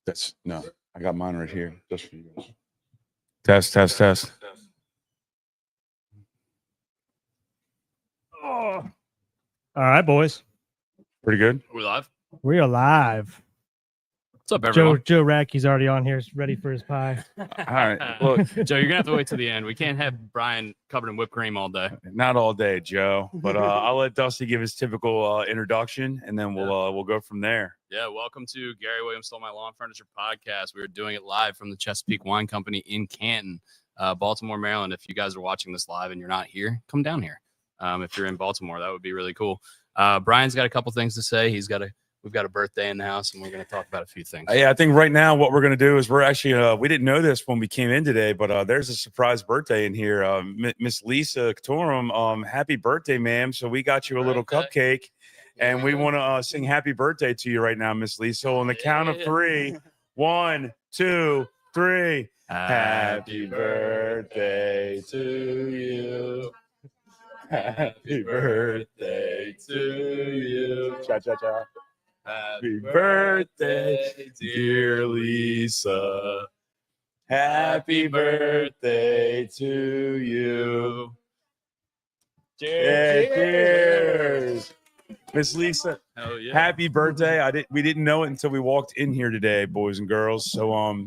That's no. I got mine right here, just for you guys. Test. Oh. All right, boys. Pretty good. Are we live? We are live. What's up, everyone? Joe Rackey's already on here, ready for his pie. All right. Look, Joe, you're gonna have to wait to the end. We can't have Brian covered in whipped cream all day. not all day, Joe, but I'll let Dusty give his typical introduction, and then we'll go from there. Yeah, welcome to Gary Williams Stole My Lawn Furniture podcast. We're doing it live from the Chesapeake Wine Company in Canton, Baltimore, Maryland. If you guys are watching this live and you're not here, come down here. If you're in Baltimore, that would be really cool. Brian's got a couple things to say. We've got a birthday in the house, and we're going to talk about a few things. Yeah, I think right now what we're going to do is we're actually we didn't know this when we came in today, but there's a surprise birthday in here. Miss Lisa Katorum, happy birthday, ma'am. So we got you a little cupcake, and we want to sing happy birthday to you right now, Miss Lisa. So on the count of 3, 1, 2, 3. Happy birthday to you. Happy birthday to you. Cha-cha-cha. Happy birthday, dear Lisa. Happy birthday to you. Cheers. Miss Lisa, happy birthday. We didn't know it until we walked in here today, boys and girls. So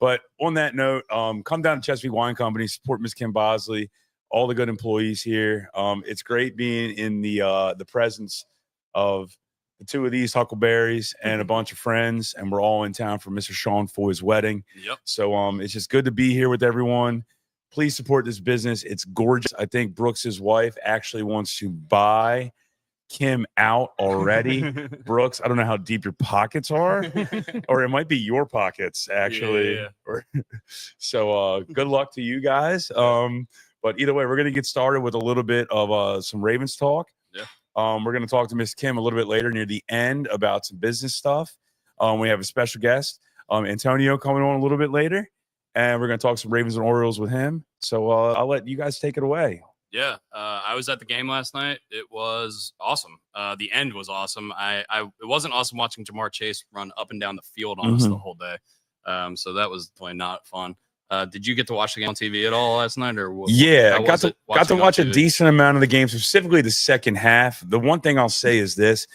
but on that note, come down to Chesapeake Wine Company, support Miss Kim Bosley, all the good employees here. It's great being in the presence of the two of these Huckleberries and a bunch of friends, and we're all in town for Mr. Sean Foy's wedding. Yep. So it's just good to be here with everyone. Please support this business. It's gorgeous. I think Brooks's wife actually wants to buy Kim out already. Brooks, I don't know how deep your pockets are, or it might be your pockets actually. Yeah. So good luck to you guys. But either way, we're going to get started with a little bit of some Ravens talk. Yeah. We're going to talk to Miss Kim a little bit later near the end about some business stuff. We have a special guest, Antonio, coming on a little bit later, and we're going to talk some Ravens and Orioles with him. So I'll let you guys take it away. Yeah, I was at the game last night. It was awesome. The end was awesome. It wasn't awesome watching Jamar Chase run up and down the field on us the whole day. So that was definitely not fun. Did you get to watch the game on TV at all last night, or what? Yeah, got to watch a decent amount of the game, specifically the second half. The one thing I'll say is this: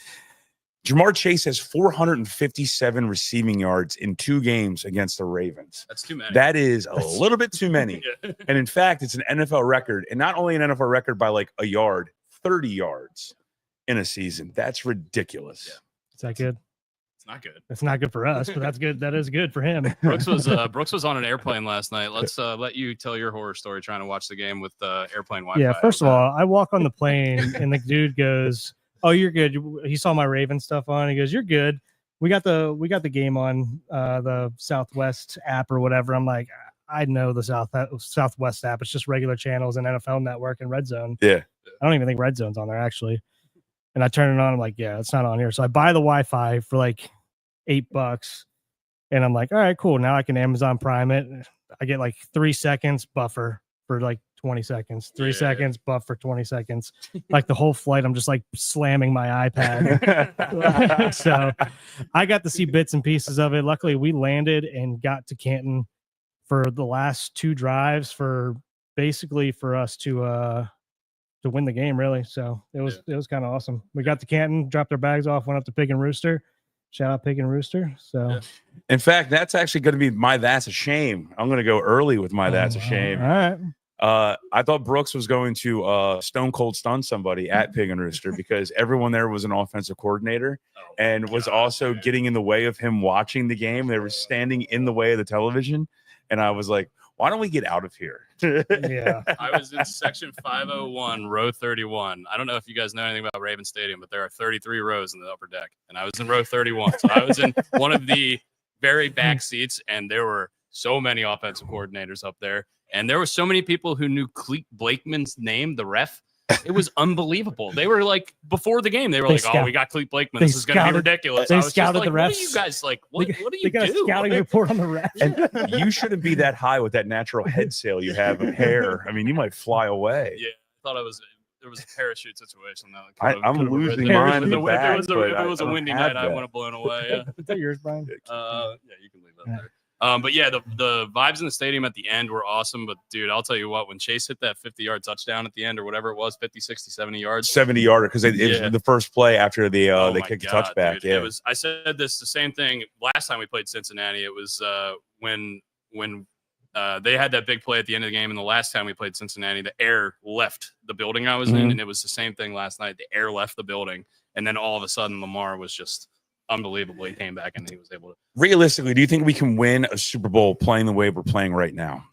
Jamar Chase has 457 receiving yards in 2 games against the Ravens. That's too many. That is a little bit too many. Yeah. And in fact, it's an NFL record, and not only an NFL record by like a yard, 30 yards in a season. That's ridiculous. Yeah. Is that good? It's not good. It's not good for us, but that's good. That is good for him. Brooks was on an airplane last night. Let's let you tell your horror story trying to watch the game with airplane Wi-Fi. Yeah, first of all, I walk on the plane and the dude goes, "Oh, you're good." He saw my Raven stuff on. He goes, "You're good. We got the game on the Southwest app or whatever." I'm like, I know the Southwest app. It's just regular channels and NFL Network and Red Zone. Yeah. I don't even think Red Zone's on there actually. And I turn it on. I'm like, yeah, it's not on here. So I buy the Wi-Fi for like $8, and I'm like, all right, cool. Now I can Amazon Prime it. I get like 3 seconds buffer for like 20 seconds, 3 seconds buff for 20 seconds. Like the whole flight, I'm just like slamming my iPad. So I got to see bits and pieces of it. Luckily, we landed and got to Canton for the last 2 drives for us to win the game, really. So it was kind of awesome. We got to Canton, dropped our bags off, went up to Pig and Rooster. Shout out Pig and Rooster. So, in fact, that's actually going to be my That's a Shame. I'm going to go early with my That's a Shame. All right. I thought Brooks was going to stone cold stun somebody at Pig and Rooster because everyone there was an offensive coordinator and was also getting in the way of him watching the game. They were standing in the way of the television. And I was like, why don't we get out of here? Yeah. I was in section 501, row 31. I don't know if you guys know anything about Raven Stadium, but there are 33 rows in the upper deck. And I was in row 31. So I was in one of the very back seats, and there were so many offensive coordinators up there. And there were so many people who knew Cleet Blakeman's name, the ref. It was unbelievable. They were like, before the game, they were oh, we got Cleet Blakeman. This is going to be ridiculous. They I was scouted just like, the refs. what are you guys like? What do you They got do? a scouting report on the refs. And you shouldn't be that high with that natural head sail you have of hair. I mean, you might fly away. Yeah, I thought there was a parachute situation. That I'm losing mine mine in the If back, it was a windy night, I would have blown away. Yeah. Is that yours, Brian? Yeah, you can leave that there. But yeah, the vibes in the stadium at the end were awesome. But dude, I'll tell you what, when Chase hit that 50-yard touchdown at the end or whatever it was, 50, 60, 70 yards. 70-yarder, because it was the first play after they kicked the touchback. Dude. It was. I said this the same thing last time we played Cincinnati. It was when they had that big play at the end of the game, and the last time we played Cincinnati, the air left the building I was in, and it was the same thing last night. The air left the building, and then all of a sudden, Lamar was just unbelievable. He came back and he was able to. Realistically, do you think we can win a Super Bowl playing the way we're playing right now?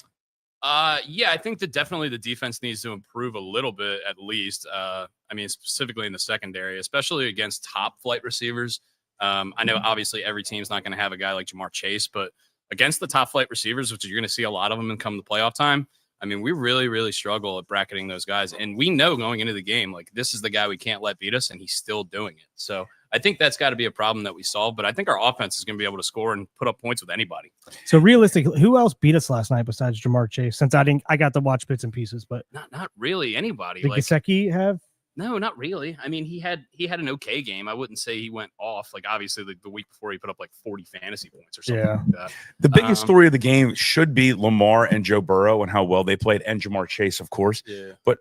Yeah, I think that definitely the defense needs to improve a little bit at least. I mean, specifically in the secondary, especially against top flight receivers. I know obviously every team's not going to have a guy like Jamar Chase, but against the top flight receivers, which you're going to see a lot of them in come the playoff time, I mean, we really, really struggle at bracketing those guys. And we know going into the game, like, this is the guy we can't let beat us, and he's still doing it. So I think that's got to be a problem that we solve. But I think our offense is going to be able to score and put up points with anybody. So realistically, who else beat us last night besides Jamar Chase? Since I got to watch bits and pieces, but not really anybody. Did Gesicki have? No, not really. I mean, he had an okay game. I wouldn't say he went off. Like, obviously, the week before he put up like 40 fantasy points or something like that. The biggest story of the game should be Lamar and Joe Burrow and how well they played, and Jamar Chase, of course. Yeah. But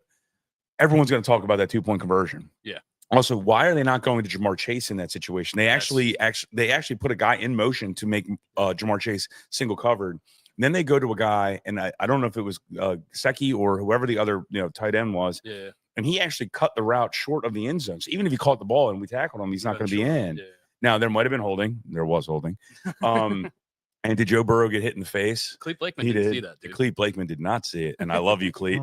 everyone's going to talk about that 2-point conversion. Yeah. Also, why are they not going to Jamar Chase in that situation? They actually put a guy in motion to make Jamar Chase single covered. And then they go to a guy, and I don't know if it was Gesicki or whoever the other tight end was. Yeah. And he actually cut the route short of the end zone. So even if he caught the ball and we tackled him, he's not going to be in. Yeah. Now, there might have been holding. There was holding. And did Joe Burrow get hit in the face? Clete Blakeman didn't see that, dude. Clete Blakeman did not see it. And I love you, Clete.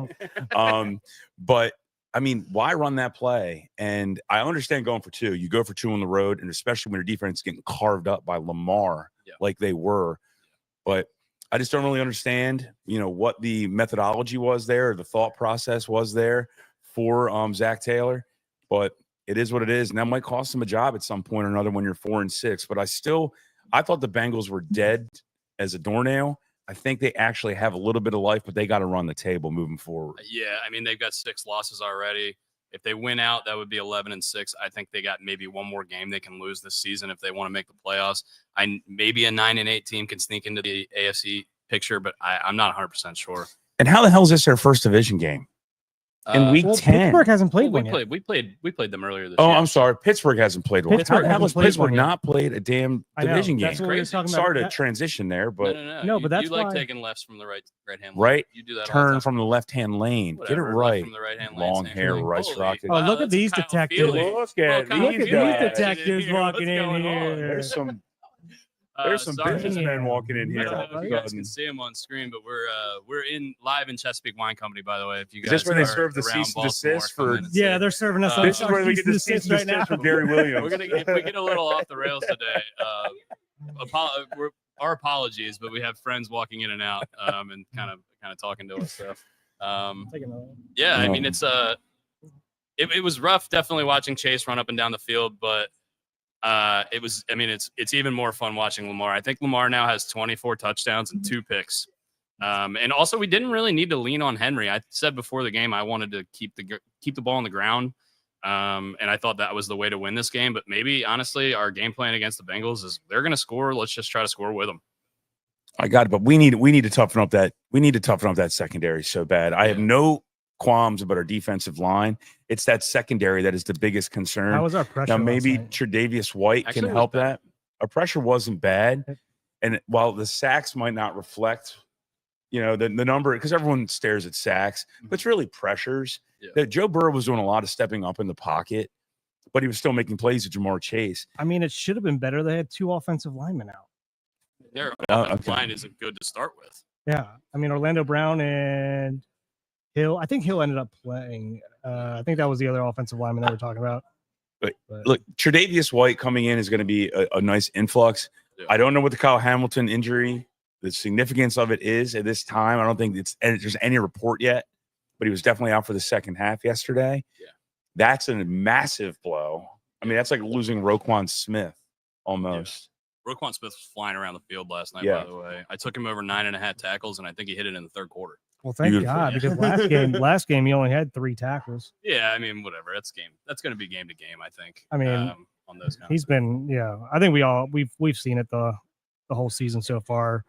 But, I mean, why run that play? And I understand going for two. You go for two on the road, and especially when your defense is getting carved up by Lamar like they were. But I just don't really understand, what the methodology was there, or the thought process was there for Zach Taylor, but it is what it is. And that might cost him a job at some point or another when you're 4-6. But I thought the Bengals were dead as a doornail. I think they actually have a little bit of life, but they got to run the table moving forward. Yeah, I mean, they've got 6 losses already. If they win out, that would be 11-6. I think they got maybe one more game they can lose this season if they want to make the playoffs. Maybe a 9-8 team can sneak into the AFC picture, but I'm not 100% sure. And how the hell is this their first division game? In week 10. Pittsburgh hasn't played one yet. We played them earlier this year. Oh, I'm sorry. Pittsburgh hasn't played one. How has Pittsburgh not played a damn division game? That's what we were talking Sorry about. to transition there, but no, but that's you like why. taking lefts from the right hand lane. Right. You do that. Turn from the left hand lane. Whatever, Get it right. From the right hand lane. Long hair, rice rocket. Oh, look at these detectives. Look at these detectives walking in here. There's some businessmen walking in here. You guys can see them on screen, but we're live in Chesapeake Wine Company, by the way. If you guys is this where they serve the cease and desist for? Yeah, they're serving us. This is where we get the cease and desist for Gary Williams. If we get a little off the rails today, our apologies, but we have friends walking in and out and kind of talking to us. So, yeah, I mean, it was rough, definitely watching Chase run up and down the field, but. It's even more fun watching Lamar. I think Lamar now has 24 touchdowns and 2 picks. And also we didn't really need to lean on Henry. I said before the game, I wanted to keep the ball on the ground. And I thought that was the way to win this game, but maybe honestly our game plan against the Bengals is they're going to score. Let's just try to score with them. I got it. But we need to toughen up that secondary so bad. I have no qualms about our defensive line. It's that secondary that is the biggest concern. How was our pressure? Now maybe Tre'Davious White can help that. Our pressure wasn't bad, and while the sacks might not reflect, the number, because everyone stares at sacks, but it's really pressures. Yeah. That Joe Burrow was doing a lot of stepping up in the pocket, but he was still making plays with Jamar Chase. I mean, it should have been better. They had 2 offensive linemen out. Their offensive line isn't good to start with. Yeah, I mean Orlando Brown and Hill. I think Hill ended up playing. I think that was the other offensive lineman they were talking about. But look, Tre'Davious White coming in is going to be a nice influx. Yeah. I don't know what the Kyle Hamilton injury, the significance of it is at this time. I don't think there's any report yet, but he was definitely out for the second half yesterday. Yeah. That's a massive blow. I mean, that's like losing Roquan Smith almost. Roquan Smith was flying around the field last night, Yeah. by the way. I took him over 9.5 tackles, and I think he hit it in the third quarter. Well, thank Beautiful. God, Yeah. because last game he only had 3 tackles. Yeah, I mean, whatever. That's going to be game to game, I think. I mean, on those kind He's been, I think we've seen it the whole season so far.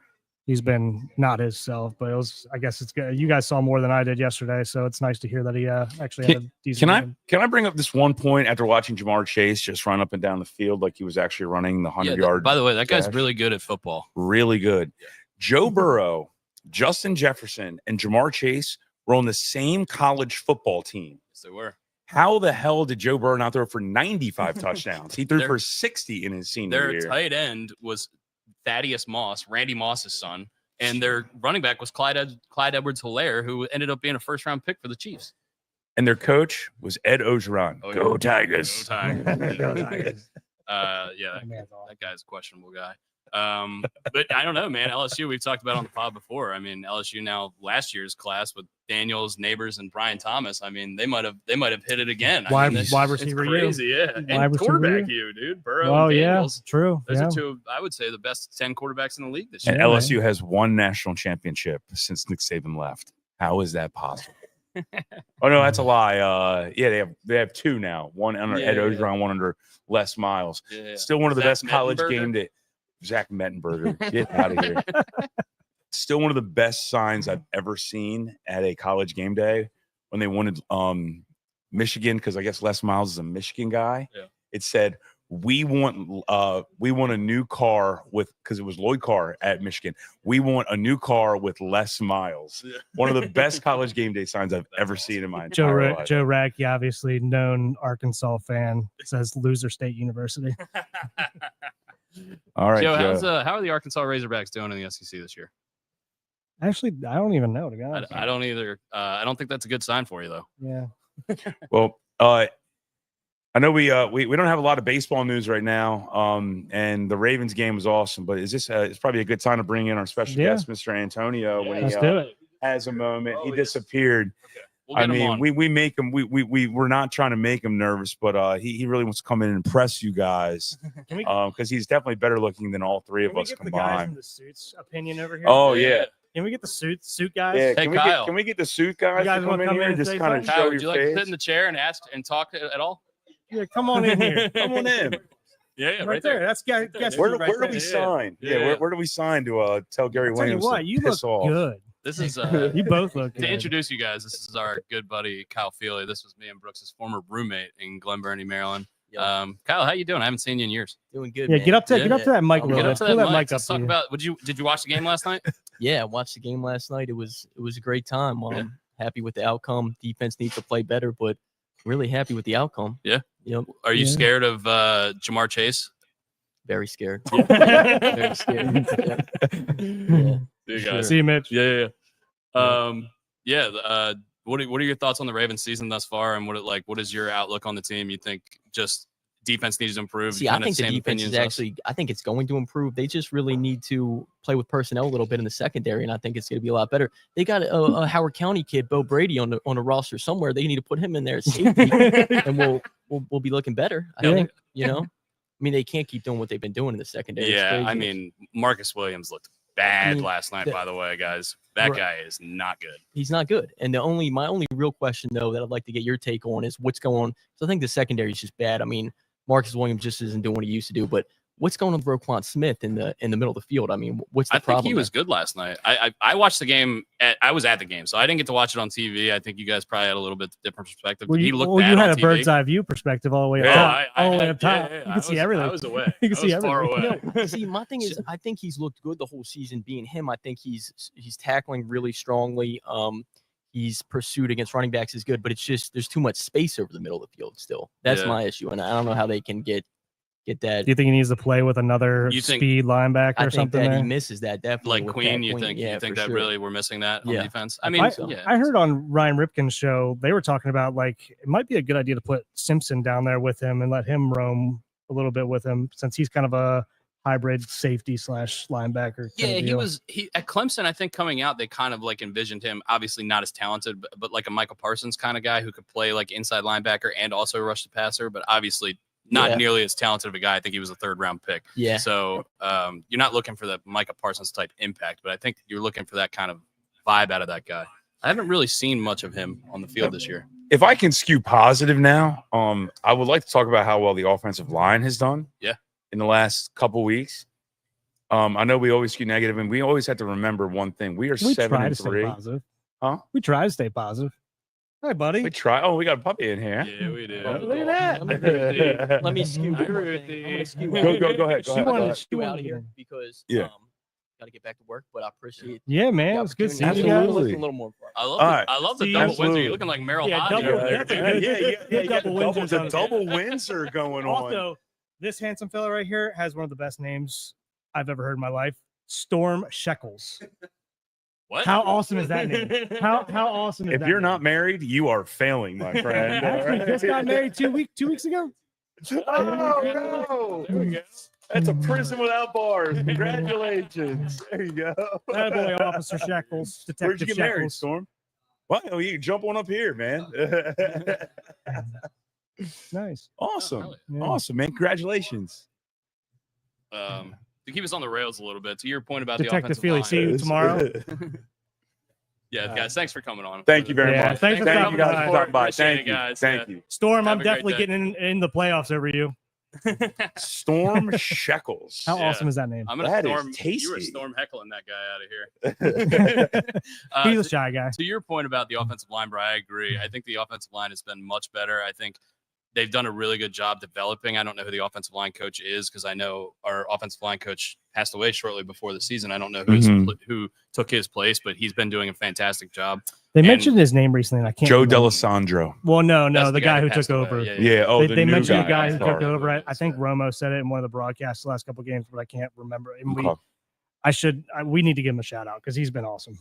He's been not himself, but I guess it's good. You guys saw more than I did yesterday, so it's nice to hear that he actually had a decent game. Can I bring up this one point after watching Jamar Chase just run up and down the field like he was actually running the 100-yard? By the way, that guy's dash? really good at football. Really good. Yeah. Joe Burrow, Justin Jefferson, and Jamar Chase were on the same college football team. Yes, they were. How the hell did Joe Burrow not throw for 95 touchdowns? He threw for 60 in his senior year. Their tight end was Thaddeus Moss, Randy Moss's son, and their running back was Clyde Edwards-Helaire, who ended up being a first-round pick for the Chiefs. And their coach was Ed Ogeron. Oh, yeah. Go Tigers. Go Tigers. Go Tigers. Yeah, That man's awesome. that guy's a questionable guy. But I don't know, man. LSU, we've talked about on the pod before. I mean, LSU now last year's class with Daniels, Neighbors, and Brian Thomas. I mean, they might have hit it again. Wide I mean, receiver it's you. crazy, yeah. Wide And receiver quarterback you. dude. Burrow Oh, and yeah, Daniels. true. Those Yeah. are two, I would say, the best 10 quarterbacks in the league this And year. LSU has one national championship since Nick Saban left. How is that possible? Oh no, that's a lie. Yeah, they have 2 now. One under Ed Ogeron, one under Les Miles. Yeah. Still one of the Zach best college Mettenberger? game day. Zach Mettenberger, get out of here. Still one of the best signs I've ever seen at a college game day when they wanted Michigan, because I guess Les Miles is a Michigan guy. Yeah. It said, we want a new car with, because it was Lloyd Carr at Michigan. We want a new car with Les Miles. Yeah. One of the best college game day signs I've ever seen in my entire life. Joe Radke, obviously known Arkansas fan, says loser State University. All right, Joe, Joe. how are the Arkansas Razorbacks doing in the SEC this year? Actually, I don't even know, to be honest. I don't either. I don't think that's a good sign for you, though. Yeah. Well, I know we don't have a lot of baseball news right now, and the Ravens game was awesome. But is this? It's probably a good time to bring in our special guest, Mr. Antonio, when Let's he do it. has a moment. He yes. disappeared. Okay. We'll get him on. we make him. We're not trying to make him nervous, but he really wants to come in and impress you guys, Can we, because he's definitely better looking than all 3 of can we us get the guys combined. in the suits opinion over here? Oh yeah. Can we get the suit guys? Yeah, Hey, can Kyle. we get the suit guys, You guys to wanna come in come here in and and just say kind of something? show Kyle, your would you like to face? sit in the chair and ask and talk at all? Yeah, come on in here. Come on in. Yeah, right there. That's guest Where food do right we there. sign? Yeah. Yeah, where do we sign to tell Gary I'll tell you Williams what, to you piss look off? good. This is You both look to good. introduce you guys. This is our good buddy Kyle Feely. This was me and Brooks' former roommate in Glen Burnie, Maryland. Yeah. Kyle, how you doing? I haven't seen you in years. Doing good. Yeah, man. get up to Yeah. that mic a I'll little Get bit. up to Pull that that mic. mic up Let's to talk you. about. Did you watch the game last night? Yeah, I watched the game last night. It was a great time. Yeah. Happy with the outcome. Defense needs to play better, but really happy with the outcome. Yeah. Yep. Are you Yeah. scared of Jamar Chase? Very scared. Yeah. Very scared. Yeah. You Sure. guys. See you, Mitch. Yeah. What are your thoughts on the Ravens season thus far, and what is your outlook on the team? You think just defense needs to improve? See, You I kinda think the same defense opinion is as us? actually. I think it's going to improve. They just really need to play with personnel a little bit in the secondary, and I think it's going to be a lot better. They got a Howard County kid, Bo Brady, on the roster somewhere. They need to put him in there at safety, and we'll be looking better. I Yeah. think. I mean, they can't keep doing what they've been doing in the secondary. It's Yeah, crazy. I mean, Marcus Williams looked bad last night. the- By the way, guys, that Right. guy is not good. he's not good. And my only real question though that I'd like to get your take on is what's going on. So I think the secondary is just bad. I mean, Marcus Williams just isn't doing what he used to do, but what's going on with Roquan Smith in the middle of the field? I mean, what's the I think problem? he was good last night. I watched the game. I was at the game, so I didn't get to watch it on TV. I think you guys probably had a little bit different perspective. Well, he you, looked well, bad you had on a TV. bird's eye view perspective all the way up Yeah, top. I All the way had- up top. yeah, You I can see was- everything. I was away. You can I see was far everything. away. No, see, my thing is, I think he's looked good the whole season. Being him, I think he's tackling really strongly. He's pursued against running backs is good, but it's just there's too much space over the middle of the field still. That's Yeah. my issue, and I don't know how they can get that. Do you think he needs to play with another You think- speed linebacker I or think something that there? he misses that definitely. Like with Queen, Pat you Queen. think Yeah, you think for that sure. really we're missing that on Yeah. defense? I I mean, think so. yeah, I heard on Ryan Ripken's show they were talking about like it might be a good idea to put Simpson down there with him and let him roam a little bit with him since he's kind of a hybrid safety / linebacker. kind Yeah, of he deal. was at Clemson. I think coming out, they kind of like envisioned him, obviously not as talented, but like a Michael Parsons kind of guy who could play like inside linebacker and also rush the passer. But obviously, not Yeah. nearly as talented of a guy. I think he was a 3rd-round pick. Yeah. So you're not looking for the Micah Parsons type impact, but I think you're looking for that kind of vibe out of that guy. I haven't really seen much of him on the field this year. If I can skew positive now, I would like to talk about how well the offensive line has done. Yeah. In the last couple weeks. I know we always skew negative, and we always have to remember one thing. We are We try to 7-3. stay positive. Huh? We try to stay positive. Hi, buddy. We try. Oh, we got a puppy in here. Yeah, we do. Look at that. Let me skew. I agree with I'm you. gonna skew Go out ahead. here. Go ahead. She Go wanted ahead. to Skew out get here in. because Yeah. got to get back to work. But I appreciate Yeah, man. the It's good opportunity. seeing you guys. Absolutely. A little more. Fun. I love All the, right. I love the See, double absolutely. Windsor. You're looking like Merrill Yeah, Hodge double- over there, that's a dude. good- You got double the Windsors on it. double Windsor going on. Also, this handsome fella right here has one of the best names I've ever heard in my life. Storm Shekels. What? How awesome is that name? How awesome is If that you're name? not married, you are failing, my friend. Actually, just got married 2 weeks ago. Oh, no. There we go. That's a prison without bars. Congratulations. There you go. That boy, Officer Shekels, Detective Where'd you get married, Shekels. Storm? Well, you can jump on up here, man. Nice. Awesome. hell yeah. Awesome, man. Congratulations. To keep us on the rails a little bit, to your point about the Detective offensive Feely, line. see you tomorrow. Yeah, guys, thanks for coming on. Thank you very Yeah, much. thanks for Thank stopping you guys by. for stopping by. Appreciate Thank it, you. guys. Thank Yeah. you. Storm, Have I'm a great definitely day. getting in the playoffs over you. Storm Shekels. How Yeah. awesome is that name? I'm gonna That is storm. You were tasty. storm heckling that guy out of here. He's a To, shy guy. to your point about the offensive line, bro, I agree. I think the offensive line has been much better. I think they've done a really good job developing. I don't know who the offensive line coach is because I know our offensive line coach passed away shortly before the season. I don't know who took his place, but he's been doing a fantastic job. They And- mentioned his name recently, and I can't. Joe remember. D'Alessandro. Well, no, That's the guy who passed took away. over. Yeah. Oh, they the new mentioned the guy. guy who Sorry. took over. I think Romo said it in one of the broadcasts the last couple of games, but I can't remember. And Okay. we need to give him a shout out because he's been awesome.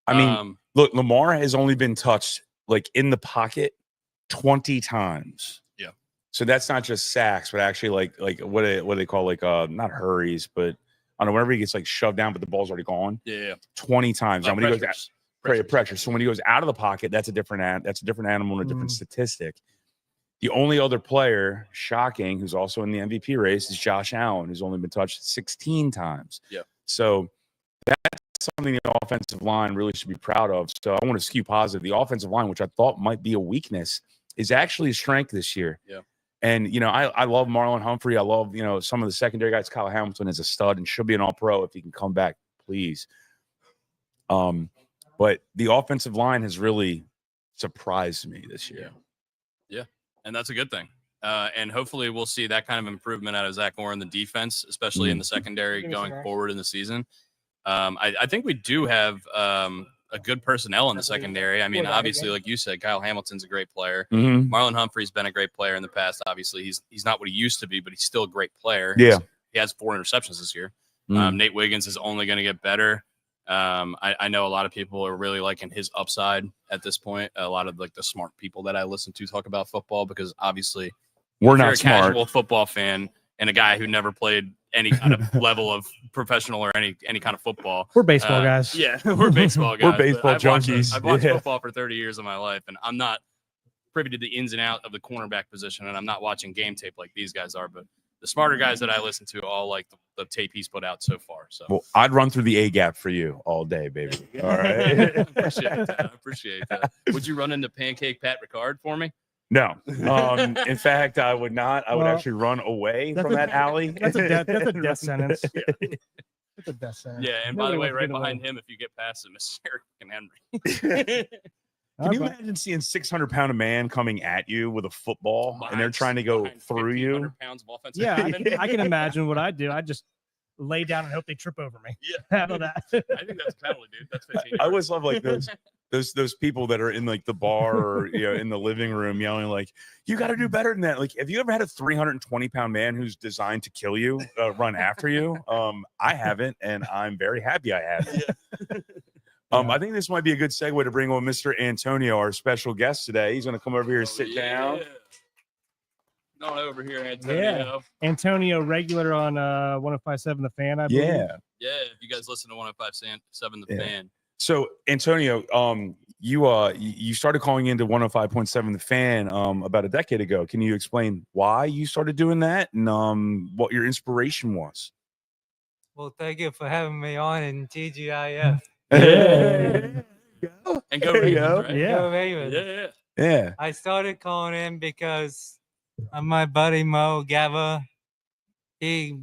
I mean, look, Lamar has only been touched like in the pocket 20 times. Yeah. So that's not just sacks, but actually like what do they call like not hurries, but I don't know, whenever he gets like shoved down, but the ball's already gone. Yeah. 20 times. Like Now, when he goes pressures. pressure. So when he goes out of the pocket, that's a different animal and a different Mm. statistic. The only other player, shocking, who's also in the MVP race is Josh Allen, who's only been touched 16 times. Yeah. So that's something the offensive line really should be proud of. So I want to skew positive. The offensive line, which I thought might be a weakness, is actually a strength this year. Yeah. And, I love Marlon Humphrey. I love, some of the secondary guys. Kyle Hamilton is a stud and should be an all-pro if he can come back, please. But the offensive line has really surprised me this year. Yeah. And that's a good thing. And hopefully we'll see that kind of improvement out of Zach Moore in the defense, especially in the secondary going forward in the season. I think we do have a good personnel in the secondary. I mean, obviously, like you said, Kyle Hamilton's a great player. Mm-hmm. Marlon Humphrey's been a great player in the past. Obviously, he's not what he used to be, but he's still a great player. Yeah. He has 4 interceptions this year. Mhm. Nate Wiggins is only going to get better. I know a lot of people are really liking his upside at this point. A lot of like the smart people that I listen to talk about football because obviously We're if you're not a smart. casual football fan and a guy who never played any kind of level of professional or any kind of football. We're baseball guys. Yeah, we're baseball guys. We're but baseball I've watched junkies. I've watched Yeah. football for 30 years of my life, and I'm not privy to the ins and out of the cornerback position, and I'm not watching game tape like these guys are. But the smarter guys that I listen to all like the tape he's put out so far. So Well, I'd run through the A gap for you all day, baby. All right. appreciate that. Would you run into Pancake Pat Ricard for me? No. In fact, I would not. I would Well, actually run away that's from a- that alley. That's a death sentence. That's a death sentence. Yeah, and by the Nobody way, wants to right get away. behind him, if you get past him, is Eric and Henry. Can you Okay. imagine seeing 600-pound man coming at you with a football and they're Behind- trying to go behind through you? 1,500 pounds of offensive Yeah, linemen. I can imagine what I do. I just lay down and hope they trip over me. Yeah. How about that? I think that's a penalty, dude. That's 15. I always love like those people that are in like the bar or in the living room yelling like, you got to do better than that. Like, have you ever had a 320-pound man who's designed to kill you run after you? I haven't, and I'm very happy I haven't. I think this might be a good segue to bring on Mr. Antonio, our special guest today. He's going to come over here and sit down. Not over here, Antonio. Antonio, regular on 105.7 The Fan, I believe. Yeah. Yeah, if you guys listen to 105.7 The Yeah. Fan. So Antonio, you started calling into 105.7 The Fan about a decade ago. Can you explain why you started doing that and what your inspiration was? Well, thank you for having me on in TGIF. Yeah. And go There you Ravens, go. right? Yeah. Go Ravens. Yeah. Yeah. I started calling in because of my buddy Mo Gava. He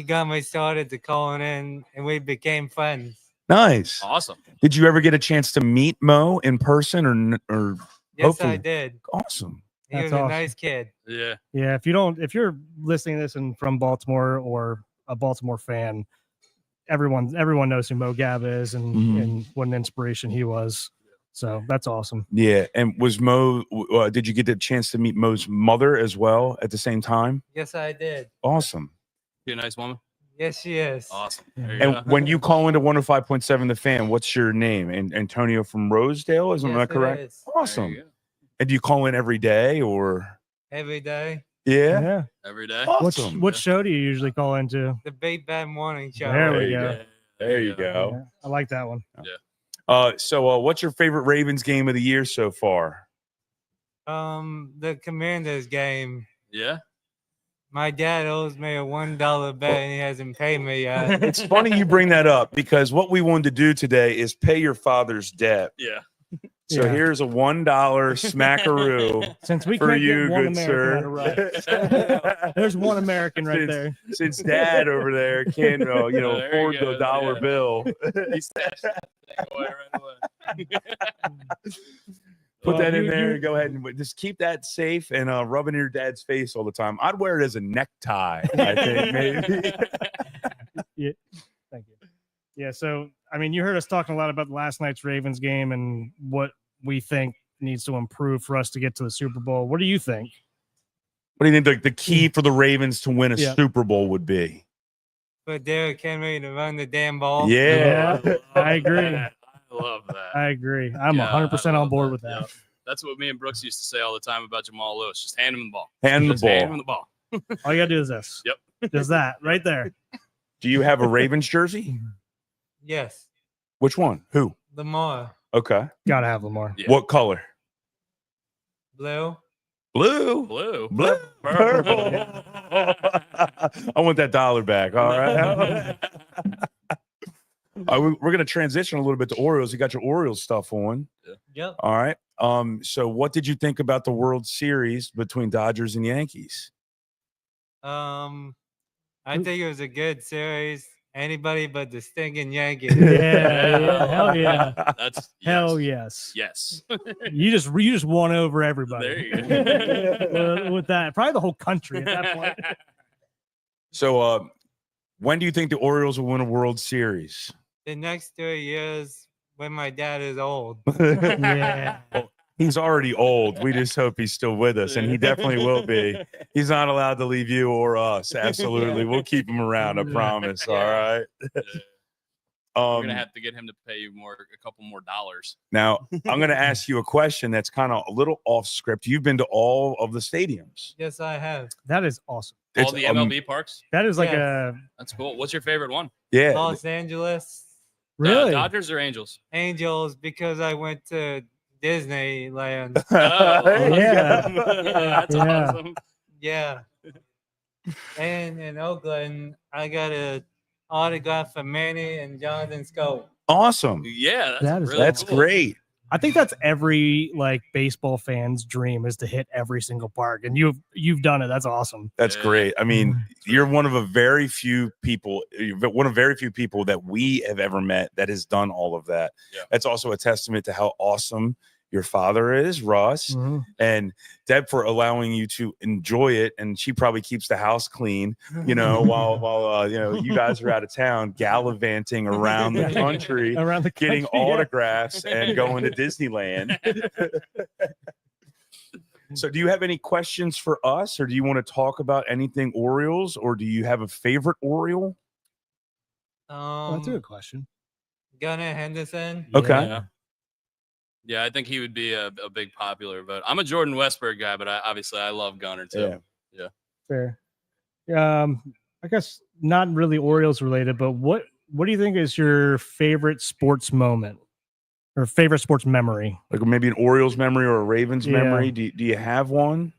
got me started to calling in, and we became friends. Nice. Awesome. Did you ever get a chance to meet Mo in person or Yes, hopefully? I did. Awesome. He That's was a awesome. nice kid. Yeah. Yeah, if you're listening to this and from Baltimore or a Baltimore fan, everyone knows who Mo Gab is and what an inspiration he was. So that's awesome. Yeah. And was Mo, did you get the chance to meet Mo's mother as well at the same time? Yes, I did. Awesome. Be a nice woman. Yes, she is. Awesome. There you And go. when you call into 105.7 The Fan, what's your name? And Antonio from Rosedale, isn't Yes, that correct? it is. There you Awesome. go. And do you call in every day or? Every day. Yeah. Yeah. Every day. Awesome. What show do you usually call into? The Big Bad Morning Show. There we There you go. go. There you go. Yeah, I like that one. So what's your favorite Ravens game of the year so far? The Commanders game. Yeah. My dad owes me a $1 bet and he hasn't paid me yet. It's funny you bring that up because what we wanted to do today is pay your father's debt. Yeah. So Yeah. here's a $1 smackaroo Since we for can't you, get one good American sir. out of right. There's one American right Since- there. Since Dad over there can't, There you afford go, the dollar yeah. bill, He stashed that thing away right away. put Well, that in you- there you- and go ahead and just keep that safe and rub it in your dad's face all the time. I'd wear it as a necktie, I think, maybe. Thank you. Yeah, so I mean, you heard us talking a lot about last night's Ravens game and what we think needs to improve for us to get to the Super Bowl. What do you think? What do you think the key for the Ravens to win a Yeah. Super Bowl would be? For Derrick Henry to run the damn ball. Yeah. I agree. I love that. I agree. I'm Yeah, 100% I on love board that. with that. Yep. That's what me and Brooks used to say all the time about Jamal Lewis. Just hand him the ball. Hand the Just hand him ball. the ball. All you gotta do is this. Yep. Just that right there. Do you have a Ravens jersey? Yes. Which one? Who? Lamar. Okay. Gotta have Lamar. Yeah. What color? Blue. Blue. Blue. Blue. Purple. I want that dollar back. All right. We're going to transition a little bit to Orioles. You got your Orioles stuff on. Yep. All right. So what did you think about the World Series between Dodgers and Yankees? I think it was a good series. Anybody but the stinking Yankees. Yeah, hell yeah. That's Hell yes. yes. Yes. You just won over everybody. There you go. With that, probably the whole country at that point. So when do you think the Orioles will win a World Series? The next 3 years when my dad is old. Yeah. He's already old. We just hope he's still with us, and he definitely will be. He's not allowed to leave you or us. Absolutely. We'll keep him around, I promise. All right. We're gonna Um, have to get him to pay you a couple more dollars. now, I'm going to ask you a question that's kind of a little off script. You've been to all of the stadiums. Yes, I have. That is awesome. All It's, the MLB parks. That is like Yes. a That's cool. What's your favorite one? yeah. Los Angeles really. Dodgers or Angels? Angels because I went to Disneyland. Oh, Yeah. That's Yeah. awesome. Yeah. And in Oakland, I got a autograph for Manny and Jonathan Scope. Awesome. Yeah, That is- really That's cool. great. I think that's every like baseball fan's dream is to hit every single park, and you've done it. That's awesome. That's Yeah. great. I mean, you're one of a very few people, that we have ever met that has done all of that. Yeah. That's also a testament to how awesome your father is, Russ, Mhm. and Deb for allowing you to enjoy it. And she probably keeps the house clean, while you guys are out of town gallivanting around the country, Around the getting country, yeah. autographs and going to Disneyland. So do you have any questions for us, or do you want to talk about anything Orioles, or do you have a favorite Oriole? Well, that's a good question. Gunnar Henderson. Okay. Yeah. Yeah, I think he would be a big popular vote. I'm a Jordan Westberg guy, but I love Gunnar too. Yeah. Fair. I guess not really Orioles related, but what do you think is your favorite sports moment? or favorite sports memory. Like maybe an Orioles memory or a Ravens Yeah. memory. Do you have one?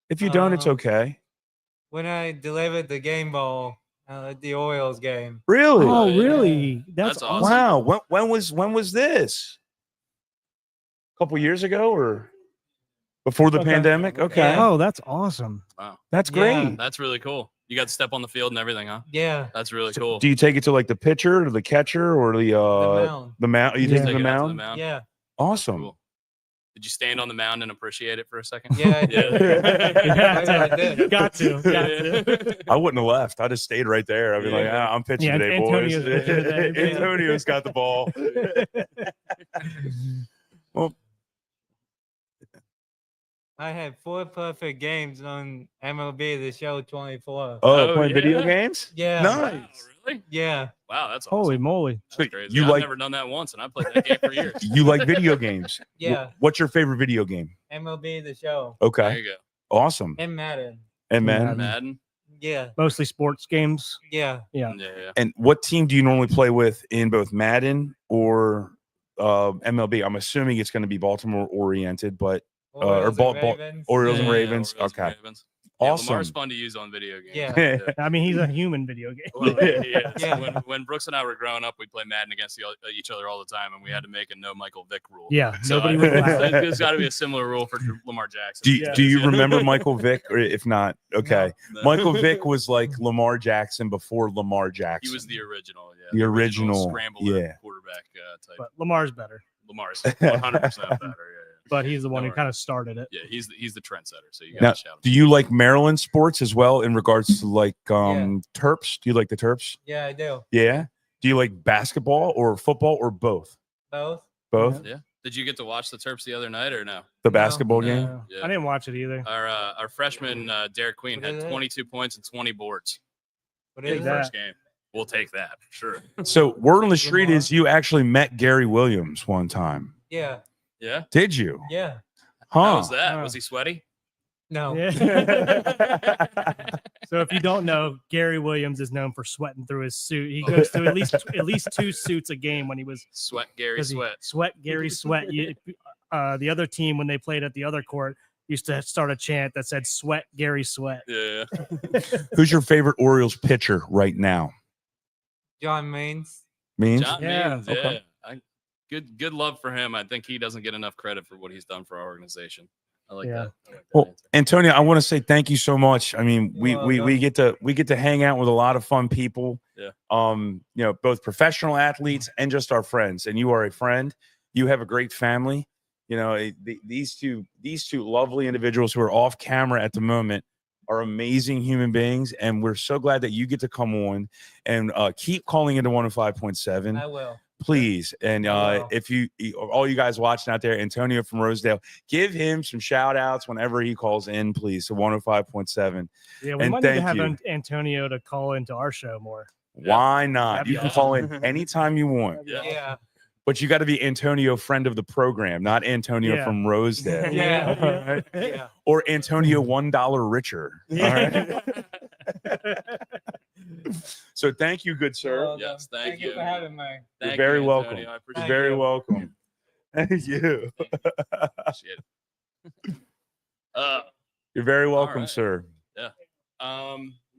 If you don't, it's okay. When I delivered the game ball at the Orioles game. Really? Oh, yeah. really? That's That's awesome. Wow. When was this? A couple years ago or before the Okay. pandemic? Okay. Yeah. Oh, that's awesome. Wow, That's Yeah. great. that's really cool. You got to step on the field and everything, huh? Yeah. That's really So cool. do you take it to like the pitcher or the catcher or the mound. the mound? You Yeah. take it Take to the it out to mound? mound? Yeah. That's Awesome. cool. Did you stand on the mound and appreciate it for a second? Yeah. I Yeah. did. I did. Got to. I wouldn't have left. I just stayed right there. I'd be like, Yeah. I'm pitching Yeah, today, Antonio's boys. pitching today. Yeah. Antonio's got the ball. Well, I had 4 perfect games on MLB The Show 24. oh, Oh, playing video yeah? games? Yeah. Nice. Wow, really? Yeah. Wow, that's awesome. Holy moly. So That's crazy. you I've like never done that once, and I played that game for years. you like video games? Yeah. What's your favorite video game? MLB The Show. There Okay. you go. Awesome. And Madden. And man, Madden. Madden. Yeah. Mostly sports games. Yeah. Yeah. Yeah. and what team do you normally play with in both Madden or MLB? I'm assuming it's going to be Baltimore oriented, but or Orioles Bal- and Bal- Ravens. Orioles and Yeah, Ravens. Orioles and Okay. Ravens. Yeah, Awesome. Lamar's fun to use on video games. Yeah. I mean, he's a human video game. Well, he is. Yeah. When Brooks and I were growing up, we'd play Madden against each other all the time, and we had to make a no Michael Vick rule. Yeah. So Nobody was allowed. there's got to be a similar rule for Lamar Jackson. Do you remember Michael Vick? Or if not, okay. No. Michael Vick was like Lamar Jackson before Lamar Jackson. He was the original, yeah. The original, scrambler yeah. quarterback type. But Lamar's better. Lamar's 100% better. Yeah. But he's the one No who worries. kind of started it. Yeah, he's the trendsetter. So you Now, got to shout. do you like Maryland sports as well in regards to like Terps? Do you like the Terps? Yeah, I do. Yeah. Do you like basketball or football or both? Both. Both. Yeah. Did you get to watch the Terps the other night or no? The basketball No. game. Yeah. Yeah. I didn't watch it either. Our freshman Derek Queen What had is it? 22 points and 20 boards What in is the that? first game. We'll take that for sure. So word on the street Lamar. is you actually met Gary Williams one time. Yeah. Yeah. Did you? Yeah. How Huh. was that? Huh. Was he sweaty? No. Yeah. So if you don't know, Gary Williams is known for sweating through his suit. He goes through at least 2 suits a game when he was Sweat Gary 'cause he Sweat. Gary Sweat. The other team when they played at the other court used to start a chant that said "Sweat Gary Sweat." Yeah. Who's your favorite Orioles pitcher right now? John Maines. Means John Yeah, Means, okay. Good love for him. I think he doesn't get enough credit for what he's done for our organization. I like Yeah. that. I like that Well, answer. Antonio, I want to say thank you so much. I mean, we welcome. get to hang out with a lot of fun people. Yeah. Both professional athletes and just our friends. And you are a friend. You have a great family. These two lovely individuals who are off camera at the moment are amazing human beings, and we're so glad that you get to come on and keep calling into 105.7. I will. Please. And Wow. if all you guys watching out there, Antonio from Rosedale, give him some shout outs whenever he calls in, please, to 105.7. Yeah, we And might need to thank have you. Antonio to call into our show more. Why not? That'd be You can awesome. call in anytime you want, Yeah. Yeah. but you got to be Antonio, friend of the program, not Antonio Yeah. from Rosedale. Yeah. All right? Yeah. Or Antonio $1 richer. All right? So thank you, good sir. Well, Yes, thank you you. for having me. You're Thank very you, welcome. Antonio. I You're appreciate Thank very you. welcome. Thank you. appreciate it. You're very welcome, right. sir.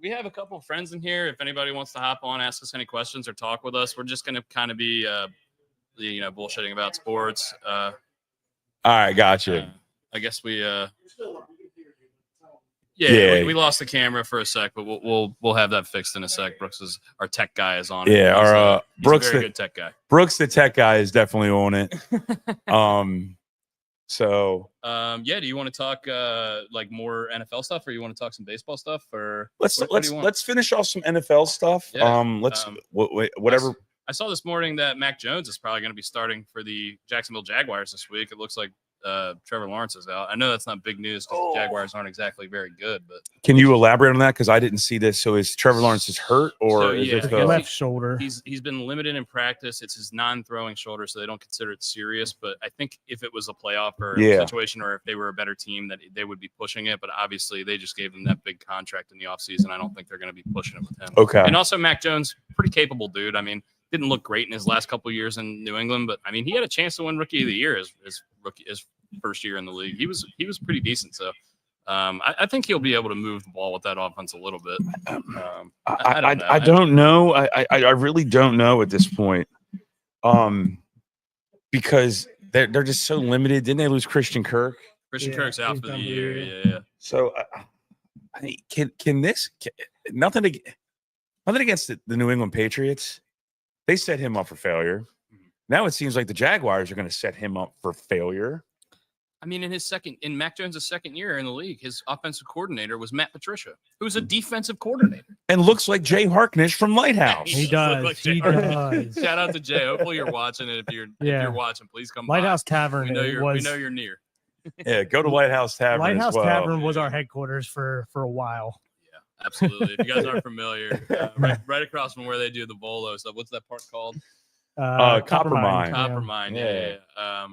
We have a couple of friends in here. If anybody wants to hop on, ask us any questions, or talk with us, we're just going to kind of be, bullshitting about sports. All right, gotcha. I guess we, Yeah. we lost the camera for a sec, but we'll have that fixed in a sec. Brooks is our tech guy is on. it. Yeah, He's, our he's Brooks a very the- good tech guy. Brooks, the tech guy, is definitely on it. So Do you want to talk like more NFL stuff, or you want to talk some baseball stuff, or let's what do you want? let's finish off some NFL stuff. Yeah, Let's um, whatever. I saw this morning that Mac Jones is probably going to be starting for the Jacksonville Jaguars this week. It looks like Trevor Lawrence is out. I know that's not big news because the Jaguars aren't exactly very good, but Can you elaborate on that? Because I didn't see this. So is Trevor Lawrence is hurt, or So, is yeah, it because Left shoulder. he's been limited in practice. It's his non-throwing shoulder, so they don't consider it serious. But I think if it was a playoff or Yeah. situation, or if they were a better team, that they would be pushing it. But obviously, they just gave him that big contract in the offseason. I don't think they're going to be pushing it with him. okay? And also, Mac Jones, pretty capable dude. I mean, didn't look great in his last couple of years in New England, but I mean, he had a chance to win Rookie of the Year his first year in the league. He was pretty decent. So I think he'll be able to move the ball with that offense a little bit. I don't know. I really don't know at this point. Because they're just so limited. Didn't they lose Christian Kirk? Christian Kirk's out he's for the done year. for the Yeah. So nothing against the New England Patriots. They set him up for failure. Now it seems like the Jaguars are going to set him up for failure. I mean, in Mac Jones' second year in the league, his offensive coordinator was Matt Patricia, who's a defensive coordinator. And looks like Jay Harkness from Lighthouse. He does does. look like He Jay does. Shout out to Jay. Hopefully you're watching it. If you're watching, please come Lighthouse by. Tavern. We know was you're near. Yeah, go to Lighthouse Tavern. Lighthouse as well. Tavern was our headquarters for a while. Yeah, absolutely. If you guys aren't familiar, right across from where they do the Bolo stuff. What's that park called? Copper Mine. Copper Mine. Yeah.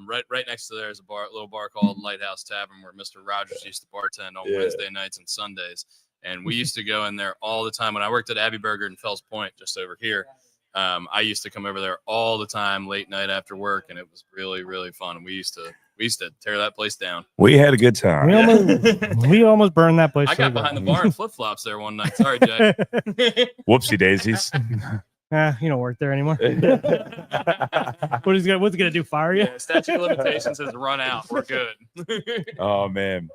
Right next to there is a little bar called Lighthouse Tavern where Mr. Rogers used to bartend on Wednesday nights and Sundays. And we used to go in there all the time. When I worked at Abbey Burger in Fells Point, just over here, I used to come over there all the time, late night after work, and it was really, really fun. We used to tear that place down. We had a good time. We almost burned that place. I got behind the bar in flip flops there one night. Sorry, Jay. Whoopsie daisies. You don't work there anymore. What's he gonna do? Fire you? Yeah, statute of limitations has run out. We're good. Oh man,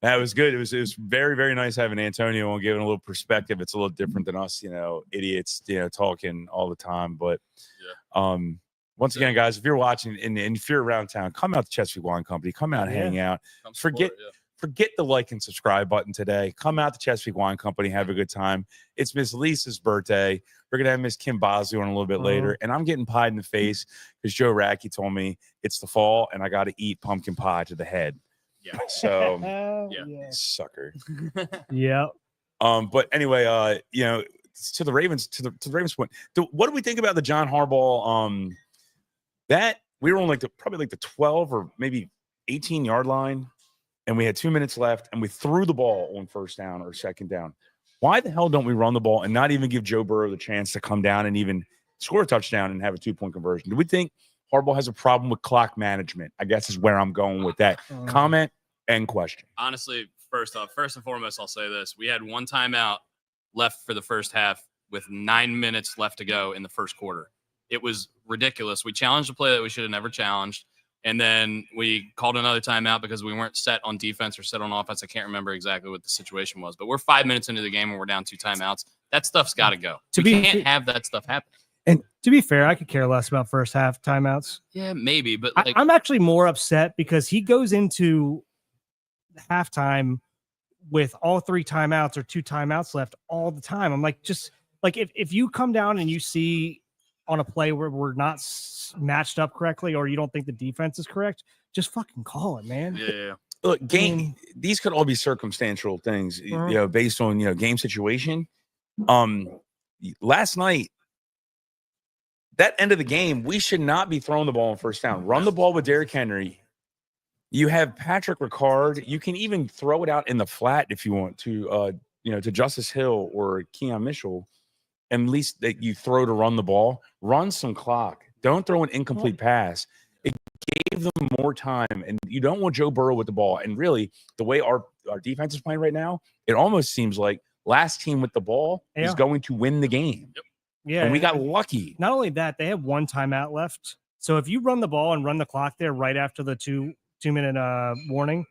that was good. It was very, very nice having Antonio and giving a little perspective. It's a little different than us, idiots, talking all the time. But once again, guys, if you're watching and if you're around town, come out to Chesapeake Wine Company. Come out, hang out. Forget the like and subscribe button today. Come out to Chesapeake Wine Company, have a good time. It's Miss Lisa's birthday. We're gonna have Miss Kim Bosley on a little bit later, and I'm getting pied in the face because Joe Racky told me it's the fall and I got to eat pumpkin pie to the head. Yeah. So, yeah. Sucker. Yeah. But anyway, to the Ravens, to the Ravens point. What do we think about the John Harbaugh? That we were on probably the 12 or maybe 18-yard line. And we had 2 minutes left, and we threw the ball on first down or second down. Why the hell don't we run the ball and not even give Joe Burrow the chance to come down and even score a touchdown and have a 2-point conversion? Do we think Harbaugh has a problem with clock management? I guess is where I'm going with that comment and question. Honestly, first and foremost, I'll say this. We had one timeout left for the first half with 9 minutes left to go in the first quarter. It was ridiculous. We challenged a play that we should have never challenged. And then we called another timeout because we weren't set on defense or set on offense. I can't remember exactly what the situation was, but we're 5 minutes into the game and we're down 2 timeouts. That stuff's got to go. We can't have that stuff happen. And to be fair, I could care less about first half timeouts. Yeah, maybe, but I'm actually more upset because he goes into halftime with all 3 timeouts or 2 timeouts left all the time. I'm like, just like if you come down and you see on a play where we're not matched up correctly or you don't think the defense is correct, just fucking call it, man. Yeah. Look, these could all be circumstantial things, based on, game situation. Last night, that end of the game, we should not be throwing the ball on first down. Run the ball with Derrick Henry. You have Patrick Ricard. You can even throw it out in the flat if you want to, to Justice Hill or Keon Mitchell. At least that you throw to run the ball, run some clock. Don't throw an incomplete pass. It gave them more time, and you don't want Joe Burrow with the ball. And really, the way our defense is playing right now, it almost seems like last team with the ball is going to win the game. Yep. Yeah, and we got lucky. Not only that, they have 1 timeout left. So if you run the ball and run the clock there right after the 2-minute warning,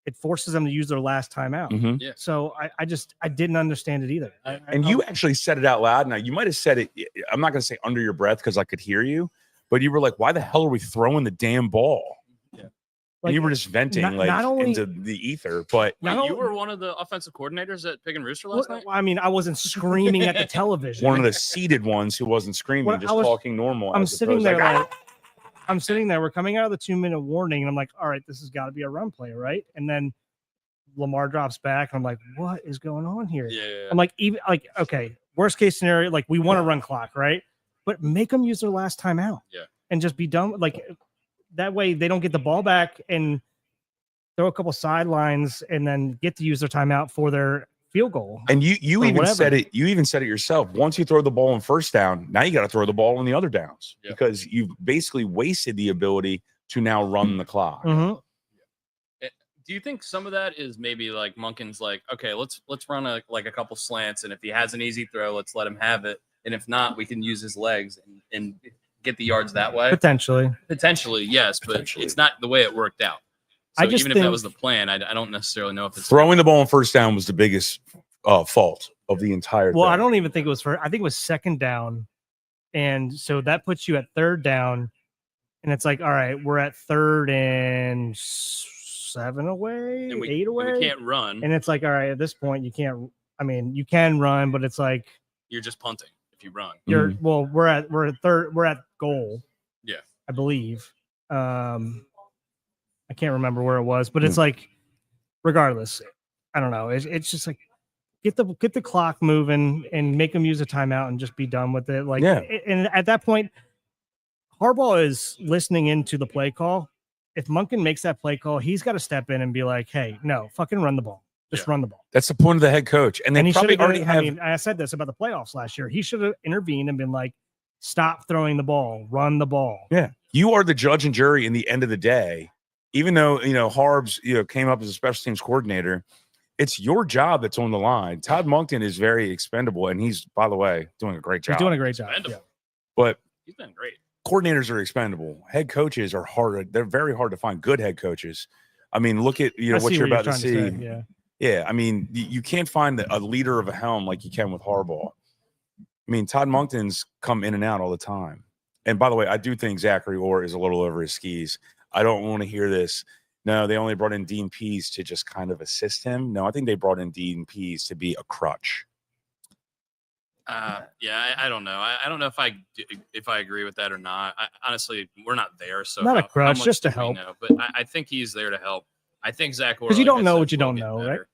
it forces them to use their last timeout. Mm-hmm. Yeah. So I didn't understand it either. You actually said it out loud. Now, you might have said it, I'm not going to say under your breath because I could hear you, but you were like, why the hell are we throwing the damn ball? Yeah. And you were just venting not only, into the ether. But you were one of the offensive coordinators at Pig and Rooster last night? I mean, I wasn't screaming at the television. One of the seated ones who wasn't screaming, talking normal. I'm sitting there I'm sitting there. We're coming out of the 2-minute warning, and I'm like, all right, this has got to be a run play, right? And then Lamar drops back, and I'm like, what is going on here? Yeah. I'm like, okay, worst case scenario, like we want to run clock, right? But make them use their last timeout. Yeah. And just be done. Like that way they don't get the ball back and throw a couple sidelines and then get to use their timeout for their field goal. And you or even whatever. said it. You even said it yourself. Once you throw the ball on first down, now you got to throw the ball on the other downs Yeah. because you've basically wasted the ability to now run the clock. Mhm. Do you think some of that is maybe like Monken's like, okay, let's run a couple slants, and if he has an easy throw, let's let him have it, and if not, we can use his legs and get the yards that way. Potentially. Potentially, yes, but Potentially. it's not the way it worked out. I So just even if that think- was the plan, I don't necessarily know if it's Throwing the ball on first down was the biggest fault of the entire Well, thing. I don't even think it was I think it was second down. And so that puts you at third down. And it's like, all right, we're at 3rd and 7 away, and we, 8 and away. we can't run. And it's like, all right, at this point, you can't. I mean, you can run, but it's like You're just punting if you run. you're. Well, we're at third. We're at goal. Yeah. I believe. I can't remember where it was, but it's like, regardless, I don't know. It's just like get the clock moving and make them use a timeout and just be done with it. Like, Yeah. And at that point, Harbaugh is listening into the play call. If Monken makes that play call, he's got to step in and be like, "Hey, no, fucking run the ball. Just run the ball." That's the point of the head coach, and they he probably should've already been- have. I mean, I said this about the playoffs last year. He should have intervened and been like, "Stop throwing the ball. Run the ball." Yeah, you are the judge and jury in the end of the day. Even though Harbs came up as a special teams coordinator, it's your job that's on the line. Todd Monken is very expendable, and he's, by the way, doing a great job. He's doing a great job. Expendable. Yeah. But He's been great. coordinators are expendable. Head coaches are hard. They're very hard to find good head coaches. I mean, look at I what see you're about to trying see. say, yeah. Yeah, I mean, you can't find a leader of a helm like you can with Harbaugh. I mean, Todd Monken's come in and out all the time. And by the way, I do think Zachary Orr is a little over his skis. I don't want to hear this. No, they only brought in Dean Pease to just kind of assist him. No, I think they brought in Dean Pease to be a crutch. Yeah, I don't know. I don't know if I agree with that or not. Honestly, we're not there, so Not a how crutch, much just to do we help. know? But I think he's there to help. I think Zach Orr, 'Cause you like don't I know said, what you will don't get know, right? better.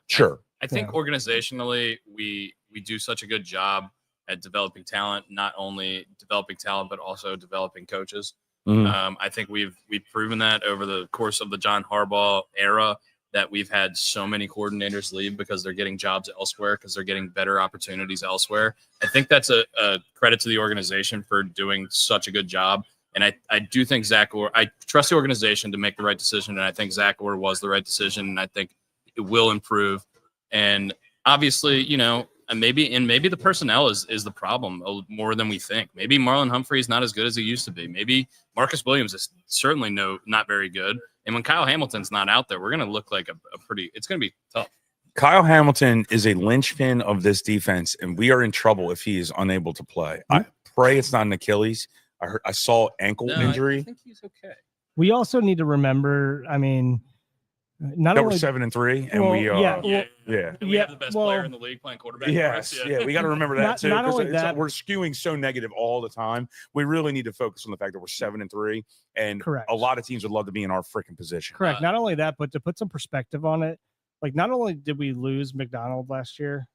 Sure. I think Yeah. organizationally, we do such a good job at developing talent, not only developing talent but also developing coaches. Mhm. I think we've proven that over the course of the John Harbaugh era, that we've had so many coordinators leave because they're getting jobs elsewhere, because they're getting better opportunities elsewhere. I think that's a credit to the organization for doing such a good job. And I do think Zach Orr, I trust the organization to make the right decision. And I think Zach Orr was the right decision. And I think it will improve. And obviously, and maybe the personnel is the problem more than we think. Maybe Marlon Humphrey is not as good as he used to be. Maybe Marcus Williams is certainly not very good. And when Kyle Hamilton's not out there, we're going to look like it's going to be tough. Kyle Hamilton is a linchpin of this defense, and we are in trouble if he is unable to play. I pray it's not an Achilles. I saw ankle injury. I think he's okay. We also need to remember, I mean, not That only we're 7-3, and well, we yeah, yeah. And we have the best well, player in the league playing quarterback. for Yes, us. yeah, we got to remember that too. Not 'cause only that- we're skewing so negative all the time. We really need to focus on the fact that we're 7-3, and Correct. a lot of teams would love to be in our freaking position. correct. Not only that, but to put some perspective on it, like not only did we lose McDonald last year,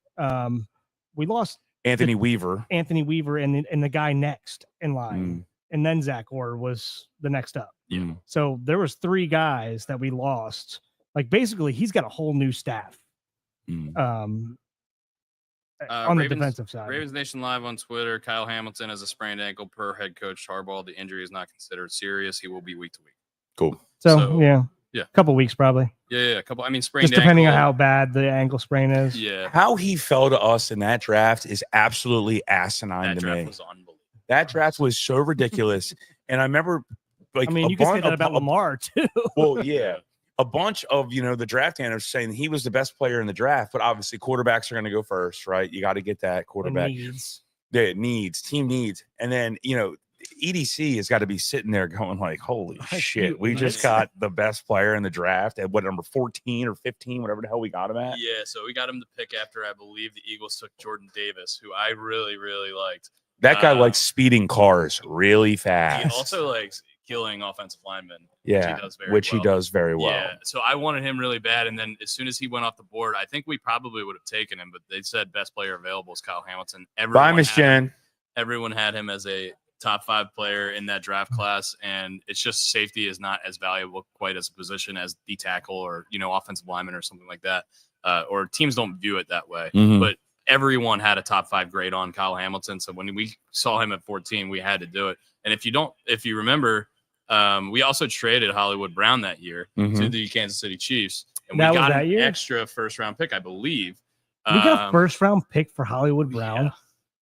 we lost Anthony Weaver. Anthony Weaver and the guy next in line, and then Zach Orr was the next up. Yeah. So there was 3 guys that we lost. Like basically, he's got a whole new staff on the defensive side. Ravens Nation Live on Twitter. Kyle Hamilton has a sprained ankle per head coach Harbaugh. The injury is not considered serious. He will be week to week. Cool. So yeah, a couple weeks probably, Yeah, a couple. I mean, sprained just depending on ankle, how bad the ankle sprain is. Yeah, How he fell to us in that draft is absolutely asinine that to draft me. was unbelievable. That draft was so ridiculous, and I remember, like, I mean, you can say that about Lamar too. Well, yeah. A bunch of, the draft analysts saying he was the best player in the draft, but obviously quarterbacks are going to go first, right? You got to get that quarterback. Team needs. And then, EDC has got to be sitting there going like, holy shit, we just got the best player in the draft at what, number 14 or 15, whatever the hell we got him at. Yeah, so we got him to pick after, I believe, the Eagles took Jordan Davis, who I really, really liked. That guy likes speeding cars really He fast. also likes killing offensive linemen. Yeah, which he does very well. Yeah, so I wanted him really bad, and then as soon as he went off the board, I think we probably would have taken him, but they said best player available is Kyle Hamilton. Bye, Miss Jen. Everyone had him as a top 5 player in that draft class, and it's just safety is not as valuable quite as a position as D tackle or offensive lineman or something like that. or teams don't view it that way. Mhm. But everyone had a top 5 grade on Kyle Hamilton. So when we saw him at 14, we had to do it. And if you remember, we also traded Hollywood Brown that year to the Kansas City Chiefs. And That we was got that an year? extra first-round pick, I believe. We got a first round pick for Hollywood Brown. Yeah.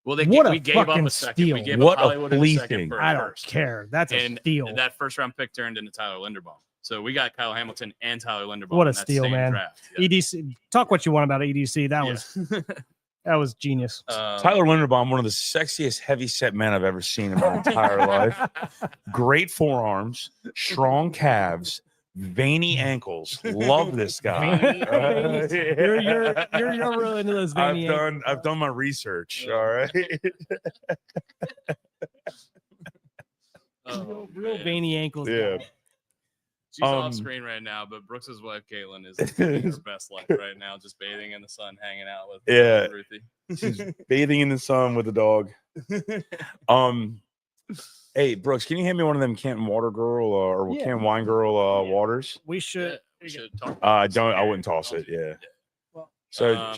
Well, What we a gave up fucking a second. steal. We gave What up a Hollywood in the second fleecing. for I a don't first. care. That's a And steal. that first-round pick turned into Tyler Linderbaum. So we got Kyle Hamilton and Tyler Linderbaum. What a in that steal, same man. Draft. Yeah. EDC. Talk what you want about EDC. That was genius. Tyler Linderbaum, one of the sexiest heavy-set men I've ever seen in my entire life. Great forearms, strong calves, veiny ankles. Love this guy. You're really into those veiny ankles. I've done my research. All right. Real veiny ankles. Yeah. guy. She's off screen right now, but Brooks's wife Caitlin is living her best life right now, just bathing in the sun, hanging out with Ruthie. She's bathing in the sun with the dog. Hey Brooks, can you hand me one of them Canton Water Girl or Yeah. Canton Wine Girl waters? We should. We should talk. I wouldn't toss it. Yeah. Well, So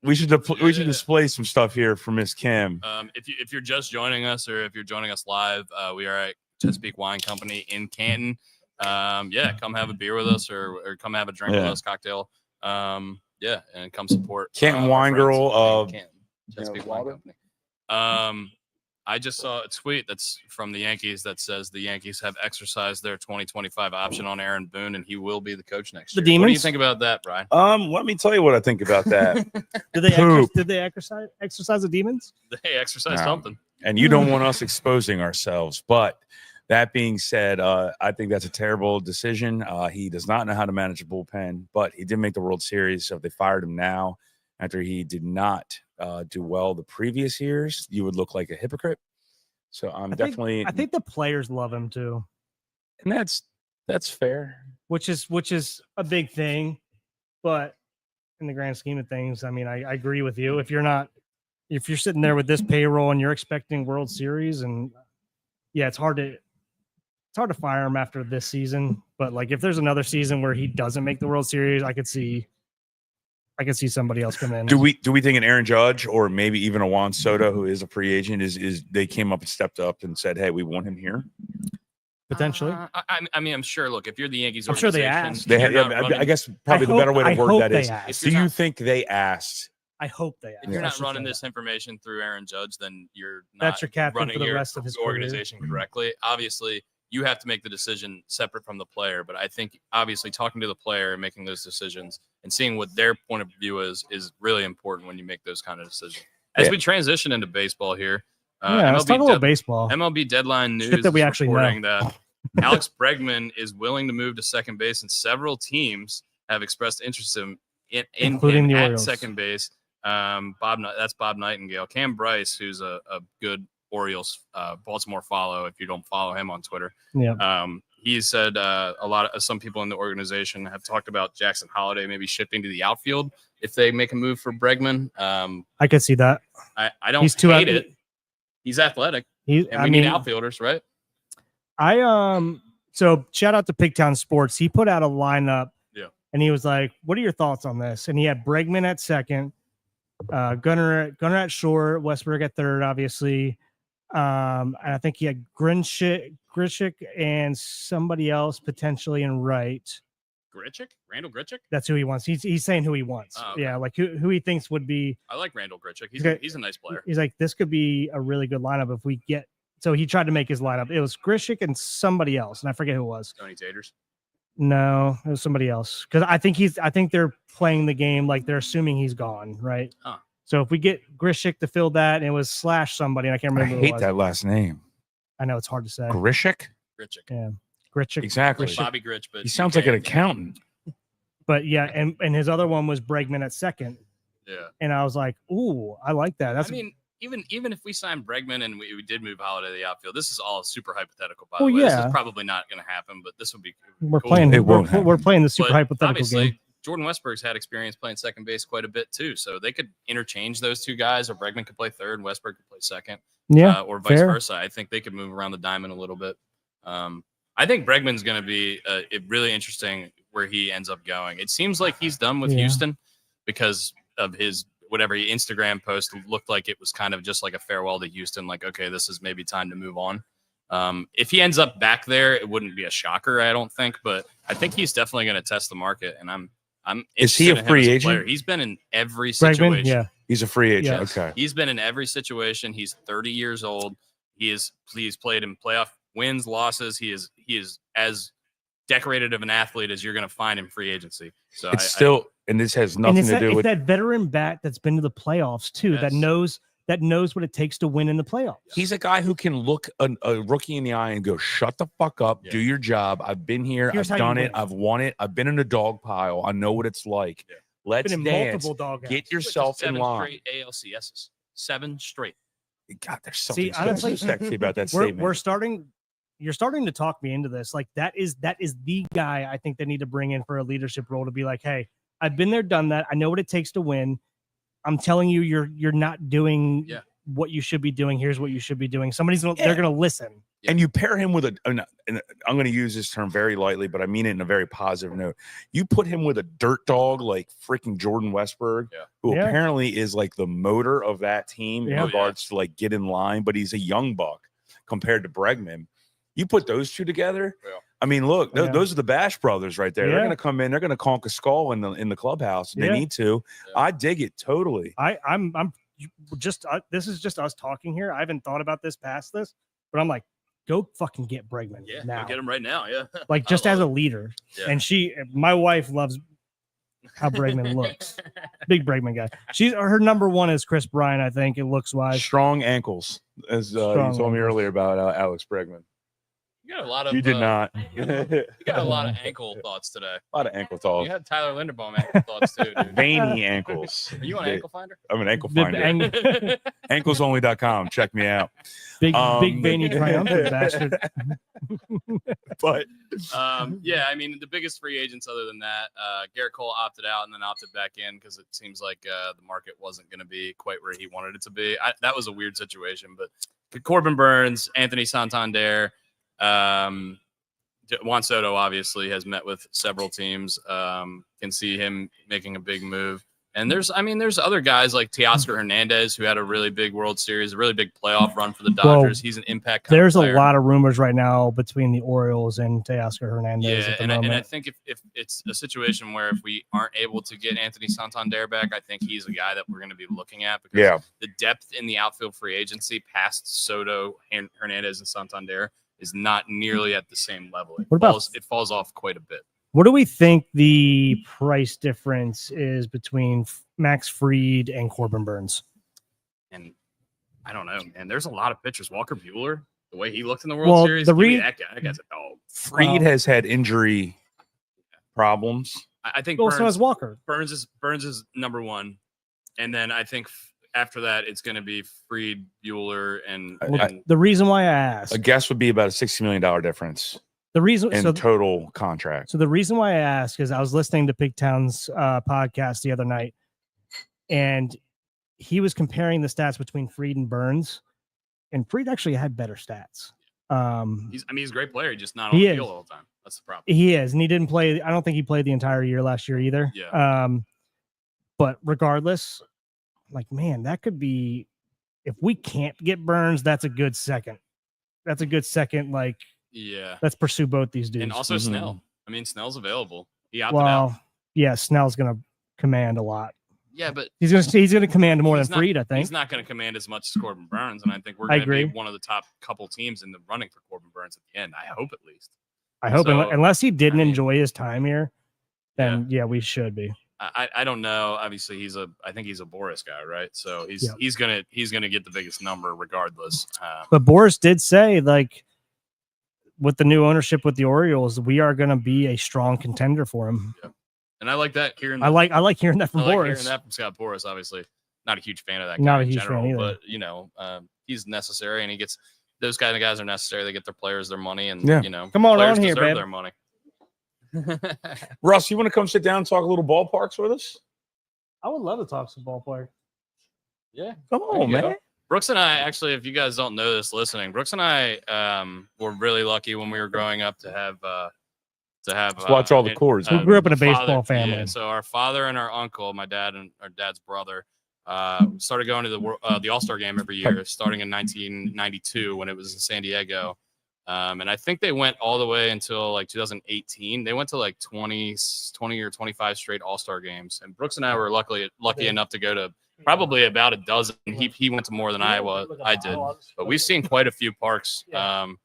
we should display some stuff here for Miss Kim. If you're just joining us or if you're joining us live, we are at Chesapeake Wine Company in Canton. Come have a beer with us or come have a drink with us, cocktail. And come support Canton our Wine friends Girl. in Canton, Chesapeake Wine Company. I just saw a tweet that's from the Yankees that says the Yankees have exercised their 2025 option on Aaron Boone, and he will be the coach next year. The What do you Demons? think about that, Brian? Let me tell you what I think about that. Did they exercise the demons? They exercise No. something. And you don't want us exposing ourselves. But that being said, I think that's a terrible decision. He does not know how to manage a bullpen, but he did make the World Series. So if they fired him now after he did not do well the previous years, you would look like a hypocrite. So I think the players love him too. And that's fair. Which is a big thing. But in the grand scheme of things, I mean, I agree with you. If you're sitting there with this payroll and you're expecting World Series, and it's hard to fire him after this season. But like, if there's another season where he doesn't make the World Series, I could see somebody else come in. Do we think an Aaron Judge or maybe even a Juan Soto, who is a free agent, is they came up and stepped up and said, "Hey, we want him here"? Potentially. I mean, I'm sure. Look, if you're the Yankees, I'm sure they organization, asked. They you're had, not I running- guess probably the better way to word that is. Asked. Do you think they asked? I hope they asked. If you're I not should running say this information through Aaron Judge, then you're not That's your captain running for the your rest of his career. organization correctly. Obviously, you have to make the decision separate from the player. But I think obviously talking to the player and making those decisions and seeing what their point of view is really important when you make those kind of decisions. As we transition into baseball here, let's talk a little baseball. MLB Deadline News Shit that we is actually reporting that Alex Bregman is willing to move to second base, and several teams have expressed interest in Including him the at Orioles. second base. That's Bob Nightingale. Cam Bryce, who's a good Orioles Baltimore follow, if you don't follow him on Twitter. Yeah. He said some people in the organization have talked about Jackson Holiday maybe shifting to the outfield if they make a move for Bregman. I could see that. I don't He's too hate it. He's athletic, and we need outfielders, right? So shout out to Pigtown Sports. He put out a lineup. Yeah. And he was like, "What are your thoughts on this?" And he had Bregman at second, Gunnar at short, Westberg at third, obviously. And I think he had Grishik and somebody else potentially in right. Randall Grichuk? That's who he wants. He's saying who he wants. Oh, okay. Yeah, like who he thinks would be. I like Randall Grichuk. He's a nice player. He's like, this could be a really good lineup if we get. So he tried to make his lineup. It was Grishik and somebody else, and I forget who it was. Tony Taters. No, it was somebody else. Because I think they're playing the game like they're assuming he's gone, right? Huh. So if we get Grishik to fill that, and it was / somebody, and I can't I remember. Who it hate was. that last name. I know it's hard to say. Grishik? Grichuk. Yeah, Grichik. Exactly. Grichik. Bobby Grich, but He sounds like an accountant. But yeah, and his other one was Bregman at second, Yeah. and I was like, ooh, I like that. That's I mean, even if we sign Bregman and we did move Holiday to the outfield, this is all super hypothetical. By the Well, way, this yeah. is probably not going to happen, but this would be. we're cool. playing. It won't We're happen. playing the super But hypothetical obviously, game. Jordan Westberg's had experience playing second base quite a bit too, so they could interchange those two guys, or Bregman could play third, and Westberg could play second, Yeah, or vice fair. versa. I think they could move around the diamond a little bit. I think Bregman's going to be really interesting where he ends up going. It seems like he's done with Yeah. Houston because of his whatever Instagram post looked like it was kind of just like a farewell to Houston. Like, okay, this is maybe time to move on. If he ends up back there, it wouldn't be a shocker, I don't think, but I think he's definitely going to test the market. And I'm Is he a interested in him free as agent? player. He's been in every Bregman, situation. yeah. He's a free agent. Yes. Okay. He's been in every situation. He's 30 years old. He's played in playoff wins, losses. He is as decorated of an athlete as you're going to find in free agency. So It's still, and this has nothing it's to do it's with. that veteran bat that's been to the playoffs too, that Yes. knows what it takes to win in the playoffs. He's a guy who can look a rookie in the eye and go, "Shut the fuck up, Yeah. do your job. I've been here, Here's I've how you done it, win." I've won it, I've been in a dog pile. I know what it's like. Yeah. Let's Been in dance. multiple dog Get houses. yourself in 7 line." straight ALCSs. 7 straight. God, there's something See, so honestly, sexy about that we're statement. starting. You're starting to talk me into this. Like that is the guy I think they need to bring in for a leadership role to be like, hey, I've been there, done that. I know what it takes to win. I'm telling you, you're not doing Yeah. what you should be doing. Here's what you should be doing. They're Yeah. gonna listen. And you pair him with and I'm going to use this term very lightly, but I mean it in a very positive note. You put him with a dirt dog like freaking Jordan Westberg, Yeah. who Yeah. apparently is like the motor of that team in Yeah. regards to like get in line, but he's a young buck compared to Bregman. You put those two together. Yeah. I mean, look, Yeah. those are the Bash brothers right there. They're Yeah. going to come in. They're going to conk a skull in the clubhouse. They Yeah. need to. Yeah. I dig it totally. I'm just this is just us talking here. I haven't thought about this past this, but I'm like, go fucking get Bregman Yeah. now. I'll get him right now. Yeah. Like just I as a love leader. Yeah. And my wife loves how Bregman looks. Big Bregman guy. Her number one is Chris Bryant, I think, it looks wise. Strong ankles, as you Strong told me ankles. earlier about Alex Bregman. You got a lot of. You did not. You got a lot of ankle thoughts today. A lot of ankle You talk. had Tyler Linderbaum ankle thoughts too, dude. Veiny ankles. Are you on Ankle Finder? I'm an ankle Big, finder. Anklesonly.com. Check me out. big Um, veiny triumphant bastard. But Yeah, I mean, the biggest free agents other than that, Garrett Cole opted out and then opted back in because it seems like the market wasn't going to be quite where he wanted it to be. That was a weird situation, but Corbin Burns, Anthony Santander, Juan Soto obviously has met with several teams. Can see him making a big move. And there's other guys like Teoscar Hernandez who had a really big World Series, a really big playoff run for the Well, Dodgers. He's an impact. Kind There's of a player. lot of rumors right now between the Orioles and Teoscar Hernandez Yeah, at the and moment. I think if it's a situation where if we aren't able to get Anthony Santander back, I think he's a guy that we're going to be looking at because yeah, the depth in the outfield free agency past Soto, Hernandez, and Santander is not nearly at the same level. What about- It falls off quite a bit. What do we think the price difference is between Max Fried and Corbin Burns? And I don't know, man. There's a lot of pitchers. Walker Buehler, the way he looked in the World Well, Series, the give me re- that guy's a dog. Freed has had injury problems. I think Well, so Burns, has Walker. Burns is number one, and then I think after that it's going to be Fried, Bueller, and, Well, and The reason why I asked, A guess would be about a $60 million difference the reason, in so, total contract. so the reason why I asked is I was listening to Pigtown's podcast the other night, and he was comparing the stats between Fried and Burns, and Fried actually had better stats. he's a great player. He's just not on He the is. field all the time. That's the problem. He is, and he didn't play. I don't think he played the entire year last year either. Yeah. But regardless, like, man, that could be, if we can't get Burns, that's a good second. That's a good second. Like, Yeah, let's pursue both these dudes. and also Mhm. Snell. I mean, Snell's available. He opted out. well, yeah, Snell's gonna command a lot. Yeah, but He's gonna command more than He's not- Fried, I think. he's not going to command as much as Corbin Burns, and I think we're I going to be agree. one of the top couple teams in the running for Corbin Burns at the end. I hope at least. I hope, so, unless he didn't I mean- enjoy his time here, then yeah, we should be. I don't know. Obviously, I think he's a Boris guy, right? So Yeah. he's gonna get the biggest number regardless. But Boris did say, like, with the new ownership with the Orioles, we are going to be a strong contender for him. And I like that. Hearing I like hearing that from I like Boris. hearing that from Scott Boris. Obviously, not a huge fan of that guy Not a in huge fan general, either. but he's necessary, and he gets those kind of guys are necessary. They get their players their money, and Yeah. Come on players on here, deserve babe. their money. Russ, you want to come sit down and talk a little ballparks with us? I would love to talk some ball player. Yeah. Come on, you go. man. Brooks and I, actually, if you guys don't know this listening, Brooks and I were really lucky when we were growing up to have to have. Let's watch all the chords. We grew up in a the baseball father- family. Yeah, so our father and our uncle, my dad and our dad's brother, started going to the All-Star game every year, starting in 1992 when it was in San Diego. And I think they went all the way until like 2018. They went to like 20 or 25 straight All-Star games. And Brooks and I were lucky enough to go to probably about a dozen. He went to more than I did. But we've seen quite a few parks. And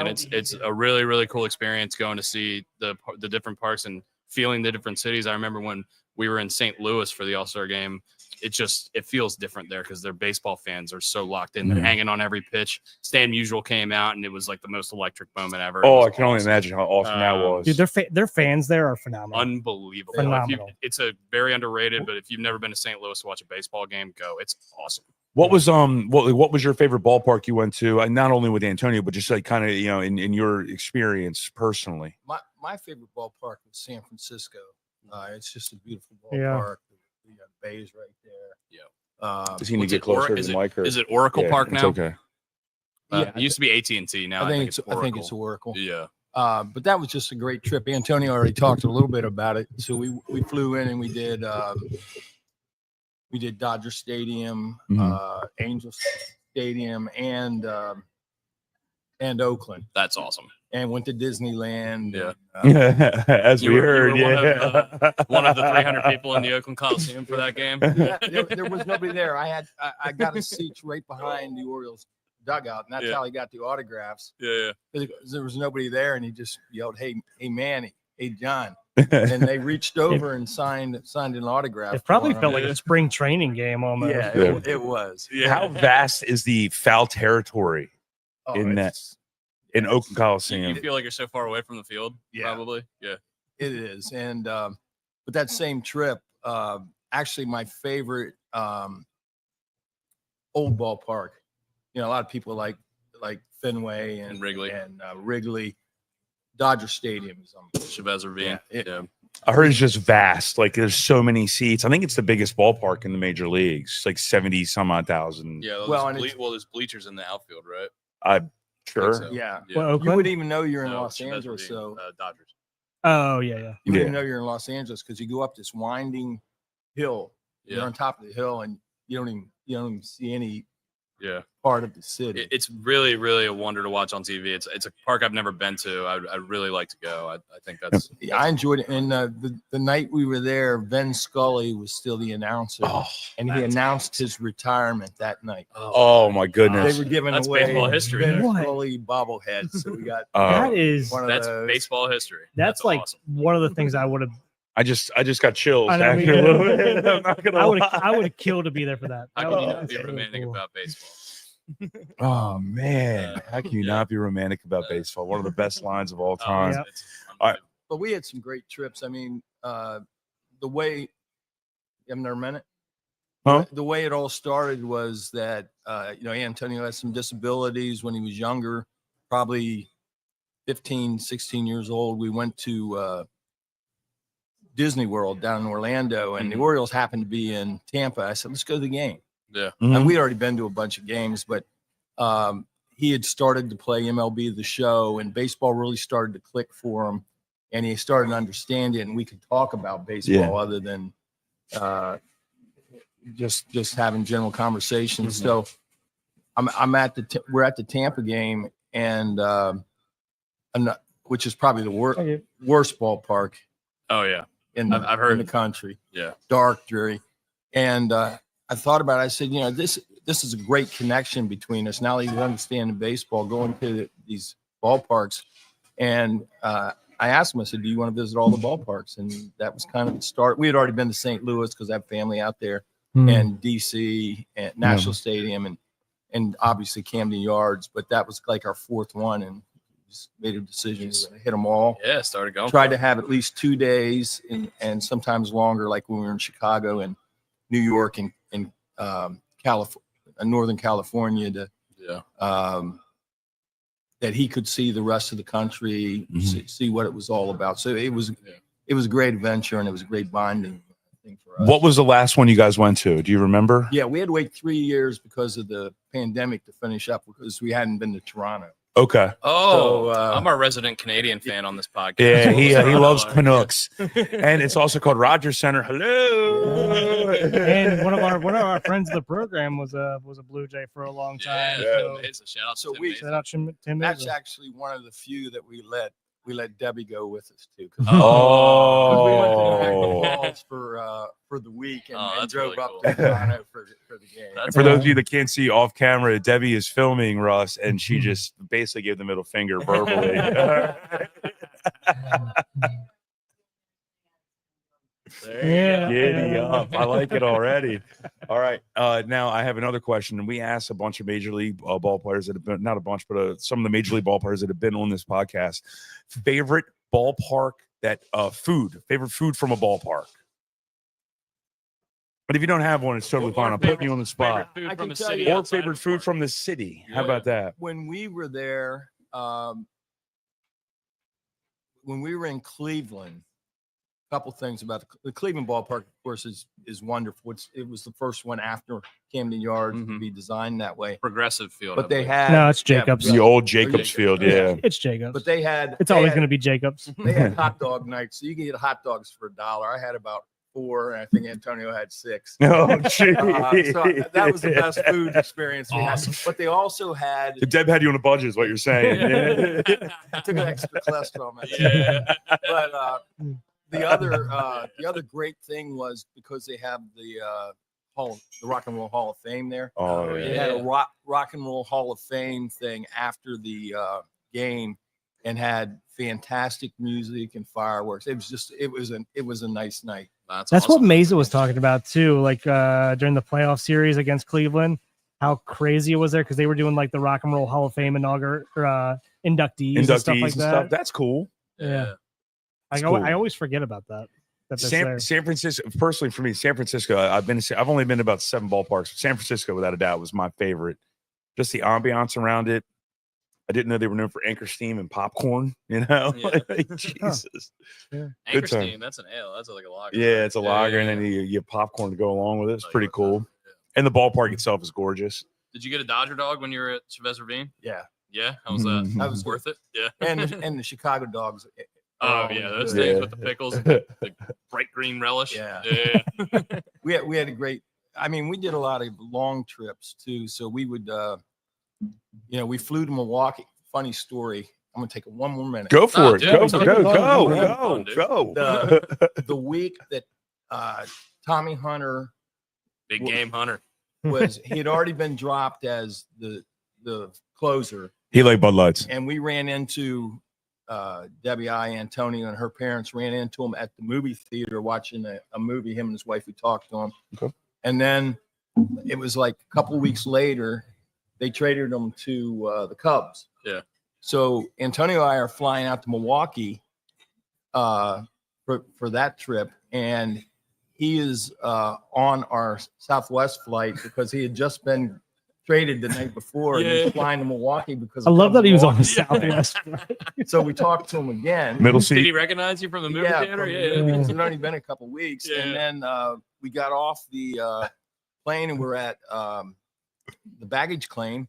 it's a really, really cool experience going to see the different parks and feeling the different cities. I remember when we were in St. Louis for the All-Star game, it feels different there because their baseball fans are so locked in. They're hanging on every pitch. Stan Musial came out, and it was like the most electric moment ever. Oh, I can only imagine how awesome that was. Dude, their fans there are phenomenal. Unbelievable. Phenomenal. It's a very underrated, but if you've never been to St. Louis to watch a baseball game, go. It's awesome. What was what was your favorite ballpark you went to? And not only with Antonio, but just like kind of in your experience personally. My favorite ballpark was San Francisco. It's just a beautiful Yeah. ballpark. The bays right there. Yeah. Does he need to get closer to the mic? Or? Is it Oracle Yeah, Park it's now? Okay. It used to be AT&T. Now I think it's Oracle. Oracle. Yeah. But that was just a great trip. Antonio already talked a little bit about it. So we flew in and we did Dodger Stadium, Angels Stadium, and Oakland, That's awesome. and went to Disneyland. Yeah. As You we were heard, one of the 300 people in the Oakland Coliseum for that game. There was nobody there. I got a seat right behind the Orioles dugout, and that's how I got the autographs. Yeah. There was nobody there, and he just yelled, "Hey, Manny, hey, John," and they reached over and signed an autograph. It probably for him. felt like a spring training game almost. Yeah, Yeah. it was. Yeah. How vast is the foul territory Oh, in it's- in Oakland You Coliseum? feel like you're so far away from the field. Yeah. Probably. Yeah. It is, and but that same trip, actually, my favorite old ballpark. A lot of people like Fenway and Wrigley. and Wrigley. Dodger Stadium is Chavez Ravine. Yeah, Yeah. I heard it's just vast. Like there's so many seats. I think it's the biggest ballpark in the major leagues. Like 70 some odd thousand. Yeah. Well, and it's- There's bleachers in the outfield, right? I'm sure. so. yeah. Yeah. Well, You Oakland? wouldn't even know you're in No, Los Chavez Angeles, Ravine, so Dodgers. Oh yeah. you wouldn't Yeah. even know you're in Los Angeles because you go up this winding hill. You're Yeah. on top of the hill, and you don't even see any Yeah. part of the city. It's really, really a wonder to watch on TV. It's a park I've never been to. I'd really like to go. I think that's. Yeah, I enjoyed it. And the night we were there, Vin Scully was still the announcer, Oh, and he announced his retirement that night. oh my They goodness. were giving That's away baseball history Vin there. Scully bobbleheads, so we got That is one of That's those. baseball history. that's like awesome. one of the things I would have I just got chills. I know, me Actually, a too. little bit. I'm not gonna lie. I would have killed to be there for that. How That can you was not be really romantic cool. about baseball? Oh man, how can you Yeah. not be romantic about baseball? One of the best lines of all time. Yeah. It's All right. But we had some great trips. I mean, the way you have another minute. Huh? The way it all started was that Antonio had some disabilities when he was younger, probably 15, 16 years old. We went to Disney World down in Orlando, and the Orioles happened to be in Tampa. I said, let's go to the game. Yeah. Mhm. And we'd already been to a bunch of games, but he had started to play MLB The Show, and baseball really started to click for him, and he started to understand it, and we could talk about baseball Yeah. other than just having general conversations. So we're at the Tampa game, and which is probably the worst ballpark Oh yeah. in the, I've heard. in the country. Yeah. Dark, dreary. And I thought about it. I said, this is a great connection between us. Now that you understand baseball, going to these ballparks. And I asked him, I said, do you want to visit all the ballparks? And that was kind of the start. We had already been to St. Louis because I have family out there, and DC and National Stadium and obviously Camden Yards. But that was like our fourth one, and just made a decision to hit them all. Yeah. Started going. Tried to have at least 2 days and sometimes longer, like when we were in Chicago and New York and California, Northern California, to Yeah. that he could see the rest of the country, Mhm. see what it was all about. So it was a great adventure, and it was a great bonding thing for us. What was the last one you guys went to? Do you remember? Yeah, we had to wait 3 years because of the pandemic to finish up because we hadn't been to Toronto. Okay. Oh, So, I'm our resident Canadian fan on this podcast. Yeah, he Toronto loves are. Canucks, and it's also called Rogers Center. Hello. And one of our friends of the program was a Blue Jay for a long time. Yeah, So it's a shout out So to we- Tim shout out Tim That's Mason. actually one of the few that we let Debbie go with us too. Oh. We went to Niagara Oh. Falls for the week and, Oh, and that's drove really up cool. to Toronto for the game. That's For those of you that can't see off camera, Debbie is filming Russ, and she just basically gave the middle finger verbally. Yeah. Giddy up. I like it already. All right. Now I have another question. And we asked a bunch of major league ball players that have been, not a bunch, but some of the major league ball players that have been on this podcast. Favorite ballpark favorite food from a ballpark. But if you don't have one, it's totally fine. I'm putting you on the spot. Favorite food I from can a tell city you- Or outside favorite of food Florida. from the city. How Yeah. about that? When we were there, when we were in Cleveland, a couple things about the Cleveland ballpark, of course, is wonderful. It was the first one after Camden Yards to Mhm. be designed that way. Progressive field. But I they believe. had No, it's Jacobs. The old Jacobs Field. Yeah. It's Jacobs. But they had. It's they always had- going to be Jacobs. They had hot dog nights, so you could get hot dogs for $1. I had about 4, and I think Antonio had 6. Oh, gee. So that was the best food experience we Awesome. had. But they also had Deb had you on a budget, is what you're saying. I took an extra cholesterol medicine. Yeah. But the other great thing was because they have the Rock and Roll Hall of Fame there. Oh, They yeah. had a rock and Roll Hall of Fame thing after the game, and had fantastic music and fireworks. It was a nice night. That's awesome. what Mesa was talking about too. Like during the playoff series against Cleveland, how crazy it was there because they were doing like the Rock and Roll Hall of Fame inductees and stuff like that. That's cool. Yeah. It's I cool. always forget about that. That's there. San Francisco, personally for me, San Francisco, I've only been to about 7 ballparks. San Francisco, without a doubt, was my favorite. Just the ambiance around it. I didn't know they were known for Anchor Steam and popcorn, you know? Yeah. Like, Jesus. Anchor Good time. Steam, that's an ale. That's like a lager. Yeah, it's a lager, and yeah. then you have popcorn to go along with it. It's Like pretty what's cool. that? Yeah. And the ballpark itself is gorgeous. Did you get a Dodger dog when you were at Chavez Ravine? Yeah, Yeah. How was that? Mhm. that was Worth it? Yeah. and the Chicago dogs. Oh are yeah, always those good. things Yeah. with the pickles, and the bright green relish. Yeah. Yeah. We had a great. I mean, we did a lot of long trips too. So we would, we flew to Milwaukee. Funny story. I'm gonna take one more minute. Go for Oh, it. dude, Go, it's go, like go, fun. go, It's go, fun, dude. go. The week that Tommy Hunter Big game hunter. he had already been dropped as the closer, He like Bud Lights. and we ran into Debbie Antonio and her parents ran into him at the movie theater watching a movie. Him and his wife, we talked to him. Okay. And then it was like a couple weeks later, they traded him to the Cubs. Yeah. So Antonio and I are flying out to Milwaukee for that trip, and he is on our Southwest flight because he had just been traded the night before, and Yeah. he's flying to Milwaukee because I love that he was on the Milwaukee. Southwest. So we talked to him again. Middle Did he seat. recognize you from the movie Yeah, theater? from the Yeah. movie. It's only been a couple weeks, Yeah. and then we got off the plane, and we're at the baggage claim,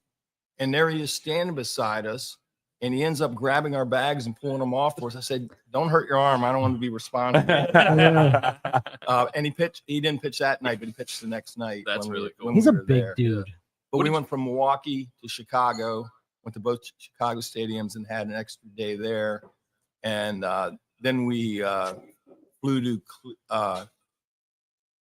and there he is standing beside us, and he ends up grabbing our bags and pulling them off for us. I said, "Don't hurt your arm. I don't want to be responsible." And he pitched. He didn't pitch that night, but he pitched the next night. That's when we really were- cool. when He's we a were big there. dude. But What we did went from Milwaukee to Chicago, went to both Chicago stadiums and had an extra day there. And then we flew to,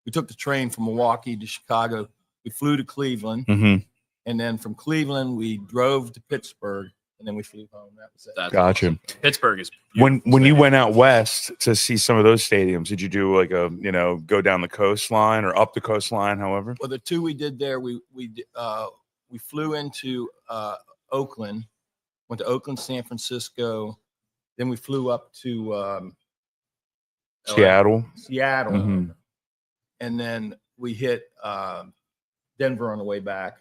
we took the train from Milwaukee to Chicago. We flew to Cleveland. Mhm. And then from Cleveland, we drove to Pittsburgh. And then we flew home. That was it. That's Gotcha. awesome. Pittsburgh is When beautiful you city. went out west to see some of those stadiums, did you do like go down the coastline or up the coastline, however? Well, the two we did there, we flew into Oakland, went to Oakland, San Francisco. Then we flew up to Seattle. Seattle. Mhm. And then we hit Denver on the way back,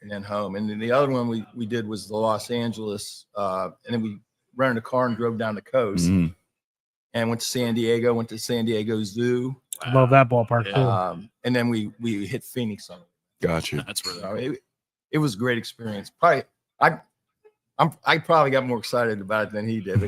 and then home. And then the other one we did was the Los Angeles, and then we rented a car and drove down the coast, Mhm. and went to San Diego. Went to San Diego Zoo, Love that ballpark Yeah. too. and then we hit Phoenix on it. Gotcha. That's really So cool. it was a great experience. Probably I probably got more excited about it than he did.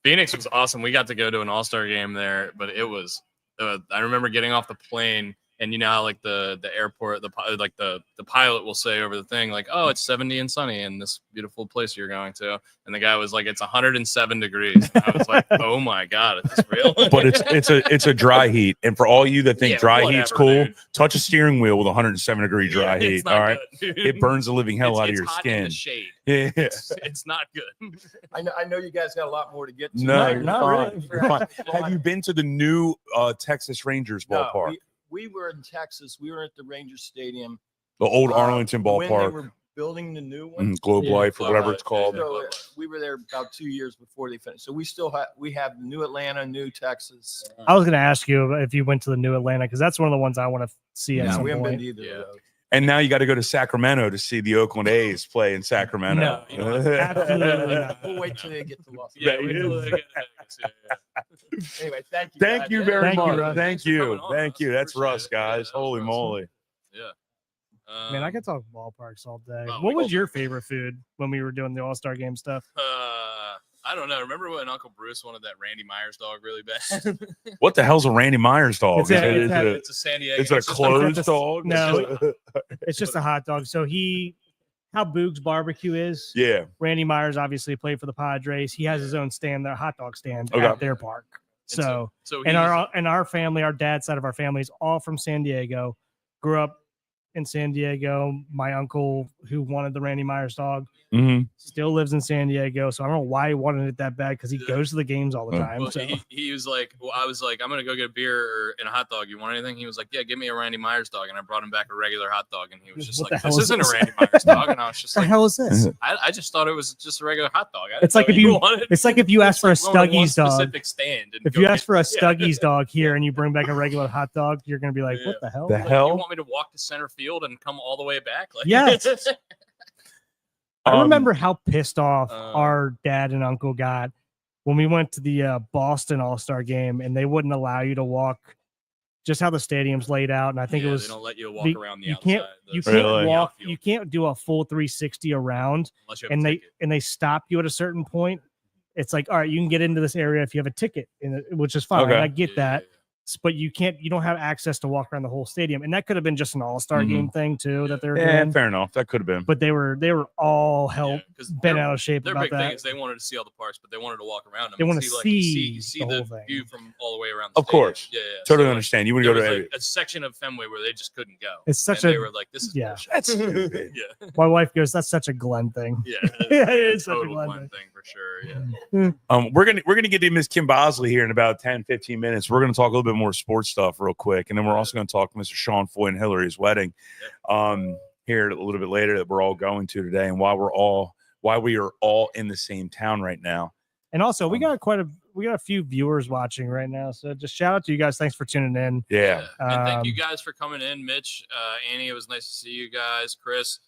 Phoenix was awesome. We got to go to an all-star game there, but it was I remember getting off the plane, and you know how like the airport, the pilot will say over the thing like, "Oh, it's 70 and sunny in this beautiful place you're going to," and the guy was like, "It's 107 degrees." And I was like, "Oh my god, is this real?" But it's a dry heat, and for all you that think Yeah, dry whatever, heat's cool, dude. touch a steering wheel with 107-degree dry Yeah, heat. it's not All right, good, dude. it burns the living hell out of It's your hot in skin. the shade. Yeah. It's not good. I know you guys got a lot more to get to. No, You're not fine. really. You're fine. Have you been to the new Texas Rangers No, ballpark? we were in Texas. We were at the Rangers Stadium. The old Arlington when they ballpark, were building the new one. Globe Yeah. Life or Globe whatever Life, it's called. yeah. So we were there about 2 years before they finished. So we still have New Atlanta, New Texas. I was going to ask you if you went to the new Atlanta because that's one of the ones I want to see at No, some we haven't been point. to either Yeah. of those. And now you got to go to Sacramento to see the Oakland A's play in Sacramento. No, you don't have to. Absolutely not. We'll wait till they get to Los Yeah, Angeles. wait till they get to Vegas, yeah. Anyway, thank you. Thank guys. you very Thank you, much. Russ. Thank Thanks for you. coming on, Thank Russ. you. That's Appreciate Russ, it. guys. Yeah, that was Holy awesome. moly. Yeah. Man, I could talk ballparks all day. Well, What we was your favorite food when we were doing the All-Star game stuff? I don't know. Remember when Uncle Bruce wanted that Randy Myers dog really bad? What the hell's a Randy Myers dog? It's a- Is it It's a San Diego. it's a just closed dog? No. It's just a hot dog. So how Boog's Barbecue is. Yeah. Randy Myers obviously played for the Padres. He has his own stand, their hot dog stand Okay. at their park. So So and our family, our dad's side of our family is all from San Diego. Grew up in San Diego. My uncle who wanted the Randy Myers dog Mm-hmm. still lives in San Diego. So I don't know why he wanted it that bad because he Yeah. goes to the games all the Oh. time. Well, So he was like, well, I was like, I'm gonna go get a beer and a hot dog. You want anything? He was like, yeah, give me a Randy Myers dog. And I brought him back a regular hot dog, and he was just What the like, hell this is isn't this? a Randy Myers dog. And I was just what the like, hell is this? I just thought it was just a regular hot dog. I didn't It's like know if you- wanted. It's like if you ask for a It's like going to one Stuggies dog. specific stand and If go you get- ask for a Yeah. Stuggies dog here and you bring back a regular hot dog, you're gonna be like, Yeah. what the hell? The Like, hell? you want me to walk to center field and come all the way back? Like, Yes. I remember Um, how pissed off uh, our dad and uncle got when we went to the Boston All-Star game and they wouldn't allow you to walk just how the stadium's laid out. And I think yeah, it they was don't let you walk the- around the you outside. can't you the- can't Really? the walk outfield you can't do a full 360 around unless you have and a they ticket. stop you at a certain point. It's like, all right, you can get into this area if you have a ticket, which is fine. Okay. I get Yeah, that. yeah, But you don't have access to walk around the whole stadium. And that could have been just an all-star Mhm. game thing too that they were Yeah, doing. fair enough. That could have been. But they were all hell yeah. 'Cause bent their- out of shape Their about big thing that. is they wanted to see all the parks, but they wanted to walk around them. They and wanna see see the the whole thing. view from all the way around. The Of course. stadium. Yeah, yeah. Totally So, like, understand. You would there go was to like a section of Fenway where they just couldn't go. It's such and they a were like, "This is yeah. bullshit." That's stupid. yeah, my wife goes, that's such a Glenn thing. yeah, Yeah, it is such a total Glenn Glenn thing. thing for sure. Yeah, We're gonna get to Miss Kim Bosley here in about 10-15 minutes. We're gonna talk a little bit more sports stuff real quick, and then we're also gonna talk to Mr. Sean Foy and Hillary's wedding here a little bit later that we're all going to today, and why we are all in the same town right now. And also, we got a few viewers watching right now. So just shout out to you guys. Thanks for tuning in. Yeah. And thank you Um, guys for coming in, Mitch, Annie. It was nice to see you guys, Chris,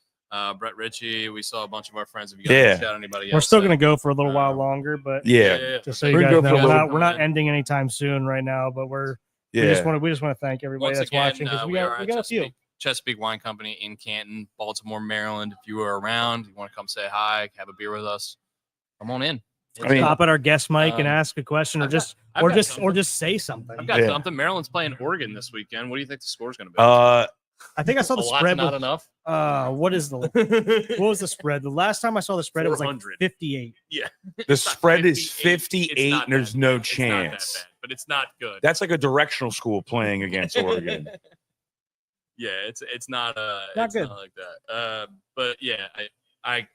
Brett Ritchie. We saw a bunch of our friends. If you guys Yeah. want to shout anybody else, We're still gonna out. go for a little while Um, longer, but Yeah. just so for you We're guys gonna go know, for a we're little- not ending anytime soon right now. But we Yeah. just want to thank everybody Once that's again, watching because we we are got at a few. Chesapeake Wine Company in Canton, Baltimore, Maryland. If you are around, you want to come say hi, have a beer with us, come on in. I mean, Stop at our guest mic and Um, ask a question, or I've got- just I've or got just something. say something. I've got Yeah. something. Maryland's playing Oregon this weekend. What do you think the score's going to be? I think I saw a the lot's spread. not Was, enough. what was the spread? The last time I saw the spread, it was like 400. 58. Yeah, the It's not spread is 58. It's 58, not and there's that no bad. It's not that chance. bad, but it's not good. That's like a directional school playing against Oregon. Yeah, it's not Not it's good. not like that. But yeah, I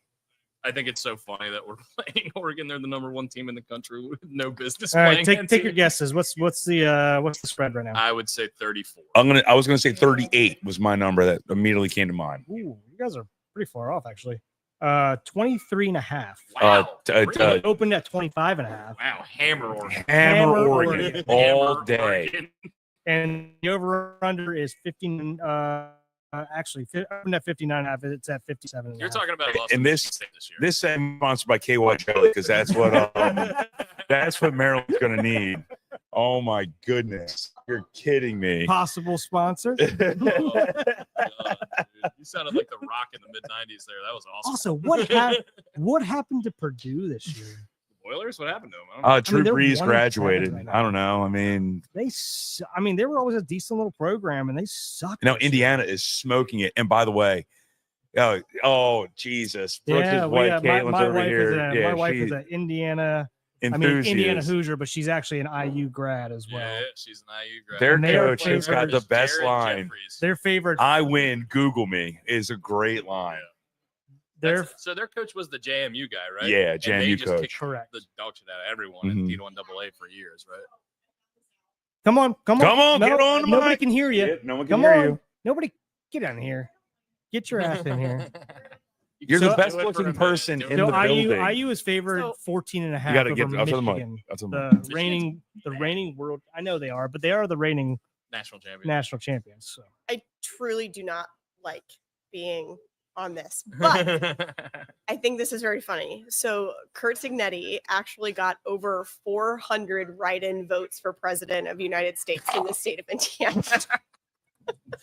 think it's so funny that we're playing Oregon. They're the number one team in the country with no business All playing. right, take against your it. guesses. What's the spread right now? I would say 34. I was gonna say 38 was my number that immediately came to mind. Ooh, you guys are pretty far off actually. 23 and a half. Wow. It opened at 25 and a half. Wow. Hammer Oregon. Hammer Hammer Oregon Oregon. all Hammer day. Oregon. And the over under is 15 actually opened at 59 and a half. It's at 57 and a You're half. talking about Los And Angeles this- State this year. This segment sponsored by KY Jelly because that's what Maryland's gonna need. Oh my goodness. You're kidding me. Possible sponsor. Oh, God, dude. You sounded like the Rock in the mid '90s there. That was awesome. Also, what happened to Purdue this year? Boilers? What happened to them? I don't know. Drew they're Brees 1-7 graduated. right now. I don't know. I mean, They were always a decent little program, and they suck. you know, this year. Indiana is smoking it. And by the way, oh Jesus, Brooks' Yeah, wife, Caitlin's my over wife here. my wife she's is an Indiana. enthusiast. Indiana Hoosier, but she's actually an IU grad as well. Yeah, she's an IU grad. Their And they are coach has got the best Jared line. Jeffries. Their favorite. I win. Google me is a great line. So their coach was the JMU guy, right? Yeah, And they JMU just coach. kicked Correct. the dog shit out of everyone Mhm. in D1 AA for years, right? Come on. Come on, get on the Nobody mic. can hear you. Yeah, no one can Come hear on. you. Nobody, get on here. Get your ass in here. You're So- the best Do it for a looking minute. person Do it in for the a minute. building. IU is favored So- 14 and a half You got to over get up to the mic. Michigan. Up to the mic. The reigning world. I know they are, but they are the reigning National champion. national champions. So I truly do not like being on this, but I think this is very funny. So Kurt Signetti actually got over 400 write-in votes for president of the United States in the state of Indiana,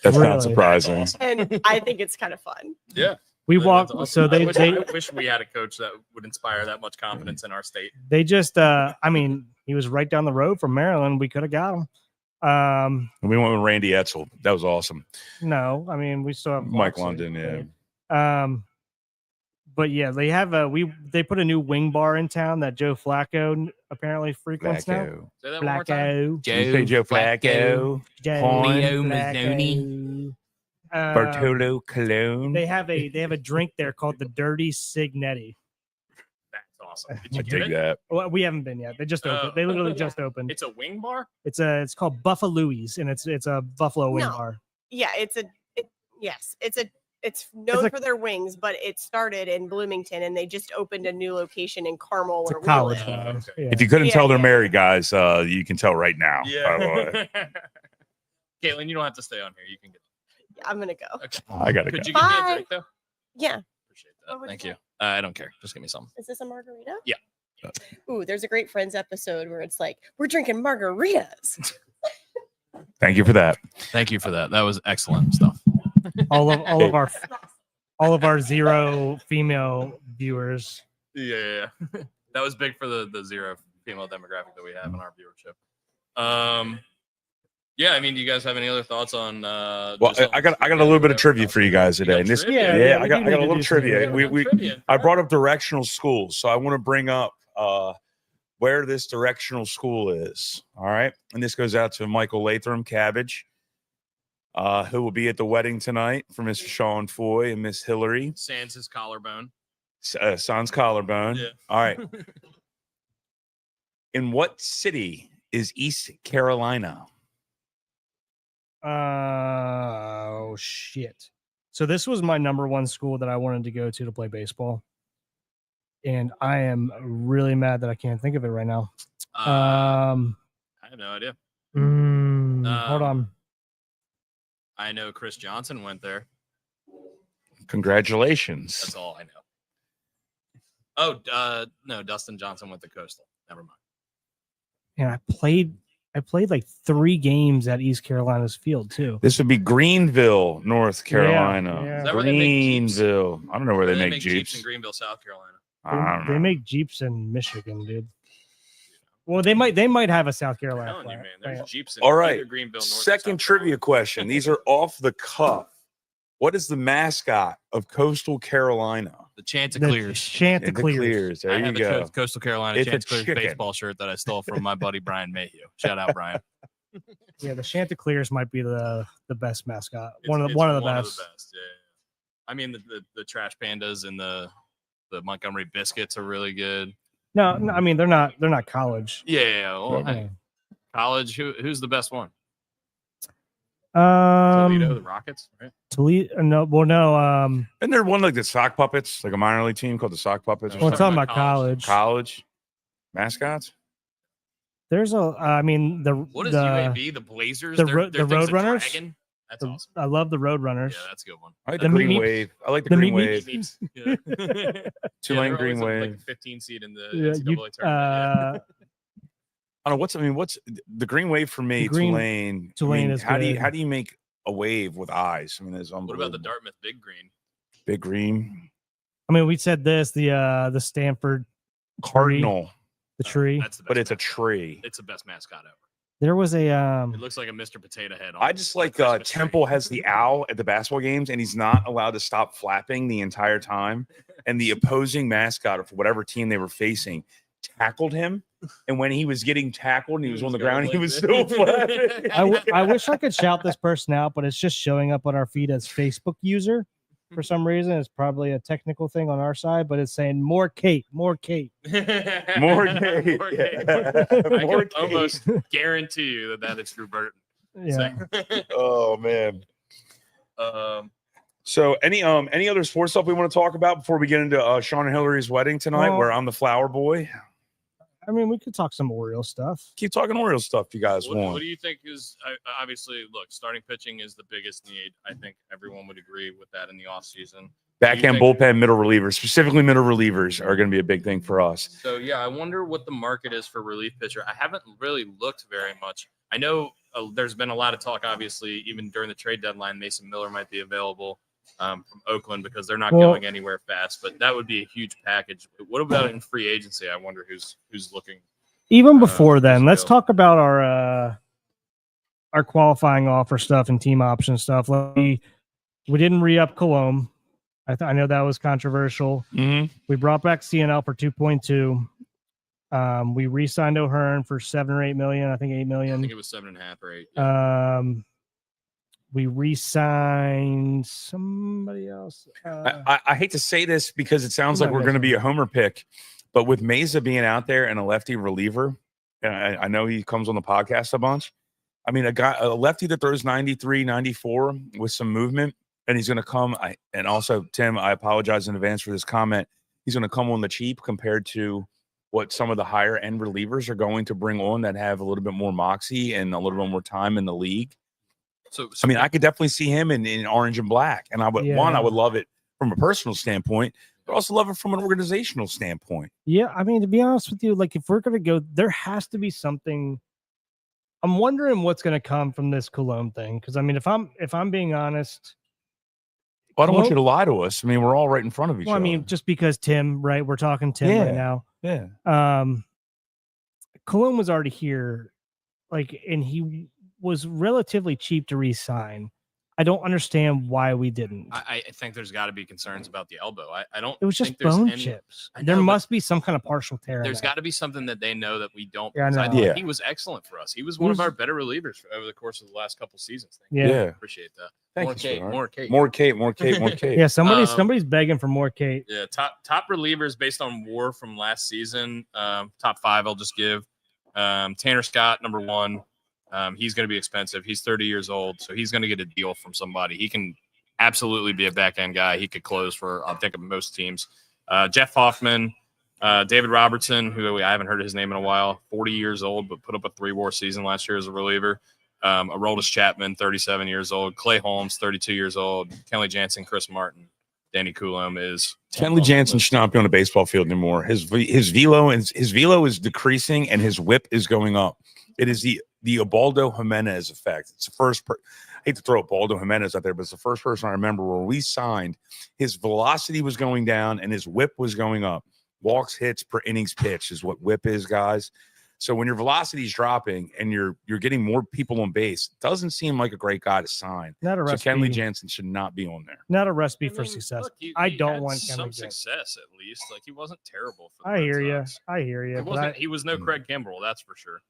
That's Really? not surprising. That's and I think it's kind of fun. Yeah. we That's walked. awesome. So I they wish we had a coach that would inspire that much confidence in our state. they just. I mean, he was right down the road from Maryland. We could have got him. And we went with Randy Etzel. That was awesome. No, I mean we still have Mike Moxley. London, yeah. But yeah, they have they put a new wing bar in town that Joe Flacco apparently frequents now. Flacco. Say that one more time. Flacco. Did you say Joe Flacco. Joe Horn. Leo Flacco. Bartolo Colon. They have a drink there called the Dirty Signetti. That's awesome. Did I you get dig it? that. Well, we haven't been yet. They just opened. They literally just opened. It's a wing bar? It's called Buffalo's, and it's a buffalo wing No. bar. Yeah, it's known a- for their wings, but it started in Bloomington, and they just opened a new location in Carmel. It's a where we college live. bar. okay. Yeah. If you couldn't Yeah, tell they're yeah. married, guys, you can tell right now. by the way. Yeah. Caitlin, you don't have to stay on here. You can get. I'm gonna go. Okay. I gotta go. Could you give me a Bye. drink though? Yeah. Appreciate What that. would Thank you you. I don't care. Just give me some. Is this a margarita? Yeah. Ooh, there's a great Friends episode where it's like we're drinking margaritas. Thank you for that. Thank you for that. That was excellent stuff. all of our 0 female viewers. Yeah. That was big for the zero female demographic that we have in our viewership. Yeah, I mean, do you guys have any other thoughts on Well, just I got a little bit of trivia for you guys You today. got And this, trivia? yeah, we I got do a need to little do some trivia. trivia. I brought up directional schools, so I want to bring up where this directional school is. All right, and this goes out to Michael Latham Cabbage, who will be at the wedding tonight for Mr. Sean Foy and Miss Hillary. Sans his collarbone. Sans collarbone. Yeah. All right. In what city is East Carolina? Oh shit. So this was my number one school that I wanted to go to play baseball. And I am really mad that I can't think of it right now. I have no idea. Hold on. I know Chris Johnson went there. Congratulations. That's all I know. Oh, no, Dustin Johnson went to Coastal. Never mind. And I played like 3 games at East Carolina's field too. This would be Greenville, North Carolina. yeah. Is that where they make Jeeps? Greenville. I don't know where they make Jeeps Jeeps. in Greenville, South Carolina. I don't They know. make Jeeps in Michigan, dude. Well, they might have a South I'm Carolina. telling you, man. There's plant. Jeeps in All right. either Greenville, North or Second South trivia Carolina. question. These are off the cuff. What is the mascot of Coastal Carolina? The The Chanticleers. Chanticleers. There I you have go. a Coastal Carolina It's a Chanticleers chicken. baseball shirt that I stole from my buddy Brian Mayhew. Shout out, Brian. Yeah, the Chanticleers might be the best mascot. It's- one of it's the best. Yeah. I mean, the Trash Pandas and the Montgomery Biscuits are really good. No, I mean they're not college. Yeah. Well, Yeah. hey, college. Who's the best one? Toledo, the Rockets, right? Toledo. No. Isn't there one like the Sock Puppets, like a minor league team called the Sock Puppets? or Well, it's something? talking about college. College mascots. There's I mean the What is the, UAB? The Blazers. the Their- Ro- their the thing's a Roadrunners? dragon? That's the- awesome. I love the Roadrunners. Yeah, that's a good one. I like The the Green Meat Wave. I like the the Green Meat Wave. Meats. Yeah. Tulane they're Green always Wave. like 15 seed in the Yeah, NCAA tournament. uh, I don't know what's the green wave for me. Tulane. Tulane is how good. do you make a wave with eyes? I mean, it's What unbelievable. about the Dartmouth Big Green? Big green I mean, we said this the Stanford cardinal, the tree. That's the best but it's a mascot. tree. It's the best mascot ever. There was a It looks like a Mr. Potato Head. I just like Temple has the owl at the basketball games, and he's not allowed to stop flapping the entire time. And the opposing mascot for whatever team they were facing tackled him, and when he was getting tackled and he was on the ground, he was still flapping. I wish I could shout this person out, but it's just showing up on our feed as Facebook user for some reason. It's probably a technical thing on our side, but it's saying more Kate, more Kate. More Kate. More Yeah. Kate. I More can almost guarantee you that is Drew Burton. Yeah. Oh man. Um, So any other sports stuff we want to talk about before we get into Sean and Hillary's wedding tonight, Well- where I'm the flower boy? I mean, we could talk some Orioles stuff. Keep talking Orioles stuff if you guys what want. do you think is obviously look, starting pitching is the biggest need. I think everyone would agree with that in the offseason. Backhand, think- bullpen, middle relievers, specifically middle relievers, are going to be a big thing for us. So yeah, I wonder what the market is for relief pitcher. I haven't really looked very much. I know there's been a lot of talk, obviously, even during the trade deadline. Mason Miller might be available from Oakland because they're not going anywhere fast. But that would be a huge package. What about in free agency? I wonder who's looking. Even before then, who's let's available. talk about our qualifying offer stuff and team option stuff. We didn't re-up Colomb. I know that was controversial. Mm-hmm. We brought back CNL for 2.2. We re-signed O'Hearn for 7 or 8 million. I think 8 I million. think it was 7.5 or 8. Yeah. We re-signed somebody else. I hate to say this because it sounds Who like am I we're going to be missing? a homer pick, but with Mesa being out there and a lefty reliever, and I know he comes on the podcast a bunch. I mean, a lefty that throws 93, 94 with some movement, and he's going to come. And also, Tim, I apologize in advance for this comment. He's going to come on the cheap compared to what some of the higher end relievers are going to bring on that have a little bit more moxie and a little bit more time in the league. So I mean, I could definitely see him in orange and black, and I would I would love it from a personal standpoint, but also love it from an organizational standpoint. Yeah, I mean, to be honest with you, like if we're gonna go, there has to be something. I'm wondering what's gonna come from this Cologne thing, because I mean, if I'm being honest, Well, I don't want you to lie to us. I mean, we're all right in front of each well, I other. mean, just because Tim, right? We're talking Tim right now. Yeah. Cologne was already here, like, and he was relatively cheap to re-sign. I don't understand why we didn't. I think there's got to be concerns about the elbow. I don't. It was just think there's bone any- chips. I There know, but must be some kind of partial tear. in There's that. got to be something that they know that we don't. Yeah, I because I know. thought Yeah. he was excellent for us. He was He one was- of our better relievers over the course of the last couple seasons. Yeah. Appreciate that. Thank more you, Kate, sweetheart. more Kate. More Kate, more Kate, more Kate. Yeah, somebody's Um, somebody's begging for more Kate. Yeah, top relievers based on WAR from last season. Top 5 I'll just give. Tanner Scott, number 1. He's going to be expensive. He's 30 years old, so he's going to get a deal from somebody. He can absolutely be a back end guy. He could close for I think of most teams. Jeff Hoffman, David Robertson, who I haven't heard his name in a while. 40 years old, but put up a 3 WAR season last year as a reliever. Aroldis Chapman, 37 years old. Clay Holmes, 32 years old. Kenley Jansen, Chris Martin, Danny Coulomb is. Kenley Jansen should not be on the baseball field anymore. His velo is decreasing and his whip is going up. It is the Ubaldo Jimenez effect. It's the first. I hate to throw Ubaldo Jimenez out there, but it's the first person I remember where we signed. His velocity was going down and his whip was going up. Walks, hits per innings pitched is what whip is, guys. So when your velocity is dropping and you're getting more people on base, it doesn't seem like a great guy to sign. Not a So recipe. Kenley Jansen should not be on there. Not a recipe I for mean, success. look, he I don't had want some Kenley Jansen. success at least. Like he wasn't terrible. For the I Red hear you. Sox. I hear you. It wasn't, he was no Craig Kimbrell, that's for sure.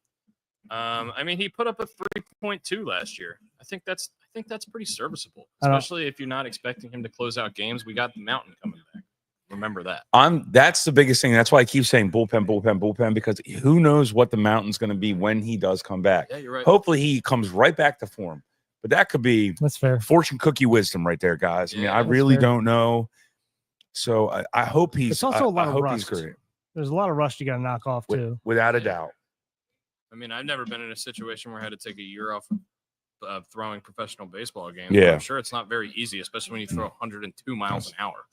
I mean, he put up a 3.2 last year. I think that's pretty serviceable, I don't- especially if you're not expecting him to close out games. We got the Mountain coming back. Remember that. That's the biggest thing. That's why I keep saying bullpen, because who knows what the Mountain's going to be when he does come back. Yeah, you're right. Hopefully he comes right back to form. But that could be That's fair. fortune cookie wisdom right there, guys. I mean, Yeah, I that's really fair. don't know. So I hope he's. It's also a lot I of hope rust. he's great, There's a lot of rust you got to knock off too. without a Yeah. doubt. I mean, I've never been in a situation where I had to take a year off of throwing professional baseball games. Yeah. I'm sure it's not very easy, especially when you throw 102 miles an hour.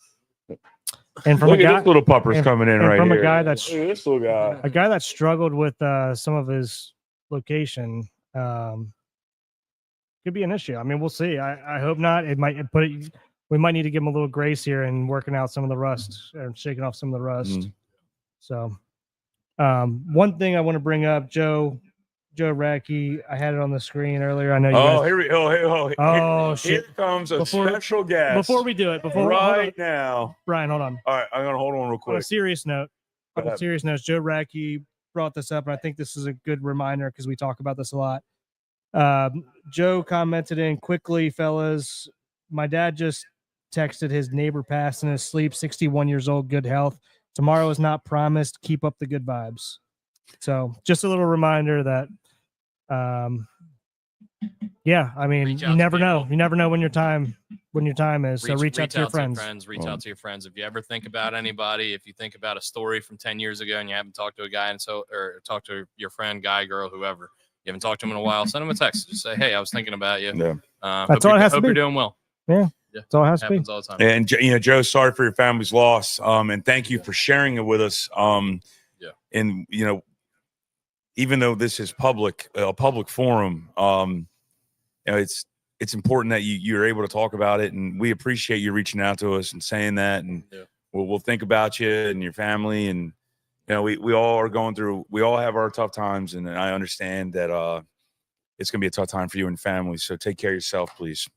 And from Look a at guy, this little pupper's and- coming in and right from a here. guy that's- Look at this little guy. a guy that struggled with some of his location, could be an issue. I mean, we'll see. I hope not. It might put it. We might need to give him a little grace here and working out some of the rust and shaking off some of the rust. Mhm. So, one thing I want to bring up, Joe Radke, I had it on the screen earlier. I know you Oh, guys. here we go. Oh, Here shit. comes a Before- special guest. Before we do it, hold on. right now. Brian, hold on. All right, I'm gonna hold on real On a quick. serious note, Go ahead. Joe Radke brought this up, and I think this is a good reminder because we talk about this a lot. Joe commented in quickly, fellas. My dad just texted his neighbor passed in his sleep, 61 years old, good health. Tomorrow is not promised. Keep up the good vibes. So just a little reminder that, yeah, I mean, Reach out you to never know. people. You never know when your time is. So reach out to your friends. Reach out to your friends. If you ever think about anybody, if you think about a story from 10 years ago and you haven't talked to a guy or talked to your friend, guy, girl, whoever, you haven't talked to him in a while, send him a text. Just say, hey, I was thinking about you. Yeah. That's all it has to hope be. you're doing well. That's all it has to be. Happens all the time. And Joe, sorry for your family's loss. And thank you for sharing it with us. Yeah. And even though this is a public forum, it's important that you're able to talk about it, and we appreciate you reaching out to us and saying that, and we'll think about you and your family, and we all are going through. We all have our tough times, and I understand that it's gonna be a tough time for you and family. So take care of yourself, please.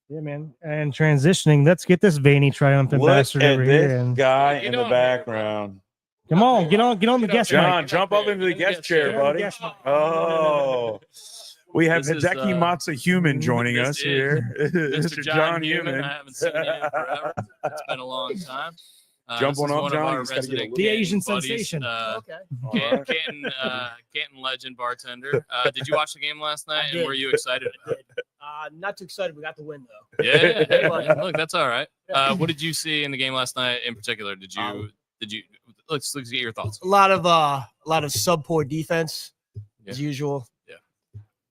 Yeah, man. And transitioning, let's get this veiny triumphant bastard over here. And guy What you in the doing here, background. come on, get on the guest John, mic. jump up into the guest chair, buddy. Oh, we have This is, Hideki Matsuhuman joining this us is here. Mr. John Human. Human. I haven't seen you in forever. It's been a long time. Jump This on is up, one John. of You our just gotta get a resident little- The Asian Canton buddies, sensation. Okay. All right. Canton legend bartender. Did you watch the game last night? And did. were you excited about it? Not too excited. We got the win though. Yeah. Hey, look, that's all right. What did you see in the game last night in particular? Did you let's get your thoughts. A lot of sub poor defense as usual. Yeah.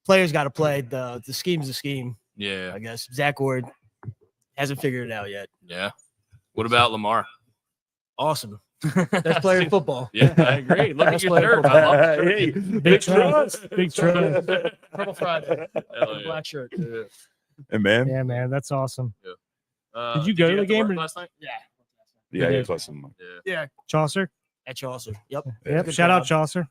Players got to play. The scheme's a scheme. Yeah. I guess Zach Ward hasn't figured it out yet. Yeah. What about Lamar? Awesome. Best player in football. Yeah, I agree. Look at Best your player in shirt. I love the shirt. Hey, Big trust. Big trust. Purple Friday. Hell yeah. Black shirt. Hey, man. Yeah, man. That's awesome. Did you go to the have game work or- last night? Yeah. Yeah, Yeah. he's awesome. Yeah. Chaucer. At Chaucer. Yep. Yep. Good Shout out job. Chaucer.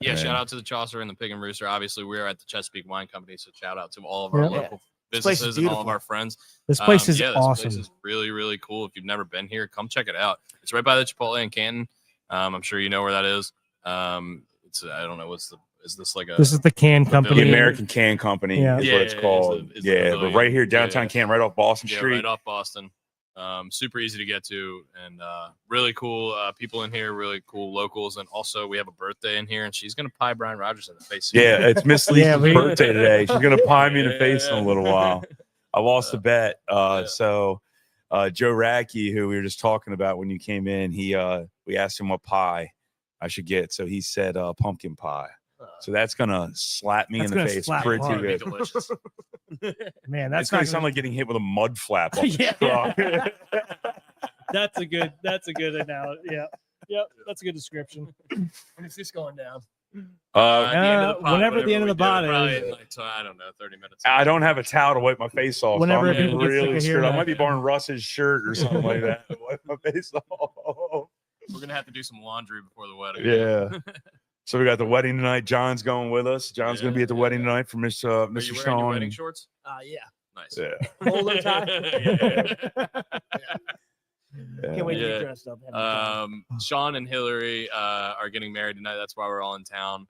Yeah, Man. shout out to the Chaucer and the Pig and Rooster. Obviously, we're at the Chesapeake Wine Company, so shout out to all of our Yeah. local This place is businesses and all of beautiful. our friends. This place is This awesome. place is really, really cool. If you've never been here, come check it out. It's right by the Chipotle in Canton. I'm sure you know where that is. It's I don't know is this like a This is the can company. The American Can Company Yeah. is Yeah, what it's yeah, called. it's the Yeah, but pavilion. right here downtown Yeah. Canton, right off Boston Street. right off Boston. Super easy to get to and really cool people in here, really cool locals, and also we have a birthday in here, and she's gonna pie Brian Rogers in the face. soon. Yeah, it's Miss Lisa's Yeah, we- birthday today. She's gonna pie me in the face in a Yeah. little while. I lost a bet. Yeah. So Joe Radke, who we were just talking about when you came in, we asked him what pie I should get. So he said pumpkin pie. So that's gonna slap me That's in the gonna face slap pretty hard. It'd good. be delicious. Man, that's It's gonna not sound like getting hit with a mud flap. Off Yeah. the truck. That's a good analogy. Yeah. Yep. That's a good description. When is this going down? At the end of the pod, whenever the end of we the pod do, probably is. in like, I don't know, 30 minutes. I don't have a towel to wipe my face off. Whenever so I'm people get sick really of screwed. hearing I might that. be borrowing Russ's shirt or something like that to wipe my face off. We're gonna have to do some laundry before the wedding. Yeah. So we got the wedding tonight. John's going with us. John's going to be at the Yeah, wedding yeah. tonight for Mr. Are you Mr. wearing Sean. your wedding shorts? Yeah. Nice. Yeah. Polo tie. Yeah. Can't wait to Yeah. get dressed up. Have a good time. Sean and Hillary are getting married tonight. That's why we're all in town.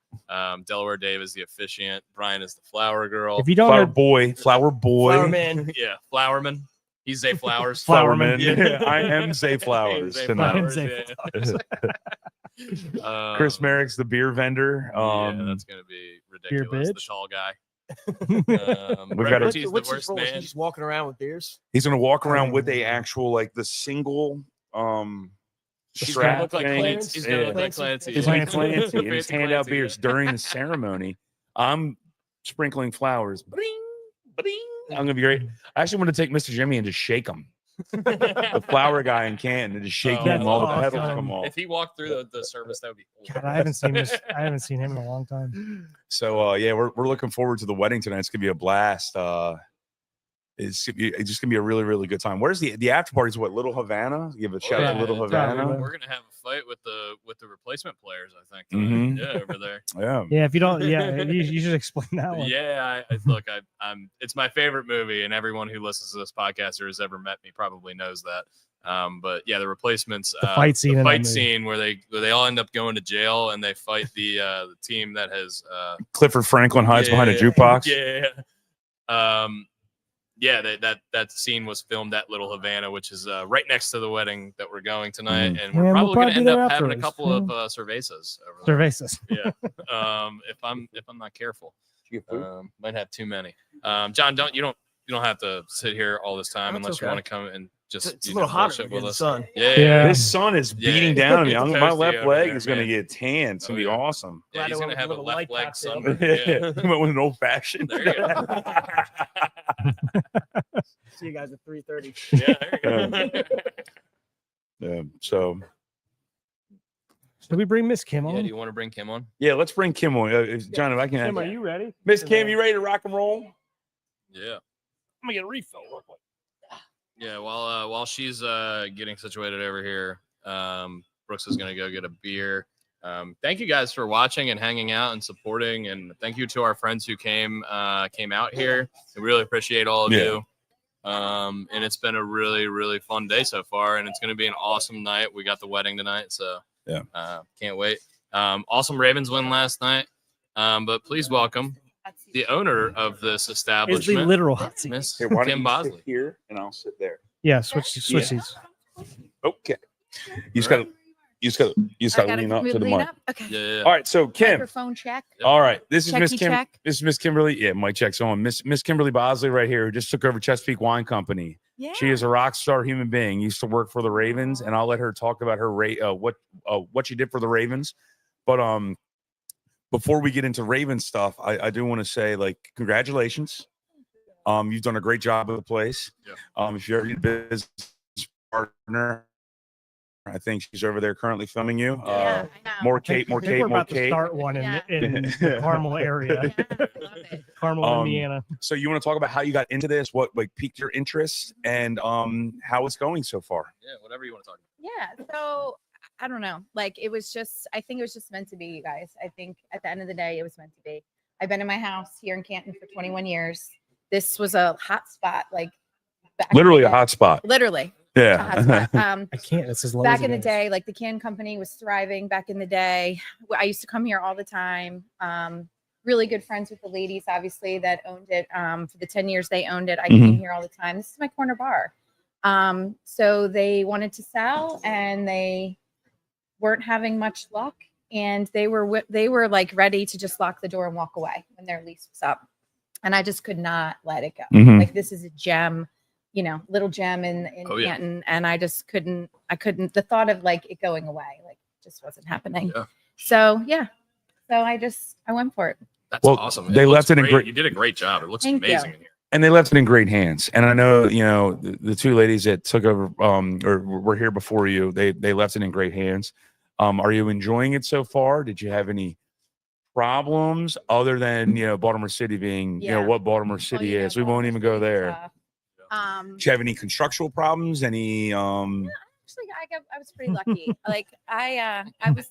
Delaware Dave is the officiant. Brian is the flower girl. If you don't Flower know, boy. Flower boy. Flower man. Yeah, Flowerman. He's Zay Flowers. Flowerman. Yeah. I am Zay Flowers Zay tonight. Flowers, Zay yeah. Chris Merrick's the beer vendor. Yeah, that's gonna be ridiculous. The bitch. tall guy. We've got a- What's What's the his worst role? Is he man. just walking around with beers? He's going to walk around with a actual, like the single He's gonna strap look like thing. Clancy. He's gonna look like Clancy. He's yeah. like Clancy and just Fancy hand out Clancy, beers yeah. during the ceremony. I'm sprinkling flowers. Bring, bring. I'm gonna be great. I actually want to take Mr. Jimmy and just shake him. the flower guy in Canton and just shake Oh, him, all the that's petals awesome. come off. If he walked through the service, that would be cool. God, I haven't seen him in a long time. So yeah, we're looking forward to the wedding tonight. It's gonna be a blast. It's just gonna be a really, really good time. Where's the after party? Is what, Little Havana? Give a shout out to Little Havana. We're gonna have a fight with the replacement players, I think. Mhm. Yeah, over there. Yeah. Yeah, if you don't, you should explain that one. Yeah, look, I'm. It's my favorite movie, and everyone who listens to this podcast or has ever met me probably knows that. But yeah, the replacements, The fight scene in that movie. scene where they all end up going to jail and they fight the team that has Clifford Franklin hides behind a jukebox. Yeah, that scene was filmed at Little Havana, which is right next to the wedding that we're going tonight, and we're Yeah, we'll probably going to probably end be up there having a afterwards. couple of cervezas over there. Cervezas. Yeah, if I'm not careful, might have too many. John, you don't have to sit here all this time That's unless you okay. want to come and just It's a little hotter bullshit with the us. sun. Yeah. This sun is beating down on me. It's My toasty left over leg there, is gonna man. get tan. It's gonna be awesome. Yeah, he's Glad I gonna have a went with a left light leg cocktail. sunburn. Yeah. Yeah. With an old fashioned. There you go. See you guys at 3:30. Yeah, there you go. Yeah. So Should we bring Miss Kim on? Yeah, do you want to bring Kim on? yeah, let's bring Kim on. John, if I can. Kim, are you ready? Miss Kim, you ready to rock and roll? Yeah. I'm gonna get a refill real quick. Yeah, while she's getting situated over here, Brooks is gonna go get a beer. Thank you guys for watching and hanging out and supporting, and thank you to our friends who came out here. We really appreciate all of you. And it's been a really, really fun day so far, and it's gonna be an awesome night. We got the wedding tonight, so yeah, can't wait. Awesome Ravens win last night. But please welcome the owner of this It's the establishment, literal hot seat. Miss Here, why don't Kim you Bosley. sit here and I'll sit there. Yeah, switch seats. Okay. You just gotta lean up to the mic. Okay. Yeah. All right, so Kim. Microphone check. All right, this is Miss Checky Kim. check. This is Miss Kimberly. Yeah, mic check's on. Miss Kimberly Bosley right here, who just took over Chesapeake Wine Company. Yeah. She is a rock star human being. Used to work for the Ravens, and I'll let her talk about her what she did for the Ravens. But before we get into Ravens stuff, I do want to say, like, congratulations. You've done a great job of the place. Yeah. If you're a business partner, I think she's over there currently filming you. Yeah, I know. More I Kate, think more we're Kate, more about to Kate. start one in Yeah. the Carmel area. Yeah, I love it. Carmel, Indiana. So you want to talk about how you got into this, what like piqued your interest, and how it's going so far? Yeah, whatever you want to talk about. Yeah. So I don't know. Like I think it was just meant to be, you guys. I think at the end of the day, it was meant to be. I've been in my house here in Canton for 21 years. This was a hot spot, like Literally a hot spot. Literally. Yeah. A hot spot. I can't. This is Back in the day, like the can company was thriving back in the day. I used to come here all the time. Really good friends with the ladies, obviously, that owned it. For the 10 years they owned it, I came here all the time. This is my corner bar. So they wanted to sell and they weren't having much luck. And they were like ready to just lock the door and walk away when their lease was up. And I just could not let it go. Like this is a gem, little gem in Canton. And I just couldn't, the thought of like it going away, like just wasn't happening. Yeah. So I went for it. That's Well, awesome. they left it in great. great- You did a great job. It looks Thank you. amazing in here. And they left it in great hands. And I know, the two ladies that took over or were here before you, they left it in great hands. Are you enjoying it so far? Did you have any problems other than, Baltimore City being, Yeah. what Baltimore City is? We won't even go there. Did you have any constructual problems? Any Actually, I was pretty lucky. Like I was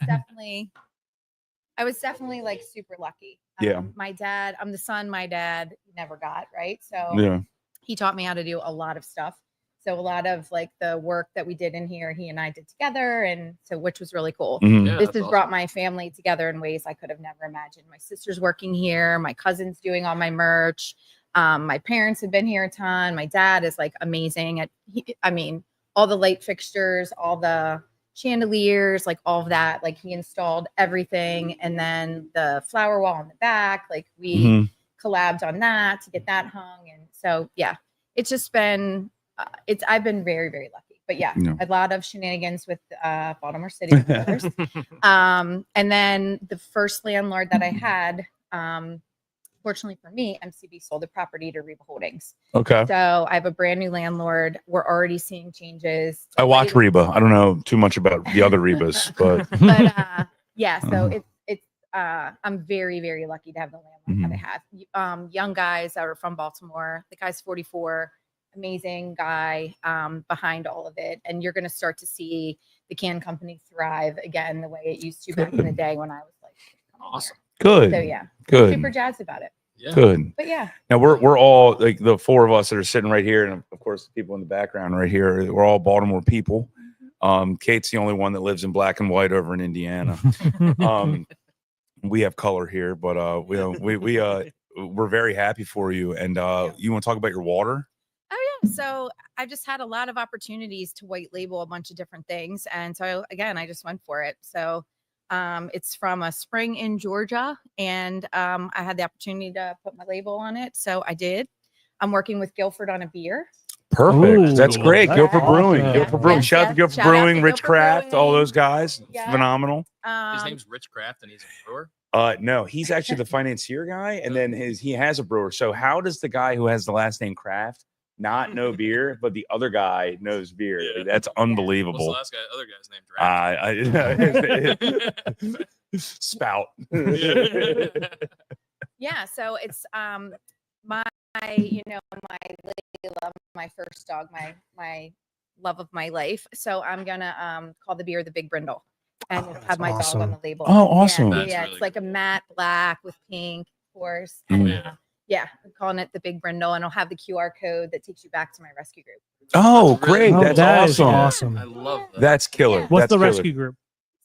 definitely like super lucky. Yeah. My dad, I'm the son my dad never got, right? So yeah. he taught me how to do a lot of stuff. So a lot of like the work that we did in here, he and I did together. And so, which was really cool. Mhm. Yeah, This that's has awesome. brought my family together in ways I could have never imagined. My sister's working here. My cousin's doing all my merch. My parents have been here a ton. My dad is like amazing all the light fixtures, all the chandeliers, like all of that. Like he installed everything. And then the flower wall in the back, like we collabed on that to get that hung. And so, yeah, it's just been, I've been very, very lucky. But yeah, Yeah. a lot of shenanigans with Baltimore City, of course. And then the first landlord that I had, Fortunately for me, MCB sold the property to Reba Holdings. Okay. So I have a brand new landlord. We're already seeing changes. I watch Reba. I don't know too much about the other Rebas, but Yeah, so Uh-huh. it's I'm very, very lucky to have the landlord that I have. Young guys that are from Baltimore. The guy's 44, amazing guy behind all of it. And you're gonna start to see the can company thrive again the way it used to back in the day when I was like Awesome. good. So yeah, Good. super jazzed about it. Yeah. Good. But yeah, Now we're all like the four of us that are sitting right here, and of course the people in the background right here. We're all Baltimore people. Kate's the only one that lives in black and white over in Indiana. We have color here, but we're very happy for you. And you want to talk about your water? oh yeah. So I've just had a lot of opportunities to white label a bunch of different things, and so again, I just went for it. So it's from a spring in Georgia, and I had the opportunity to put my label on it, so I did. I'm working with Guilford on a beer. Perfect. Ooh, That's great. that's Guilford Brewing. awesome. Guilford Brewing. Yes, Shout out to yes. Guilford Shout out to Brewing, Rich Guilford Craft, all Brewing. those guys. Yeah. Phenomenal. His name's Rich Kraft, and he's a brewer. No, he's actually the financier guy, and then he has a brewer. So how does the guy who has the last name Kraft not know beer, but the other guy knows beer? Yeah. Like, that's What's the unbelievable. last guy? Other guy's name? Spout. Yeah, so it's my my love, my first dog, my love of my life. So I'm gonna call the beer the Big Brindle, and it'll have my dog on awesome. the label. Oh, awesome. Yeah, That's yeah, really it's like a cool. matte black with pink, of course. Mhm. And Yeah. yeah, I'm calling it the Big Brindle, and I'll have the QR code that takes you back to my rescue group. Oh, That's really great. cool. Oh, That's that is awesome. awesome. I love that. That's killer. Yeah. What's That's the killer. rescue group?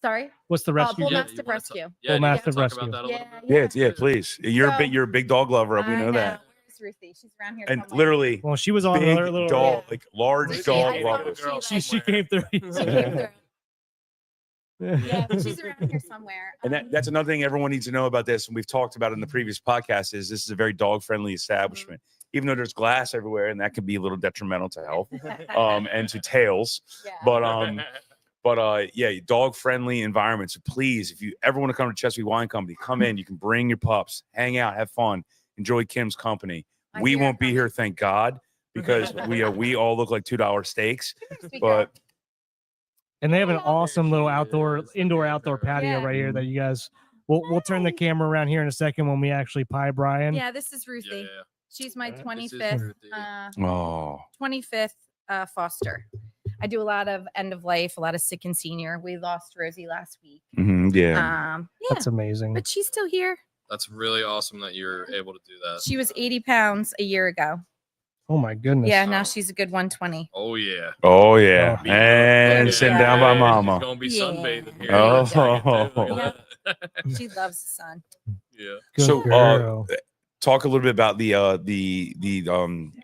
Sorry. What's the rescue Bull group? Mastiff you wanna Rescue. Yeah, Bull do you wanna Mastiff talk Rescue. about that a little bit? Yeah, yeah, please. You're So- you're a big dog lover. We know that. Where's Ruthie? She's around here And somewhere. literally, Well, she was on big her little. dog, like large Ruthie, dog I lover. saw She came through. She came through. Yeah, but she's around here somewhere. And that's another thing everyone needs to know about this, and we've talked about it in the previous podcast, is this is a very dog-friendly establishment. Even though there's glass everywhere, and that can be a little detrimental to health and to tails. Yeah. But yeah, dog-friendly environment. So please, if you ever want to come to Chesapeake Wine Company, come in. You can bring your pups, hang out, have fun, enjoy Kim's company. I We hear won't be from- here, thank God, because we all look like $2 steaks. Speak But up. And they have an Yeah. awesome little indoor-outdoor patio Yeah. right here that you guys. We'll turn the camera around here in a second when we actually pie Brian. Yeah, this is Ruthie. Yeah. She's my This is 25th, Ruthie. 25th foster. I do a lot of end of life, a lot of sick and senior. We lost Rosie last week. Yeah. Yeah, That's amazing. but she's still here. That's really awesome that you're able to do that. She was 80 pounds a year ago. Oh my goodness. Yeah, now she's a good 120. Oh yeah. Oh yeah. Oh. And Yeah. sitting down by She's mama. gonna be Yeah. sunbathing here. Oh. in a second, too. Look at that. She loves the sun. Yeah. Good So, girl. Talk a little bit about the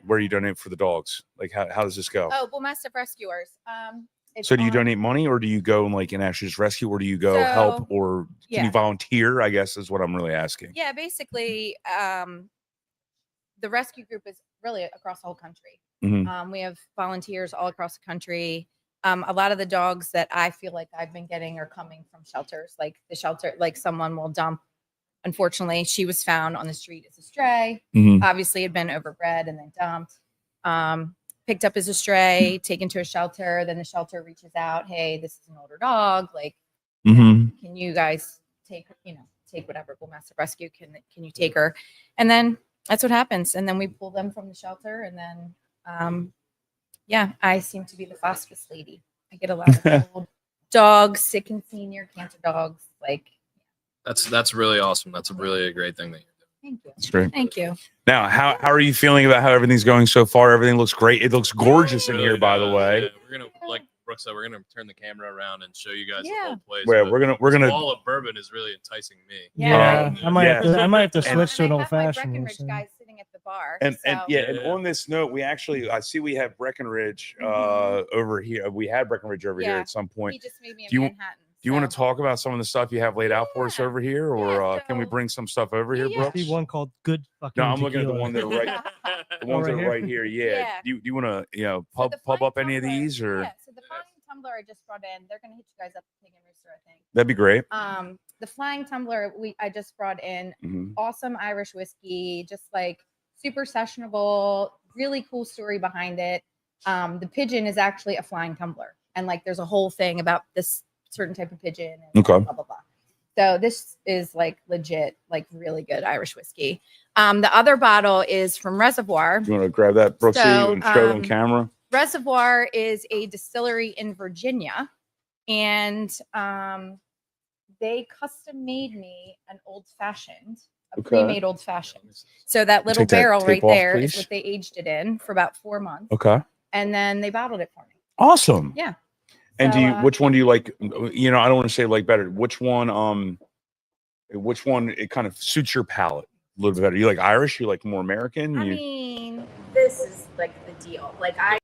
where you donate for the dogs. Like how does this go? Oh, Bull Mastiff Rescuers. It's So do you on- donate money, or do you go and actually just rescue, or do you go help, So, or can yeah. you volunteer? I guess is what I'm really asking. Yeah, basically, the rescue group is really across the whole country. Mhm. We have volunteers all across the country. A lot of the dogs that I feel like I've been getting are coming from shelters, like the shelter, like someone will dump. Unfortunately, she was found on the street as a stray. Mhm. Obviously, had been overbred and then dumped. Picked up as a stray, taken to a shelter. Then the shelter reaches out, hey, this is an older dog. Like, Mhm. can you guys take whatever Bull Mastiff Rescue can you take her? And then that's what happens. And then we pull them from the shelter, and then yeah, I seem to be the hospice lady. I get a lot of old dogs, sick and senior, cancer dogs. Like, That's really awesome. That's a really great thing that you're doing. thank you. That's great. Thank you. Now, how are you feeling about how everything's going so far? Everything looks great. It looks gorgeous in here, Really by the does, way. yeah. We're gonna, like Brooke said, we're gonna turn the camera around and show you guys the Yeah. whole place. Where but we're this gonna wall of bourbon is really enticing me. Yeah, I might have to. I might have to And- switch to an And I old have my fashioned. Breckenridge guys sitting at the bar. And so. and on this note, we actually I see we have Breckenridge over here. We had Breckenridge over here Yeah. at some point. He just made me a Do you- Manhattan. Do you want to so- talk about some of the stuff you have laid out for us Yeah. over here, or Yeah, can we so- bring some stuff over here, Yeah, Brooks? See one called Good Fucking. No, I'm looking at the Tequila. one that are right. The ones that right are here? right here. Yeah. Yeah. Do you want to So pub the pub fine up any of tumbler- these, or Yeah, so the fine tumbler I just brought in, they're gonna hit you guys up with Pig and Rooster, I think. that'd be great. the Flying Tumbler I just brought in. Mhm. Awesome Irish whiskey, just like super sessionable, really cool story behind it. The pigeon is actually a flying tumbler, and like there's a whole thing about this certain type of pigeon and Okay. blah blah blah. So this is like legit, like really good Irish whiskey. The other bottle is from Reservoir. You want to grab that, Brooksy, So, and show it on camera? Reservoir is a distillery in Virginia, and they custom made me an old fashioned, a Okay. pre-made old fashioned. So that little Take that barrel tape right off, there please. is what they aged it in for about 4 months, Okay. and then they bottled it for me. Awesome. Yeah. And So, do you? Which one do you like? You know, I don't want to say like better. Which one? It kind of suits your palate a little bit better. You like Irish? You like more American? I mean, this is like the deal. Like I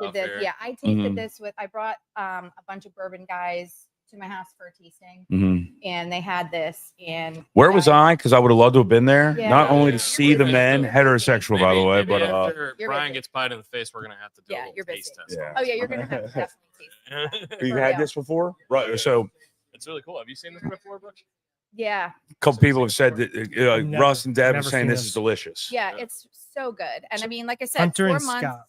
did this. fair. Yeah, I tasted Mhm. this with. I brought a bunch of bourbon guys to my house for a tasting, Mhm. and they had this. And Where was I? Because I would have loved to have been there. Yeah. Not only to You're see the busy. men, You're heterosexual, by the way, Maybe but after You're Brian busy. gets pied in the face, we're gonna have to do Yeah, a little you're taste busy. test. Yeah. Oh yeah, you're gonna have to definitely taste it. you've For had real. this before, right? So It's really cool. Have you seen this before, Brooks? Yeah, a couple people have said that Never- Russ and Deb are never saying seen this this. is delicious. yeah, Yeah. it's so good. And I mean, like I said, Hunter 4 and months. Scott.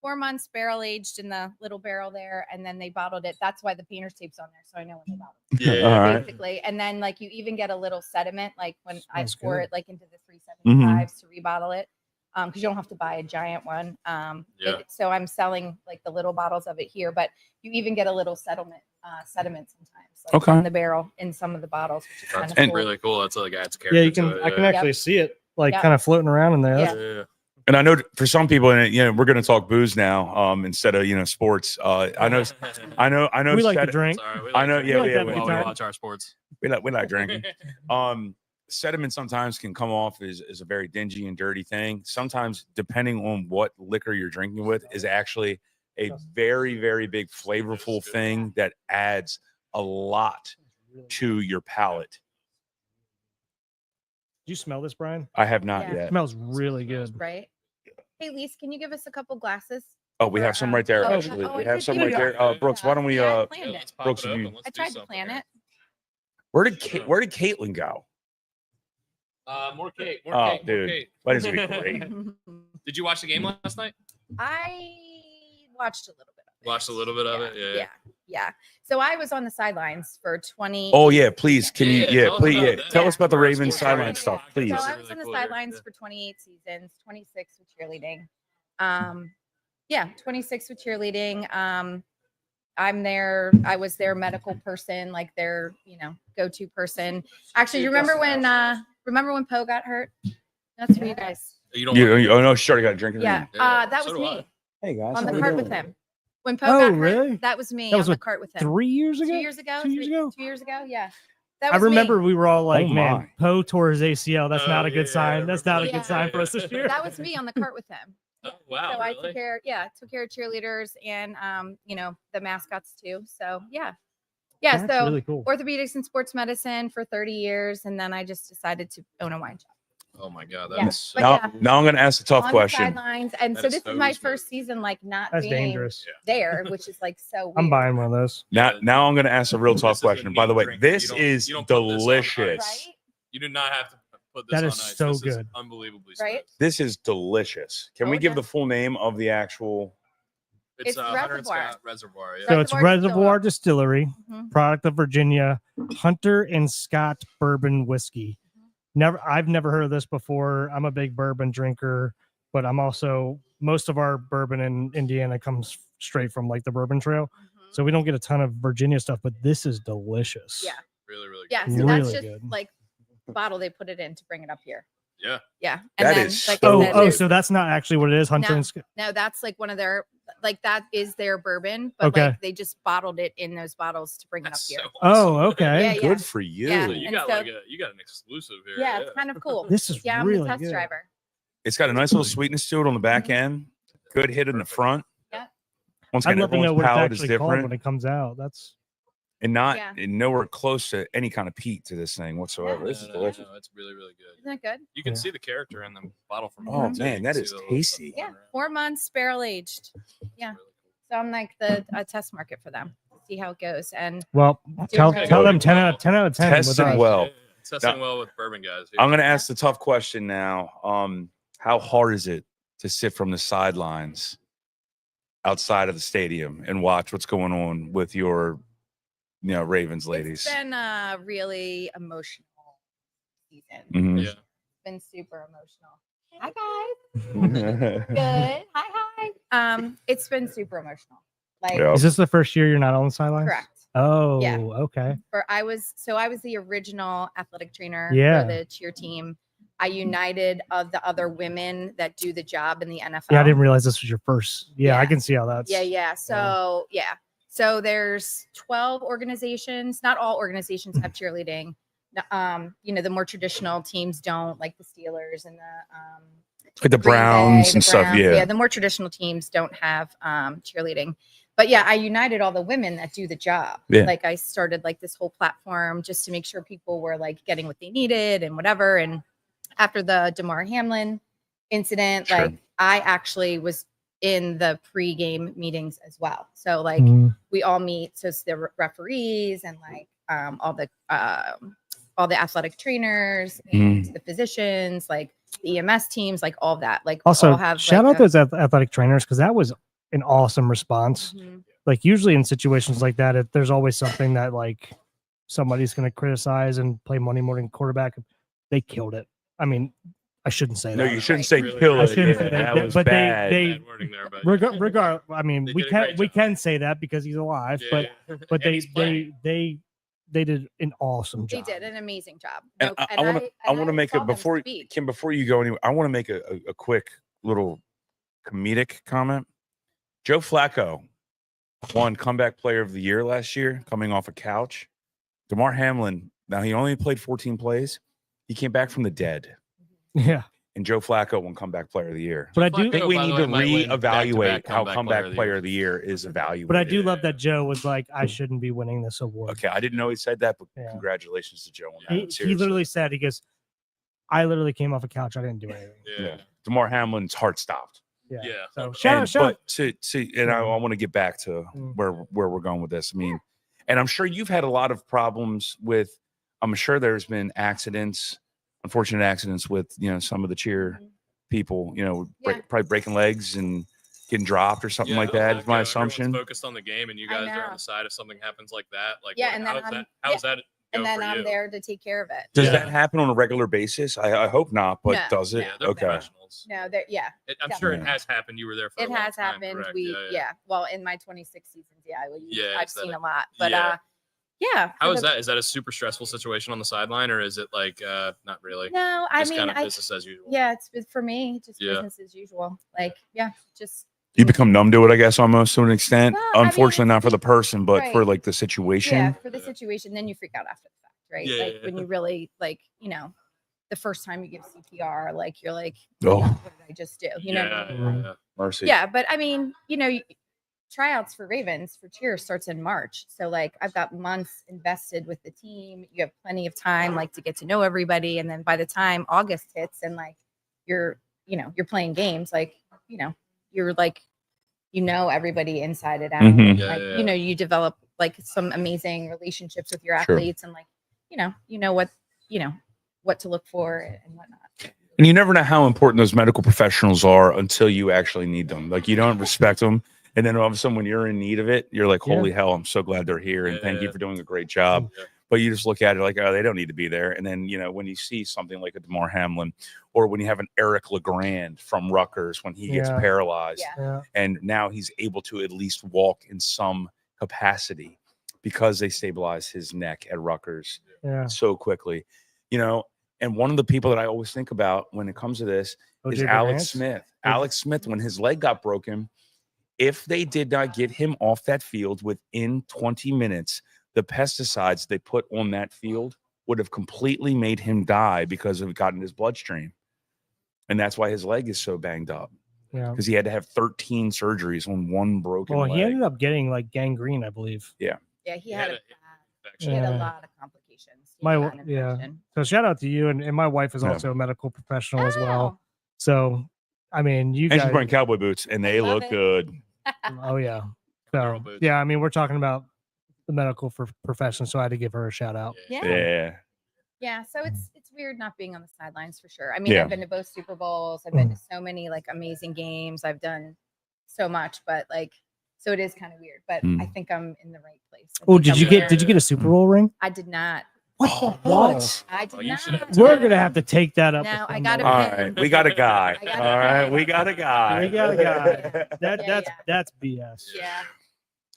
4 months barrel aged in the little barrel there, and then they bottled it. That's why the painter's tape's on there, so I know when they bottled it. Yeah. All right. Basically, and then like you even get a little sediment, like when I Smells pour good. it like into the Mm-hmm. 375s to rebottle it, because you don't have to buy a giant one. Yeah. So I'm selling like the little bottles of it here, but you even get a little sediment sometimes, like Okay. in the barrel in some of the bottles, which is kind That's of And- cool. really cool. That's like adds character. Yeah, you can. To it. I can yeah. actually see it like Yep. kind of floating around in there. Yeah. Yeah. And I know for some people, and you know, we're going to talk booze now instead of sports. I know. We like to sed- drink. Sorry, we I know, to yeah, drink yeah, while yeah. we watch our sports. we like drinking. Sediment sometimes can come off as a very dingy and dirty thing. Sometimes, depending on what liquor you're drinking with, is actually a very, very big flavorful thing that adds a lot to your palate. Do you smell this, Brian? I have not Yeah. It yet. smells really good. Right. Hey, Lise, can you give us a couple glasses? Oh, we have some right there. Oh, Actually, oh, we I have did some do right that. there. Brooks, why don't we? Yeah, I planned it. Let's pop Brooks, it if you- open. Let's I do tried to something plan here. it. Where did Caitlin go? More Kate. More Oh, Kate. More dude. Kate. That is gonna be great. Did you watch the game last night? I watched a little bit of it. Watched a little bit of it. Yeah. Yeah. So I was on the sidelines for 20. Oh yeah, please. Can you? Yeah, Yeah, tell us please. about Yeah, that. tell us about the Yeah. Ravens Yeah. sideline Yeah. stuff, Yeah. please. So That's I really was on the cool to hear. sidelines Yeah. for 28 seasons, 26 with cheerleading. 26 with cheerleading. I'm there. I was their medical person, like their, go-to person. Actually, you remember when Poe got hurt? That's for you guys. You don't. Oh no, she already got a drink. Yeah. Yeah, That so was do I. me Hey guys, on how the we cart doing? with him. When Poe Oh, got hurt, really? that was me That was on the what, cart with him. 3 years ago. 2 years ago. 2 years ago. 2 years ago. Yeah. That I was me. remember we were all like, Oh, "Man, my. Poe tore his ACL. That's Oh, not a good yeah, sign. I That's remember not a that. good sign for us this year." That was me on the cart with him. Oh, wow. So I really? took care of cheerleaders and the mascots too. So yeah. That's So really cool. orthopedics and sports medicine for 30 years, and then I just decided to own a wine shop. Oh my God. Yeah. That's But Now, yeah. now I'm going to ask a tough On the question. sidelines, and That so is this is so my smooth. first season, like not That's being dangerous. there, which is like so. Weird. I'm buying one of those. Now I'm going to ask a real This tough is a question. By the neat way, drink. this You don't- is you don't put this on delicious. ice. Right? You do not have to put this That on is ice. so This is good. unbelievably Right? smooth. This is delicious. Can Oh, we give yeah. the full name of the actual? It's Hunter and Reservoir. Scott Reservoir. Yeah. So it's Reservoir Reservoir Distillery, Mhm. product of Virginia, Hunter and Scott bourbon whiskey. I've never heard of this before. I'm a big bourbon drinker, but I'm also most of our bourbon in Indiana comes straight from like the Bourbon Trail, Mhm. so we don't get a ton of Virginia stuff. But this is delicious. Yeah. Really, really Yeah. good. So that's Really just good. like the bottle they put it in to bring it up here. Yeah. Yeah. That then, is like so I said, good. there's- So that's not actually what it is. Hunter No. and Scott. No, that's like one of their that is their bourbon, but Okay. like they just bottled it in those bottles to bring it up That's here. so Oh, awesome. okay. Yeah, yeah. Good for you. Yeah. So you And got so- like you got an exclusive here. Yeah, it's kind of cool. This is Yeah, I'm really the test good. driver. It's got a nice little sweetness to it on the back end. Good hit in the front. Yeah. Once I'd again, love to know everyone's what it's palate is actually called when different it comes out. That's and not Yeah. and nowhere close to any kind of peat to this thing whatsoever. Yeah. This is delicious. It's really, really good. Isn't that good? You can Yeah. see the character in the bottle from Oh, here, too. man, You that can is see the little tasty. stuff Yeah, going around. 4 months barrel aged. Yeah. Really cool. So I'm like a test market for them. see how it goes. And Well, tell very them well. 10 out of 10 with Tested us. well. Testing well with bourbon guys. I'm going to ask the tough question now. How hard is it to sit from the sidelines outside of the stadium and watch what's going on with your, Ravens ladies? It's been a really emotional season. Mhm. Yeah. It's been super emotional. Hi guys. Good. Hi. It's been super emotional. Like Yeah. Is this the first year you're not on the sidelines? correct. Oh, Yeah. okay. I was the original athletic trainer Yeah. for the cheer team. I united of the other women that do the job in the NFL. Yeah, I didn't realize this was your first. Yeah, I Yeah. can see how that's. Yeah. So there's 12 organizations. Not all organizations have cheerleading. The more traditional teams don't, like the Steelers and Like the Green Browns Bay, and the stuff. Browns. Yeah. The more traditional teams don't have cheerleading. But yeah, I united all the women that do the job. Yeah. Like I started like this whole platform just to make sure people were like getting what they needed and whatever. And after the Damar Hamlin incident, Sure. like I actually was in the pre-game meetings as well. So like Mhm. we all meet. So it's the referees and like all the athletic trainers and the physicians, like the EMS teams, like all of that. Like Also, all have shout like out those athletic trainers because that was an awesome response. Mhm. Like usually in situations like that, there's always something that like somebody's going to criticize and play money morning quarterback. They killed it. I mean, I shouldn't say No, that. you shouldn't Right. say Really kill I it. shouldn't Yeah, say that was but bad. Bad wording there, but regard. I mean, They we did a great job. can say that because he's alive, Yeah, but and they he's playing. they did an awesome They job. did an amazing job. And No, I want to and make saw a them before speak. Kim, before you go anywhere, I want to make a quick little comedic comment. Joe Flacco won comeback player of the year last year, coming off a couch. Damar Hamlin, now he only played 14 plays. He came back from the dead, Yeah, and Joe Flacco won comeback player of the year. but I Flacco, do. I think we by the need way, to might win reevaluate back-to-back how comeback comeback player player of of the year is evaluated. But I do love that Joe was like, I shouldn't be winning this award. Okay, I didn't know he said that, but Yeah. congratulations to Joe on that. He Seriously. literally said, he goes, I literally came off a couch. I didn't do anything. Yeah. Damar Hamlin's heart stopped. Yeah. Yeah. So And- shout out. But and I want to get back to where we're going with this. I mean, and I'm sure you've had a lot of problems with. I'm sure there's been accidents, unfortunate accidents with some of the cheer people. Yeah. Probably breaking legs and getting dropped or something like that. Is my Everyone's assumption. focused on the game, and you I guys are on know. the side if something happens like that. Like, Yeah, what- and then how's that go And then for I'm you? there to take care of it. Does Yeah. that happen on a regular basis? I hope not, but No, does it? Yeah, they're Okay. professionals. No, I'm sure it definitely. has happened. You were there for a it long has time, happened. correct? Yeah. Well, in my 26 seasons, Yeah, I've is that seen it? a lot. But Yeah. yeah. How for is the- that? Is that a super stressful situation on the sideline, or is it like not really? No, I Just mean, kind of business as usual. yeah, it's for me, just Yeah. business as usual. Like, yeah, just You become numb to it, I guess, almost to an extent. Well, I mean, Unfortunately, not for the person, but for right. like the situation. yeah, for the Yeah. situation. Then you freak out after the fact, right? Yeah, like yeah, when you really like, the first time you give CPR, like you're like, Oh. what did I just do? You know what I mean? Yeah. Mercy. Yeah, but I mean, tryouts for Ravens for cheer starts in March. So like I've got months invested with the team. You have plenty of time like to get to know everybody. And then by the time August hits and like you're playing games, like, you're like, everybody inside and out. Mhm. Yeah, Like, yeah. you develop like some amazing relationships with your Sure. athletes and like, what to look for and whatnot. And you never know how important those medical professionals are until you actually need them. Like you don't respect them. And then all of a sudden when you're in need of it, you're like, holy hell, I'm so glad they're here. And thank you Yeah. for doing a great job. Yeah. But you just look at it like, oh, they don't need to be there. And then, when you see something like a Damar Hamlin, or when you have an Eric LeGrand from Rutgers, when he gets Yeah. paralyzed, Yeah. Yeah. and now he's able to at least walk in some capacity because they stabilized his neck at Rutgers Yeah. so quickly, and one of the people that I always think about when it comes to this is OJ Alex Vance? Smith. Alex Smith, when his leg got broken, if they did not get him off that field within 20 minutes, the pesticides they put on that field would have completely made him die because of it got in his bloodstream. And that's why his leg is so banged up, Yeah. because he had to have 13 surgeries on one broken Well, leg. he ended up getting like gangrene, I believe. Yeah, he He had had he had a Yeah. lot of complications. He My had wa- an yeah. infection. So shout out to you, and my wife is Yeah. also a medical professional as well. Oh, So I mean, you And she's guys. wearing cowboy boots, and they love look it. good. Oh yeah. Girl So boots. yeah, I mean, we're talking about the medical profession, so I had to give her a shout out. Yeah. Yeah. So it's weird not being on the sidelines for sure. I mean, I've been to both Super Bowls. I've been to so many like amazing games. I've done so much, but like, so it is kind of weird. But I think I'm in the right place. Oh, did you get a Super Bowl ring? I did not. What? I did you not. should have We're gonna have to take that up. No, with I got them. it. All right, we got a guy. I got All a right, guy. we got a guy. We got a guy. Yeah. That's BS. Yeah.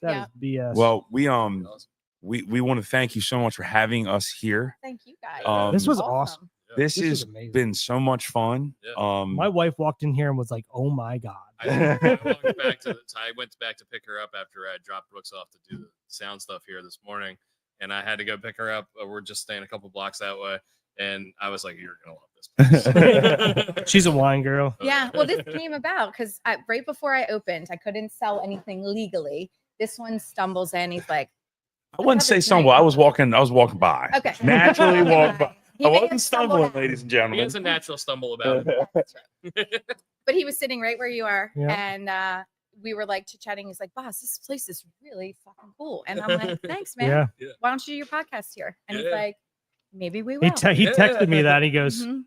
That is BS. Well, we want to thank you so much for having us here. Thank you guys. This was awesome. This This was has amazing. been so much fun. Yeah. My wife walked in here and was like, "Oh my god." I went back to pick her up after I dropped Brooks off to do the sound stuff here this morning, and I had to go pick her up. We're just staying a couple blocks that way, and I was like, "You're gonna love this place." She's a wine girl. Yeah. Well, this came about because right before I opened, I couldn't sell anything legally. This one stumbles in. He's like, I wouldn't say stumble. I was walking by. okay. Naturally walked by. He I may have wasn't stumbled stumbling, out. ladies and He gentlemen. has a natural stumble about it. But he was sitting right where you are. Yeah. And we were like chatting. He's like, boss, this place is really fucking cool. And I'm like, thanks, man. Yeah. Why don't you do your podcast here? And he's Yeah. like, maybe we He will. he texted me that. He goes, Mhm.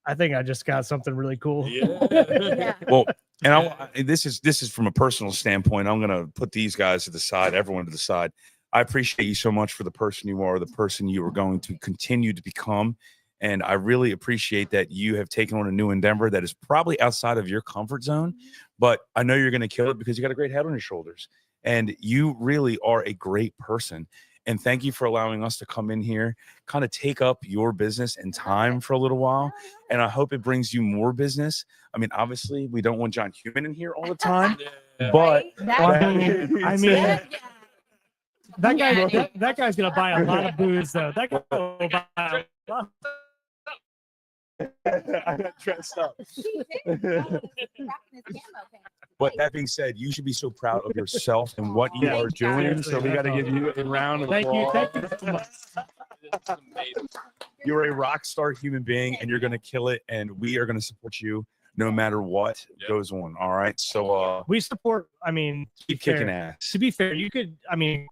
"I think I just got something really cool." Yeah. Well, and this is from a personal standpoint. I'm gonna put these guys to the side, everyone to the side. I appreciate you so much for the person you are, the person you are going to continue to become. And I really appreciate that you have taken on a new endeavor that is probably outside of your comfort zone, but I know you're going to kill it because you got a great head on your shoulders and you really are a great person. And thank you for allowing us to come in here, kind of take up your business and time for a little while. And I hope it brings you more business. I mean, obviously, we don't want John Human in here all the time, but I mean, Yeah. that guy, that guy's gonna buy a lot of booze though. That guy will buy a lot. I got dressed up. But that being said, you should be so proud of yourself and what you Yeah. are doing. So we got to give you a round of Thank you. applause. Thank you so much. It's amazing. You're a rock star human being and you're going to kill it. And we are going to support you no matter what goes on. All right. So We support. I mean, keep kicking ass. to be fair, you could. I mean,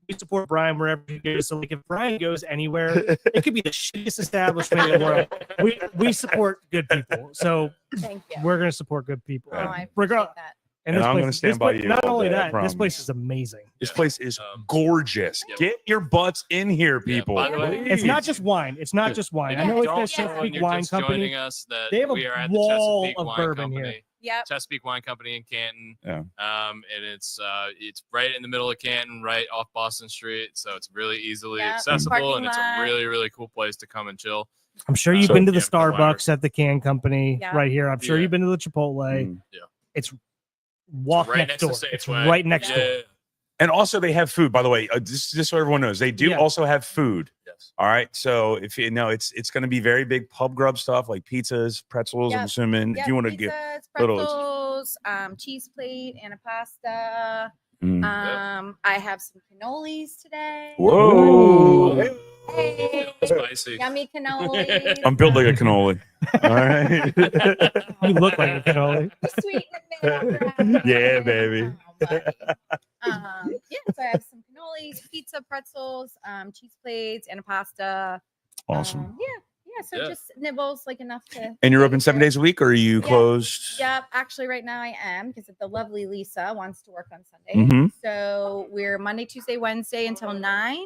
we support Brian wherever he goes. So like, if Brian goes anywhere, it could be the shittiest establishment in the world. We support good people. So Thank you. we're gonna support good people. Oh, I Regard- appreciate that. And this I'm place- gonna stand this by place- you Not all only day, I that, this promise. place is amazing. This place is Um, gorgeous. yep. Get your butts in here, people. by the way, It's not just wine. It's not just wine. I know it's Don't the tell when Chesapeake you're Wine just Company. joining us that They have a we are at the wall Chesapeake of Wine bourbon Company. here. Yep. Chesapeake Wine Company in Canton. Yeah. And it's right in the middle of Canton, right off Boston Street. So it's really easily Yeah, accessible parking and it's a lot. really, really cool place to come and chill. I'm sure you've So- been to the Yeah, couple Starbucks at the Can Company Yeah. right here. I'm sure Yeah. you've been to the Chipotle. Mm. Yeah. It's walk right next next to door. It's Safeway. right next Yeah. door. And also they have food, by the way, just so everyone knows, they do Yeah. also have food. Yes. All right. So if you know, it's going to be very big pub grub stuff like pizzas, pretzels, I'm Yep. assuming. Yep, If you want to get pizzas, little- pretzels, cheese plate, and a pasta. Mm. I have some cannolis today. Whoa. Ooh. Hey, Spicy. yummy cannolis. I'm built like a cannoli. All right. You look like a cannoli. Sweet in the middle. Yeah, baby. Oh, buddy. Yeah, so I have some cannolis, pizza, pretzels, cheese plates, and a pasta. Awesome. Yeah, so Yeah. just nibbles like enough to. And you're open 7 days a week or are you Yeah. closed? Yep, actually, right now I am because the lovely Lisa wants to work on Sunday. Mhm. So we're Monday, Tuesday, Wednesday until 9,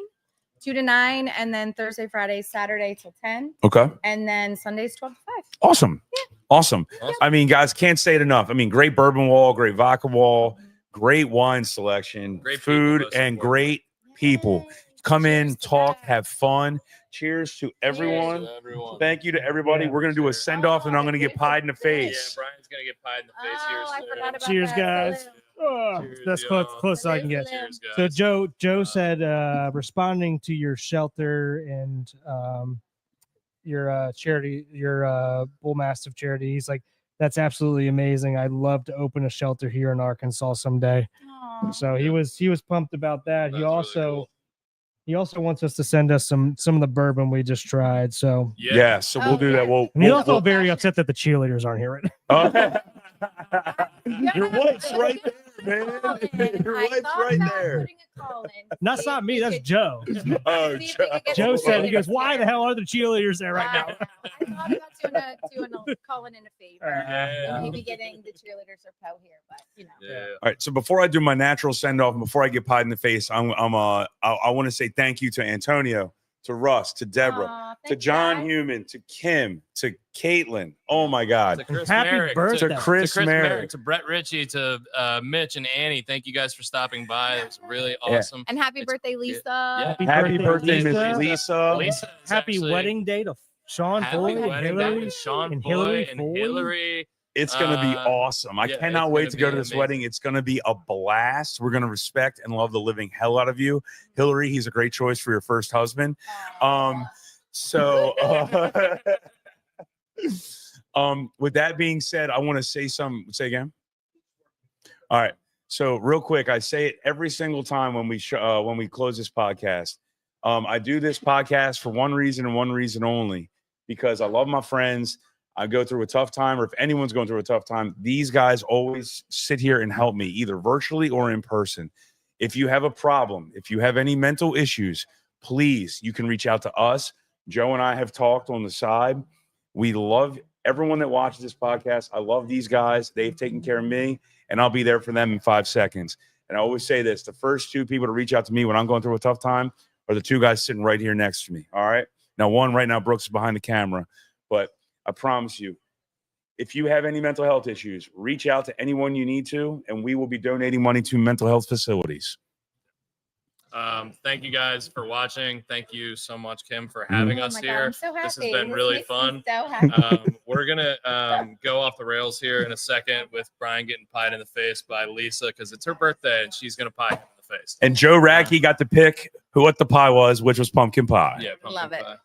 2 to 9, and then Thursday, Friday, Saturday till 10, Okay. and then Sundays 12 to 5. Awesome. Awesome. Awesome. I mean, guys, can't say it enough. I mean, great bourbon wall, great vodka wall, great wine selection, Great people food, to and support. great people. Yay. Come in, Cheers to talk, that. have fun. Cheers to Cheers everyone. to everyone. Thank you to everybody. Yeah. We're going to do a Cheers. send off and I'm going to get Oh, pied in the that's Yeah, face. Brian's gonna get pied in the face here. Oh, I soon. forgot about Cheers, that. guys. Salute. Oh, Cheers, that's y'all. close I can get. Cheers, So guys. Joe said responding to your shelter and your charity, your Bull Mastiff charity. He's like, that's absolutely amazing. I'd love to open a shelter here in Arkansas someday. Aw. So he was pumped about that. That's He really also cool. he also wants us to send us some of the bourbon we just tried. So Yeah, so we'll Oh, do that. yeah. We'll, and he's we'll, also we'll very upset that the cheerleaders aren't here right now. your wife's right there. man. Colin, Your I wife's thought right about there. putting a call in. That's not me. That's Joe. Oh, See if we could get Joe some said, he goes, cheerleaders why the here. hell are the cheerleaders there right I now? know. I thought about doing a Colin in a favor. Yeah. And maybe getting the cheerleaders or Poe here, but you know. Yeah. All right. So before I do my natural send off and before I get pied in the face, I want to say thank you to Antonio, to Russ, to Deborah, Aw, to thank you, John guys. Human, to Kim, to Caitlin. Oh my God. To Chris Happy Merrick, birthday. To Chris Merrick, Merrick. to Brett Ritchie, to Mitch and Annie. Thank you guys for stopping by. It was really Yeah. awesome. And happy It's- birthday, Lisa. Yeah. Happy birthday, Miss Lisa. Lisa. Lisa is Happy actually- wedding day to Sean Happy Boyd, wedding Hillary. day to Sean and Boyd Hillary and Foley. Hillary. It's going to be awesome. I yeah, cannot it's wait gonna to go be to this amazing. wedding. It's going to be a blast. We're going to respect and love the living hell out of you. Hillary, he's a great choice for your first husband. So, with that being said, I want to say say again. All right. So real quick, I say it every single time when we close this podcast. I do this podcast for one reason and one reason only, because I love my friends. I go through a tough time, or if anyone's going through a tough time, these guys always sit here and help me, either virtually or in person. If you have a problem, if you have any mental issues, please, you can reach out to us. Joe and I have talked on the side. We love everyone that watches this podcast. I love these guys. They've taken care of me, and I'll be there for them in 5 seconds. And I always say this, the first 2 people to reach out to me when I'm going through a tough time are the 2 guys sitting right here next to me. All right. Now, one right now, Brooks is behind the camera, but I promise you, if you have any mental health issues, reach out to anyone you need to, and we will be donating money to mental health facilities. Thank you guys for watching. Thank you so much, Kim, for having Oh us my God, here. I'm so happy. This has been really makes me fun. So happy. We're gonna go off the rails here in a second with Brian getting pied in the face by Lisa because it's her birthday and she's gonna pie him in the face. And Joe Radke got to pick what the pie was, which was pumpkin pie. Yeah, pumpkin Love it. pie.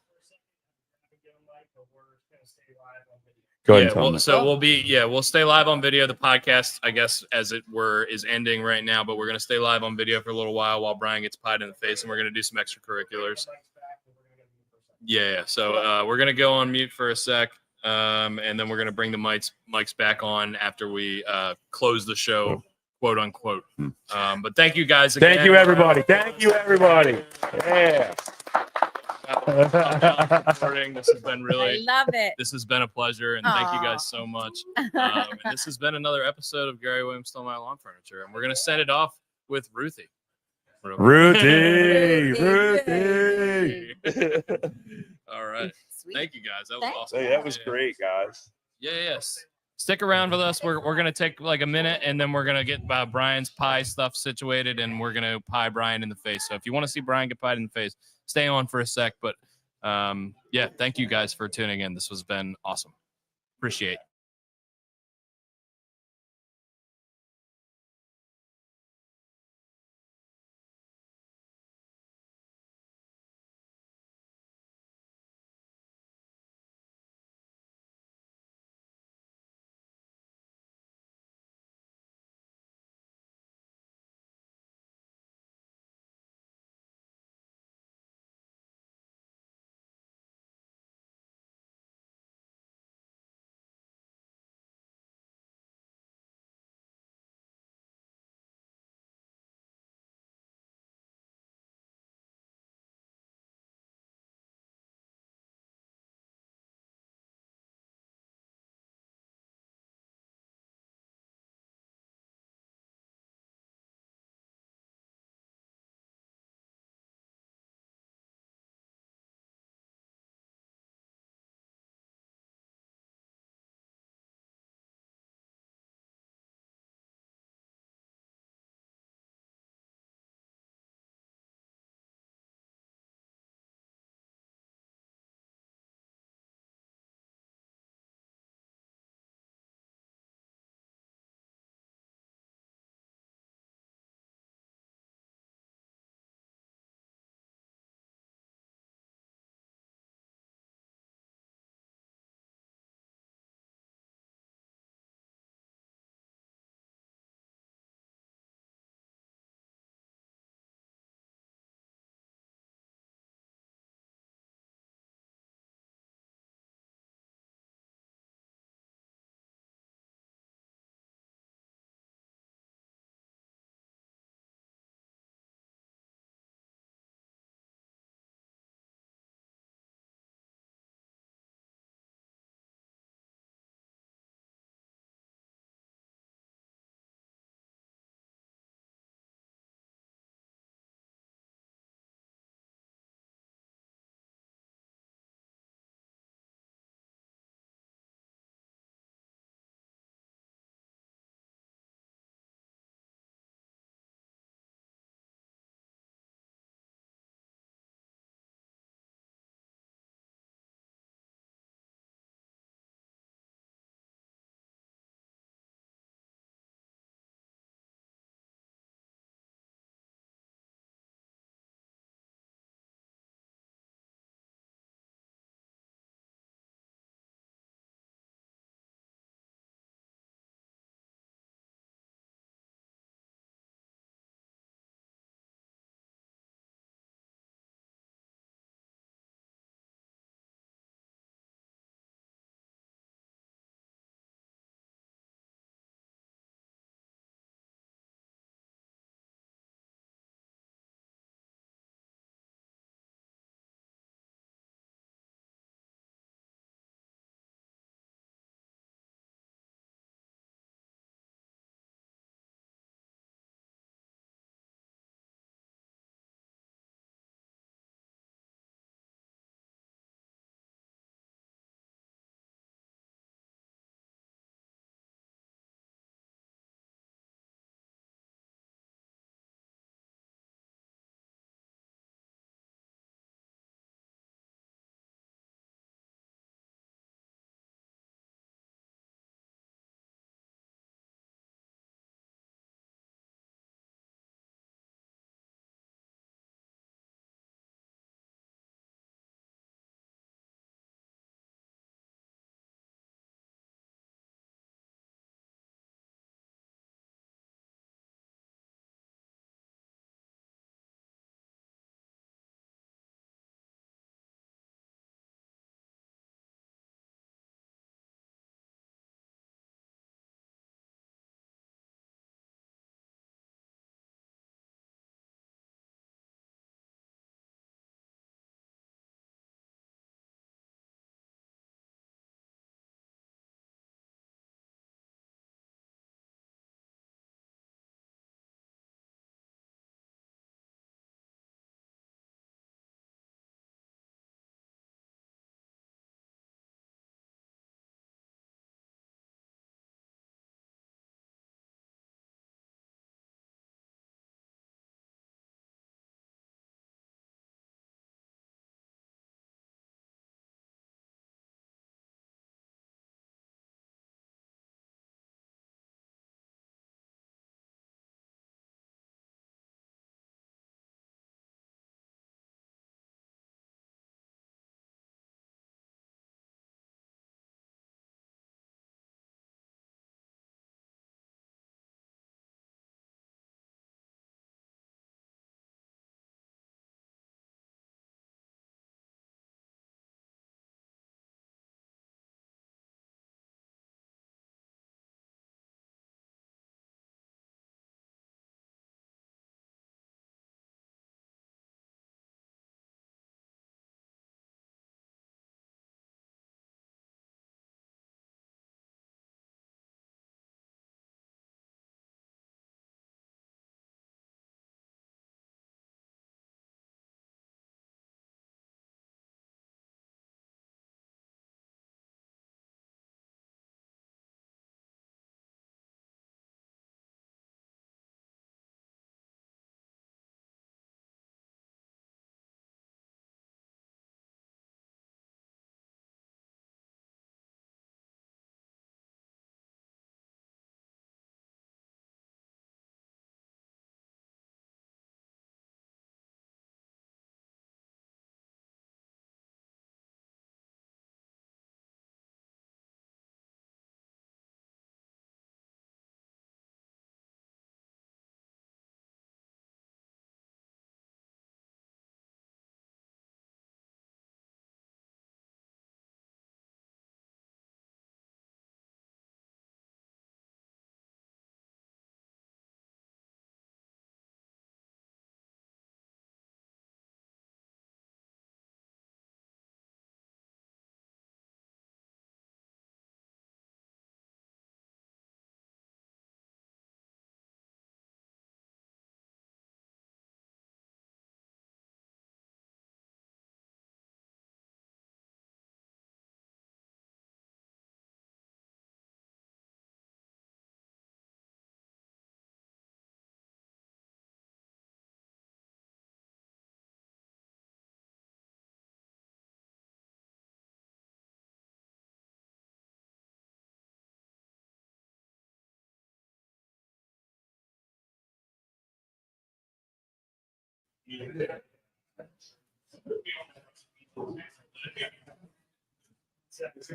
Go ahead and Yeah, tell well, them. so we'll stay live on video. The podcast, I guess, as it were, is ending right now, but we're gonna stay live on video for a little while Brian gets pied in the face, and we're gonna do some extracurriculars. Yeah. So we're gonna go on mute for a sec, and then we're gonna bring the mics back on after we close the show, quote unquote. But thank you guys again. Thank you, everybody. Thank you, everybody. Yeah. Recording. This has been I really. love it. This has been a pleasure, and thank you Aw. guys so much. And this has been another episode of Gary Williams Stonemaier Lawn Furniture, and we're gonna set it off with Ruthie. Ruthie. All right. Sweet. Thank you guys. That was Thank awesome. Hey, that was great, guys. Yes. Stick around with us. We're gonna take like a minute, and then we're gonna get Brian's pie stuff situated, and we're gonna pie Brian in the face. So if you want to see Brian get pied in the face, stay on for a sec. But yeah, thank you guys for tuning in. This has been awesome. Appreciate.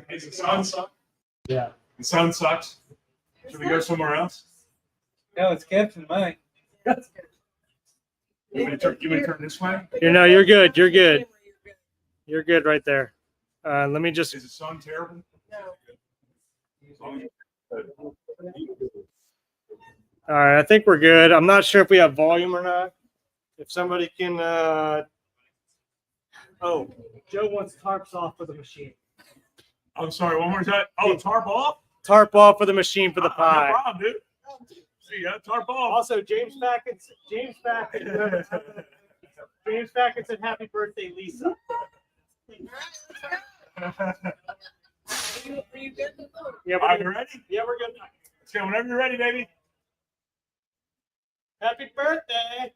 Is the sun suck? Yeah. The sun sucks. Should we go somewhere else? No, it's good for mine. You want to turn this way? You're good. You're good. You're good right there. Let me just. Is the sun terrible? All right, I think we're good. I'm not sure if we have volume or not. If somebody can. Oh, Joe wants tarps off for the machine. I'm sorry, one more time. Oh, tarp off? Tarp off for the machine for the pie. No problem, dude. See ya, tarp off. Also, James Packett said happy birthday, Lisa. Yeah, Are you ready? Yeah, we're good. Let's go whenever you're ready, baby. Happy birthday.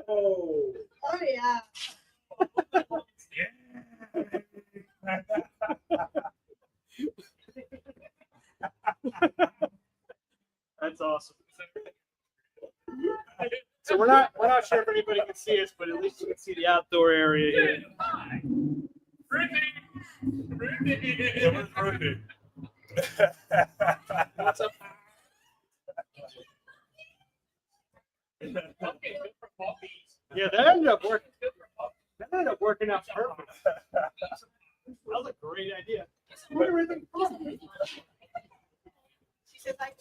Oh. Oh yeah. That's awesome. So we're not sure if anybody can see us, but at least you can see the outdoor area here. Yeah, that ended up working. That ended up working out perfect. That was a great idea. Where did everything from? She said like.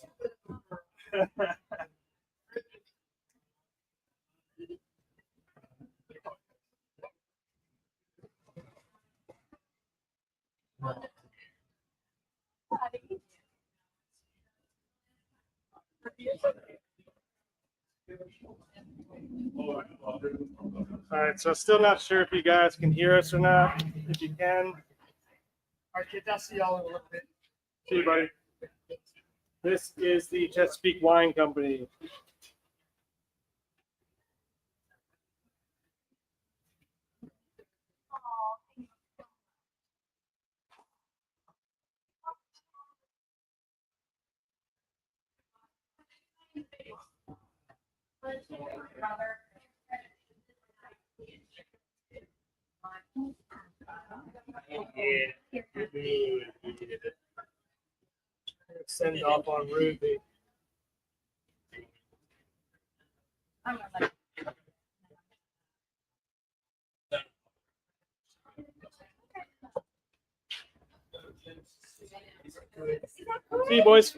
All right, so still not sure if you guys can hear us or not. If you can. All right, kids, I'll see y'all in a little bit. See you, buddy. This is the Chesapeake Wine Company. Send off on Ruby. See you, boys.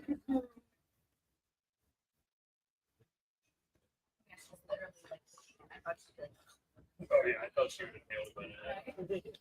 Oh, yeah, I thought she would have nailed it.